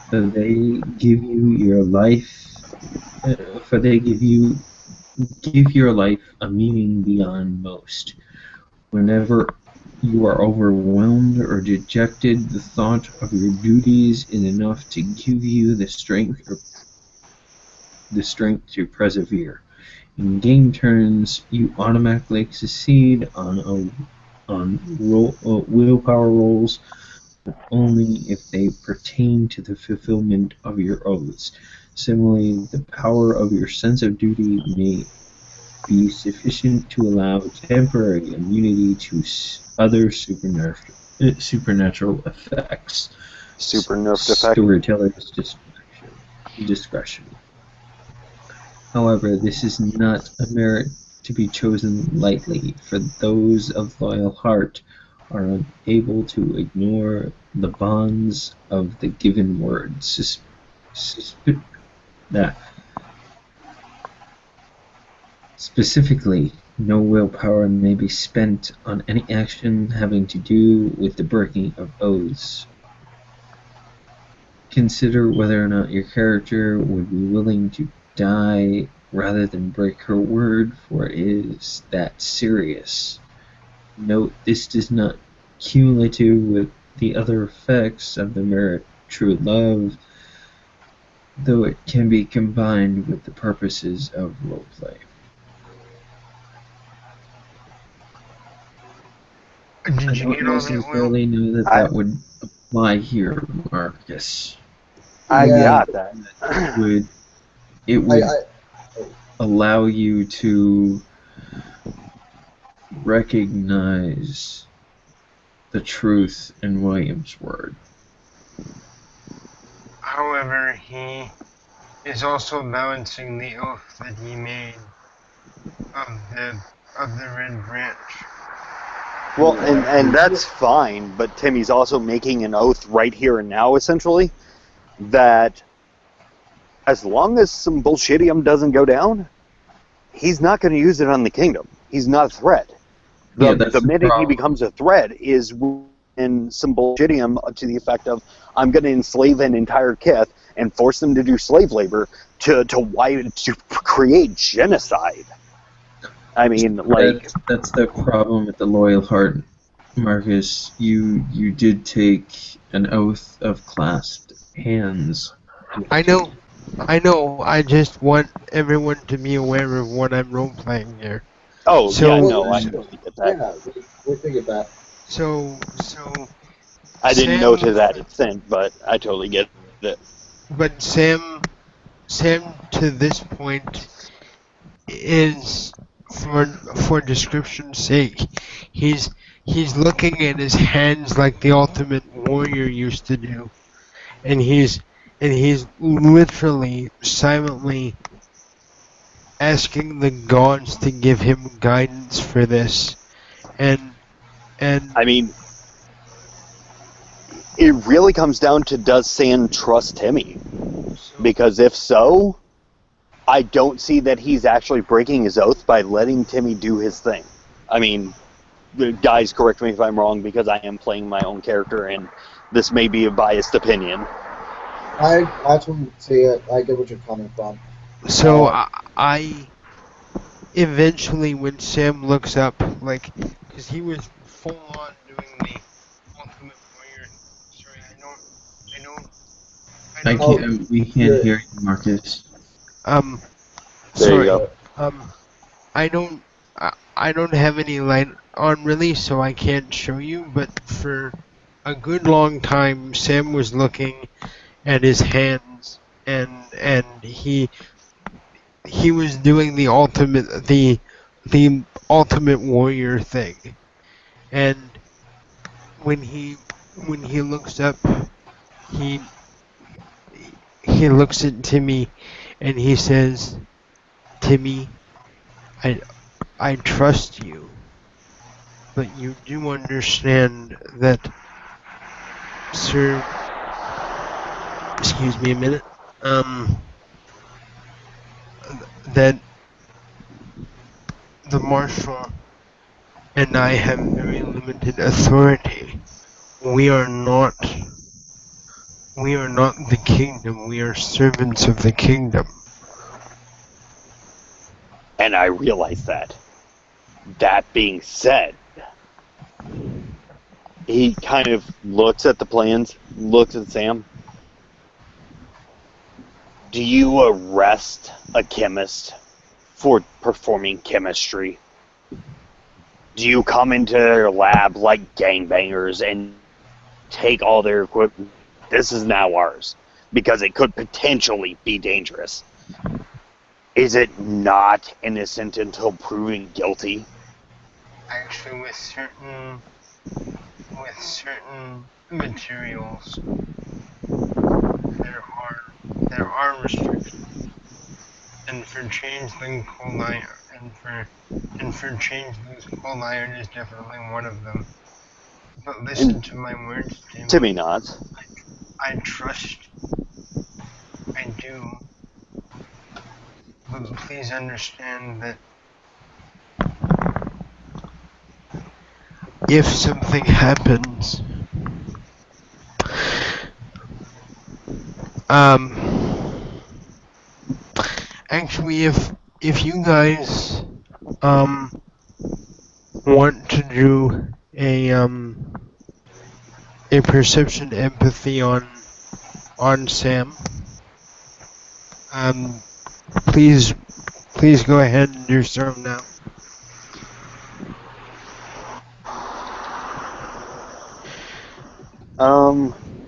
For they give you your life, give your life a meaning beyond most. Whenever you are overwhelmed or dejected, the thought of your duties is enough to give you the strength to persevere. In game turns, you automatically succeed on willpower rolls, but only if they pertain to the fulfillment of your oaths. Similarly, the power of your sense of duty may be sufficient to allow temporary immunity to other supernatural effects. super nerfed effect. Storyteller's discretion. However, this is not a merit to be chosen lightly, for those of loyal heart are unable to ignore the bonds of the given word. Specifically, no willpower may be spent on any action having to do with the breaking of oaths. Consider whether or not your character would be willing to die rather than break her word, for it is that serious. Note this does not cumulative with the other effects of the merit true love, though it can be combined with the purposes of roleplay. I Did you don't get all that, Will? necessarily know that would apply here, Marcus. I Yeah. got that. It would allow you to recognize the truth in William's word. However, he is also balancing the oath that he made of the Red Branch. Well, and that's fine, but Timmy's also making an oath right here and now, essentially, that as long as some bullshitium doesn't go down, he's not going to use it on the kingdom. He's not a threat. The minute he becomes a threat is when some bullshitium to the effect of, I'm going to enslave an entire kith and force them to do slave labor to create genocide. I mean, like, That's the problem with the loyal heart, Marcus. You did take an oath of clasped hands. I know. I know. I just want everyone to be aware of what I'm role playing here. oh yeah, So, no, I totally get that. Yeah, we figured that. so I didn't know to Sam, that extent, but I totally get it. but Sam to this point is, for description's sake, he's he's looking at his hands like the ultimate warrior used to do, and he's literally silently asking the gods to give him guidance for this, and and I mean, it really comes down to, does Sam trust Timmy? Because if so, I don't see that he's actually breaking his oath by letting Timmy do his thing. I mean, guys, correct me if I'm wrong, because I am playing my own character, and this may be a biased opinion. I totally see it. I get what you're coming from. so I eventually, when Sam looks up, like, because he was full on doing the ultimate warrior. Sorry, I don't, I I don't. can't. We can't hear you, Marcus. Um, There you sorry. go. I don't. I don't have any light on really, so I can't show you. But for a good long time, Sam was looking at his hands, and he was doing the ultimate warrior thing. And when he looks up, he he looks at Timmy, and he says, "Timmy, I trust you, but you do understand that, sir." Excuse me a minute. That the marshal and I have very limited authority. We are not. We are not the kingdom. We are servants of the kingdom. And I realize that. That being said, he kind of looks at the plans, looks at Sam. Do you arrest a chemist for performing chemistry? Do you come into their lab like gangbangers and take all their equipment? This is now ours, because it could potentially be dangerous. Is it not innocent until proven guilty? Actually, with certain materials, there are restrictions, and for changeling coal iron, and for changelings coal iron is definitely one of them. But listen to my words, Tim. To me, not. I trust. I do. But please understand that if something happens, actually, if you guys want to do a perception empathy on Sam, please go ahead and do so now.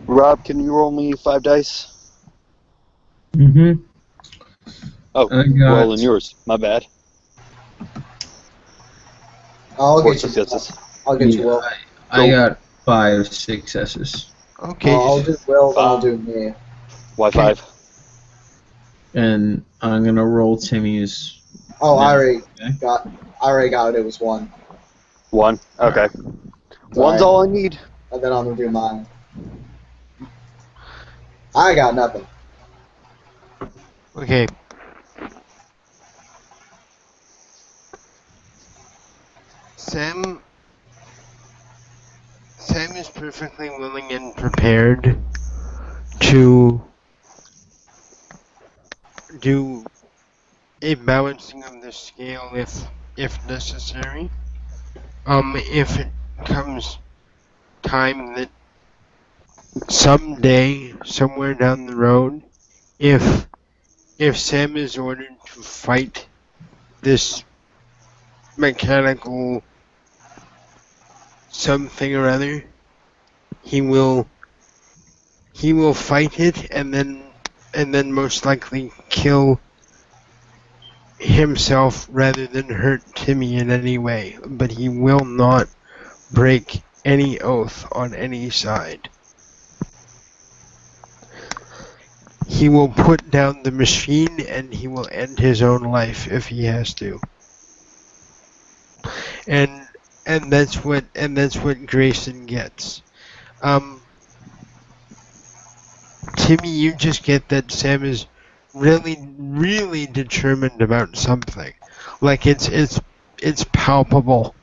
Rob, can you roll me 5 dice? Mm-hmm. Oh, I got- rolling yours. My bad. I'll 4 get you. successes. I'll get you Will. I got 5 successes, Okay. I'll do Will, then I'll do me. Why 5? and I'm gonna roll Timmy's. Oh, No. I already Okay. got it. It was 1. 1? Okay. One's Sorry. all I need. And then I'm gonna do mine. I got nothing. Okay. Sam is perfectly willing and prepared to do a balancing of the scale if necessary. If it comes time that someday, somewhere down the road, if Sam is ordered to fight this mechanical something or other, he will fight it and then most likely kill himself rather than hurt Timmy in any way. But he will not break any oath on any side. He will put down the machine and he will end his own life if he has to. And that's what Grayson gets. Timmy, you just get that Sam is really, really determined about something. Like it's palpable.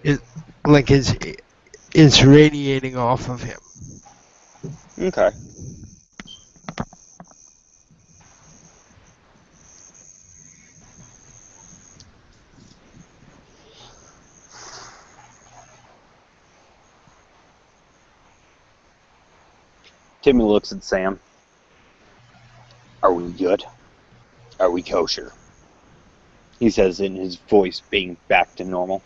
It like it's radiating off of him. Okay. Timmy looks at Sam. Are we good? Are we kosher? He says in his voice being back to normal.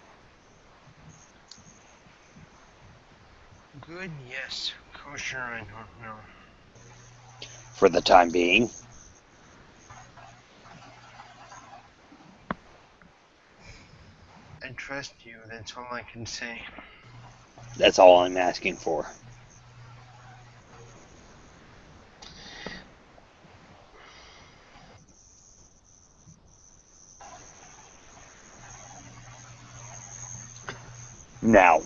Good, yes. Kosher, I don't know. For the time being. I trust you, that's all I can say. That's all I'm asking for. Now,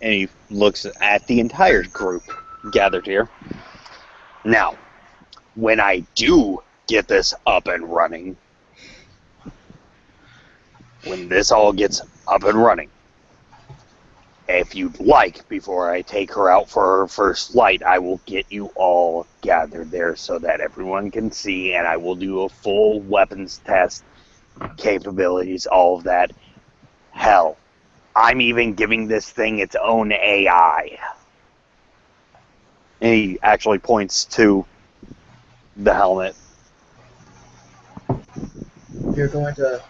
and he looks at the entire group gathered here. Now, when I do get this up and running, when this all gets up and running, if you'd like, before I take her out for her first flight, I will get you all gathered there so that everyone can see, and I will do a full weapons test, capabilities, all of that. Hell, I'm even giving this thing its own AI. And he actually points to the helmet. You're going to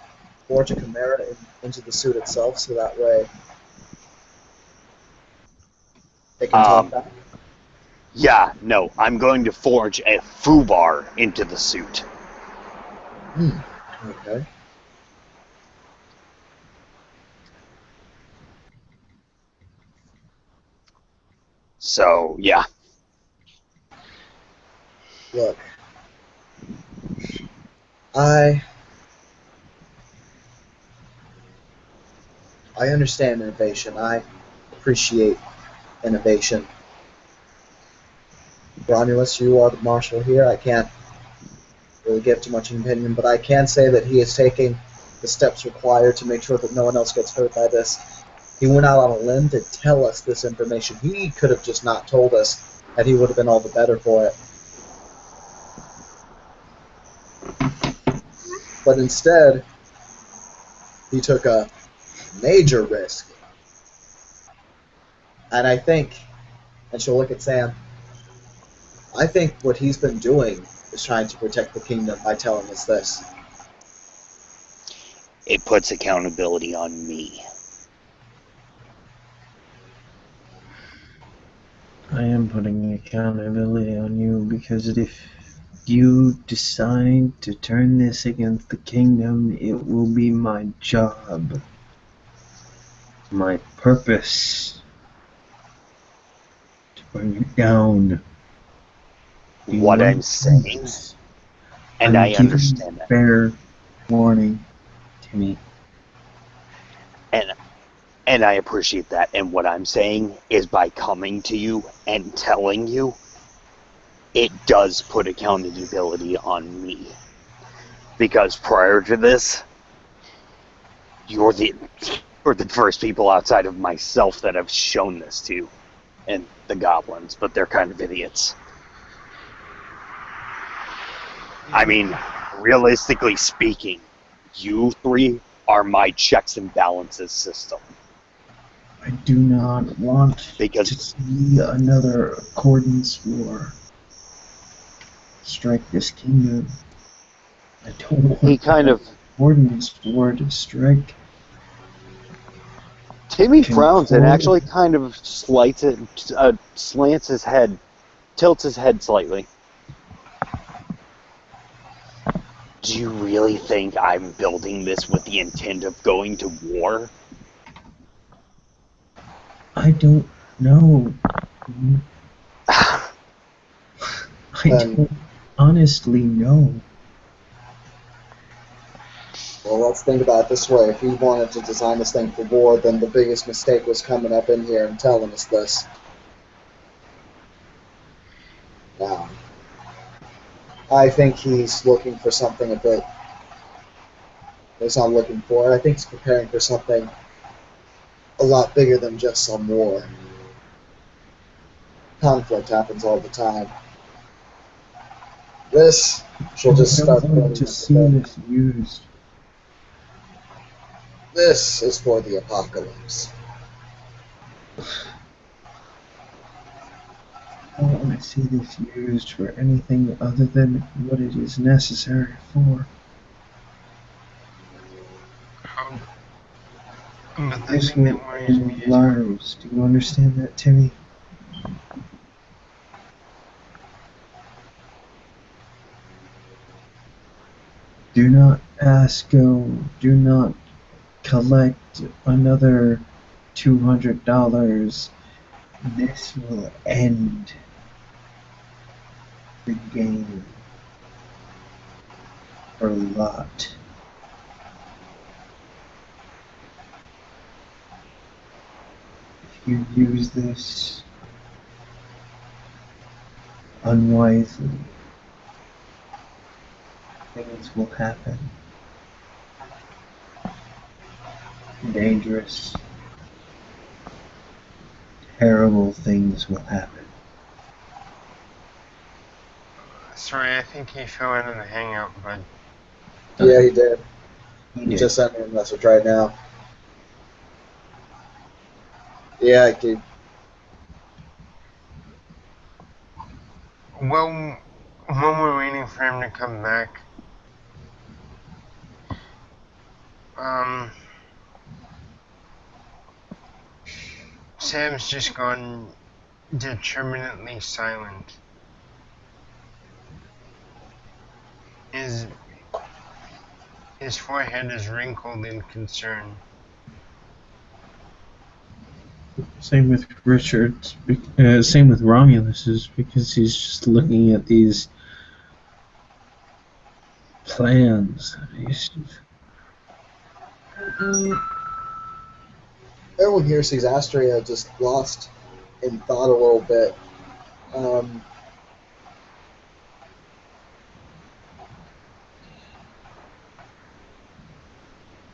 forge a chimera into the suit itself, so that way it can talk back. Yeah, no, I'm going to forge a foobar into the suit. Okay. So, yeah. Look, I understand innovation. I appreciate innovation. Romulus, you are the marshal here. I can't really give too much opinion, but I can say that he is taking the steps required to make sure that no one else gets hurt by this. He went out on a limb to tell us this information. He could have just not told us, and he would have been all the better for it. But instead, he took a major risk. And I think, and she'll look at Sam, I think what he's been doing is trying to protect the kingdom by telling us this. It puts accountability on me. I am putting accountability on you because if you decide to turn this against the kingdom, it will be my job, my purpose to bring it down. What I'm saying, and I understand that. Fair warning, Timmy. And I appreciate that. And what I'm saying is by coming to you and telling you, it does put accountability on me. Because prior to this, you're the first people outside of myself that have shown this to. And the goblins, but they're kind of idiots. I mean, realistically speaking, you three are my checks and balances system. I do not want Because- to see another Accordance War strike this kingdom. I don't want He kind of... Accordance War to strike. Timmy frowns and Control. actually kind of slants his head, tilts his head slightly. Do you really think I'm building this with the intent of going to war? I don't know. I don't honestly know. Well, let's think about it this way. If he wanted to design this thing for war, then the biggest mistake was coming up in here and telling us this. Now, I think he's looking for something a bit... He's not looking for it. I think he's preparing for something a lot bigger than just some war. Conflict happens all the time. This, she'll just I start don't want to see this used. This is for the apocalypse. I don't want to see this used for anything other than what it is necessary for. But the This thing that will worries me end is lives. Do you understand that, Timmy? Do not ask, do not collect another $200. This will end the game for Lot. If you use this unwisely, things will happen. Dangerous, terrible things will happen. sorry, I think he fell into the hangout, bud. Yeah, he did. He He did. just sent me a message right now. Yeah, dude. Well, when we're waiting for him to come back, Sam's just gone determinately silent. His forehead is wrinkled in concern. Same with Richard's. Same with Romulus's, because he's just looking at these plans. Everyone here sees Astria just lost in thought a little bit.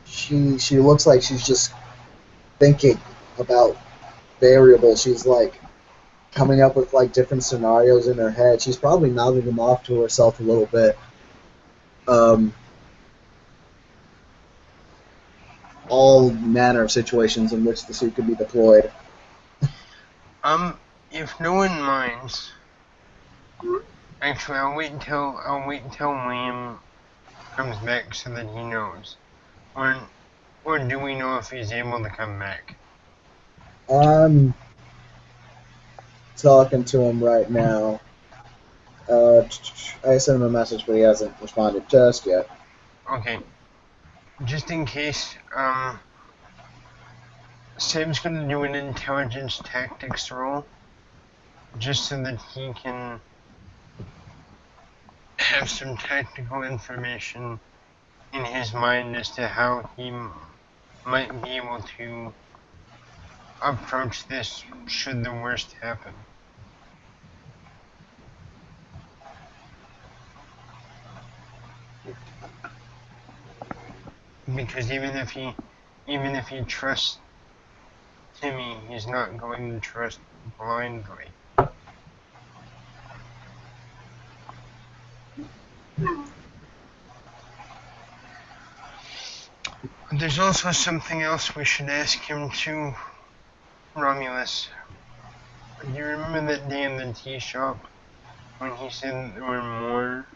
She looks like she's just thinking about variables. She's like coming up with like different scenarios in her head. She's probably mouthing them off to herself a little bit. All manner of situations in which the suit could be deployed. If no one minds, actually, I'll wait until William comes back so that he knows. Or do we know if he's able to come back? I'm talking to him right now. I sent him a message, but he hasn't responded just yet. Okay. Just in case, Sam's gonna do an intelligence tactics roll, just so that he can have some tactical information in his mind as to how he might be able to approach this should the worst happen. Because even if he trusts Timmy, he's not going to trust blindly. There's also something else we should ask him too, Romulus. You remember that day in the tea shop when he said that there were more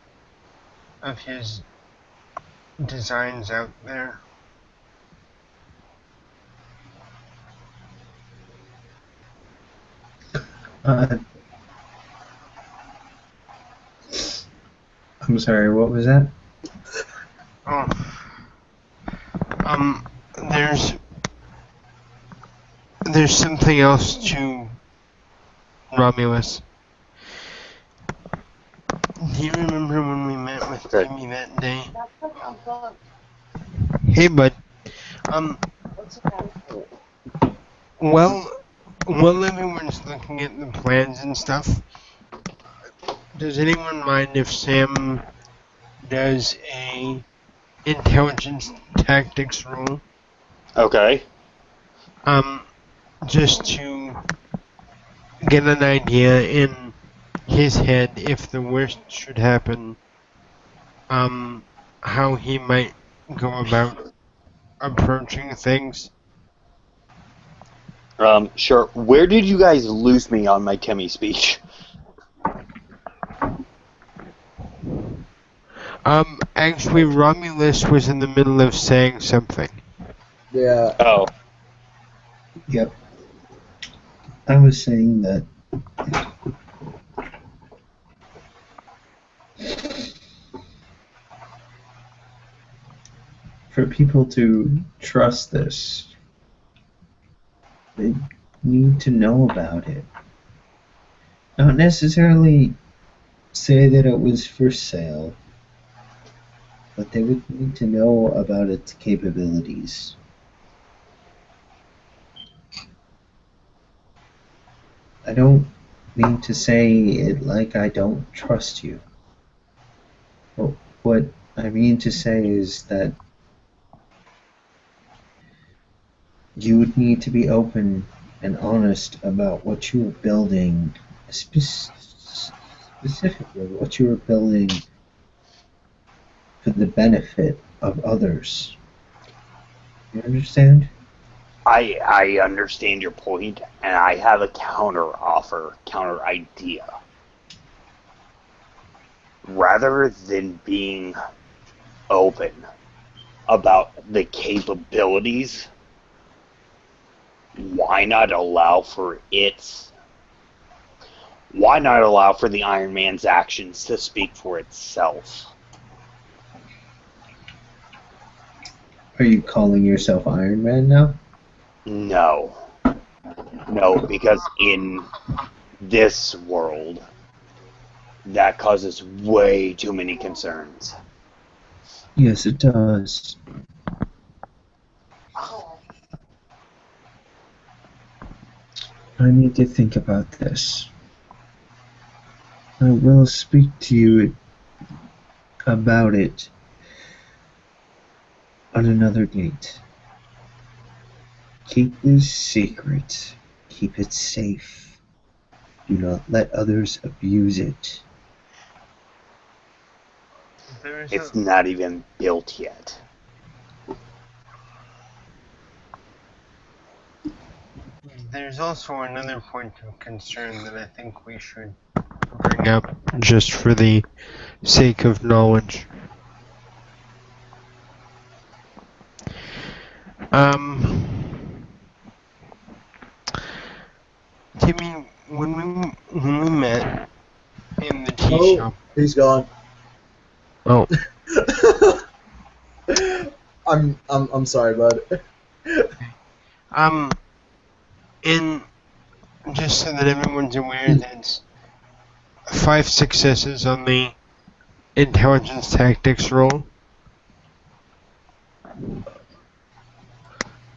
of his designs out there? Uh, I'm sorry, what was that? Oh, there's something else to Romulus. Do you remember when we met with Okay. Timmy that day? Hey, bud. Well, while everyone's looking at the plans and stuff, does anyone mind if Sam does a intelligence tactics roll? Okay. Just to get an idea in his head if the worst should happen, how he might go about approaching things. Sure. Where did you guys lose me on my Timmy speech? Actually, Romulus was in the middle of saying something. Yeah. Oh. Yep. I was saying that for people to trust this, they need to know about it. Not necessarily say that it was for sale, but they would need to know about its capabilities. I don't mean to say it like I don't trust you. But what I mean to say is that you would need to be open and honest about what you are building, specifically what you are building for the benefit of others. You understand? I understand your point, and I have a counter idea. Rather than being open about the capabilities, why not allow for the Iron Man's actions to speak for itself? Are you calling yourself Iron Man now? No. No, because in this world, that causes way too many concerns. Yes, it does. I need to think about this. I will speak to you about it on another date. Keep this secret. Keep it safe. Do not let others abuse it. It's not even built yet. There's also another point of concern that I think we should bring up just for the sake of knowledge. Timmy, when we met in the tea shop. He's gone. Oh, I'm sorry, bud. in just so that everyone's aware, that's 5 successes on the intelligence tactics roll.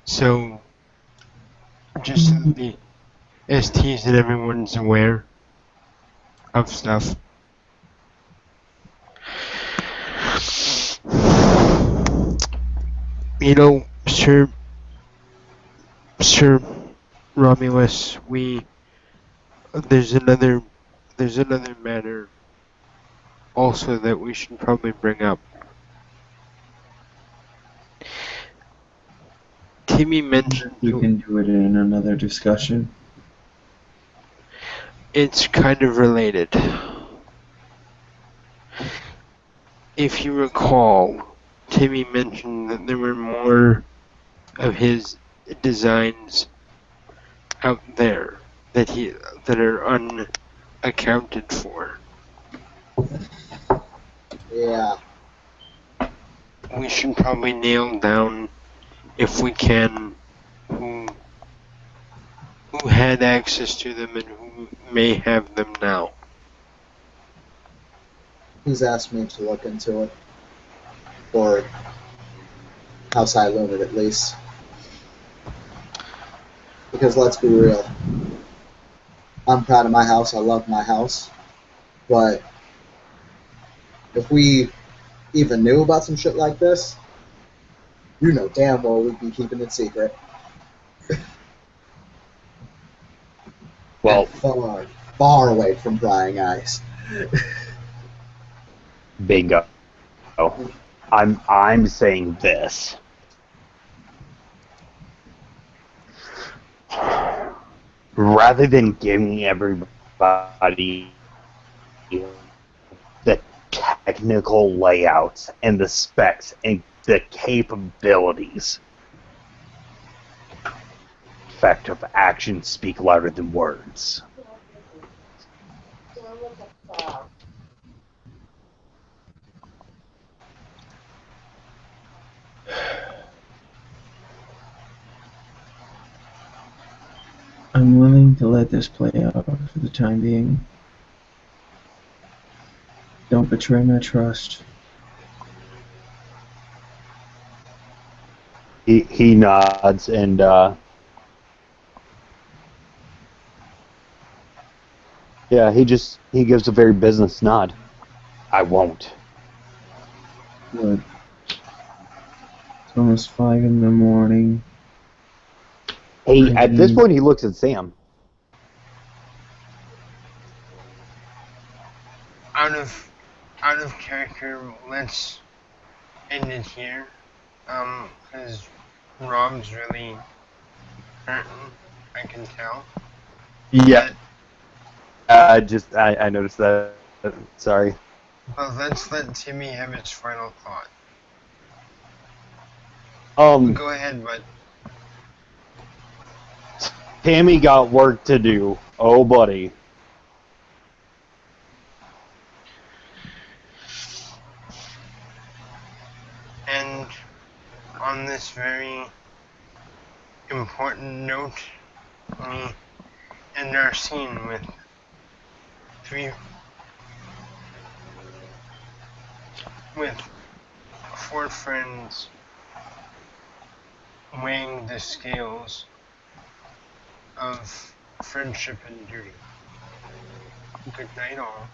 So, just so that the STs and everyone's aware of stuff. You know, Sir Romulus, there's another matter also that we should probably bring up. Timmy mentioned We can do it in another discussion. it's kind of related. If you recall, Timmy mentioned that there were more of his designs out there that are unaccounted for. Yeah. We should probably nail down, if we can, who had access to them and who may have them now. He's asked me to look into it. Or House High Lumen, at least. Because let's be real. I'm proud of my house. I love my house. But if we even knew about some shit like this, you know damn well we'd be keeping it secret. Well, And far, far away from prying eyes. bingo. I'm saying this. Rather than giving everybody the technical layouts and the specs and the capabilities, effective actions speak louder than words. I'm willing to let this play out for the time being. Don't betray my trust. He nods and yeah, he gives a very business nod. I won't. Good. It's almost 5 in the morning. Hey, at this point he looks at Sam. Out of character, let's end it here. Because Rob's really hurting, I can tell. Yeah. I noticed that. Sorry. But let's let Timmy have his final thought. Go ahead, bud. Tammy got work to do. Oh, buddy. And on this very important note, we end our scene with four friends weighing the scales of friendship and duty. Good night, all.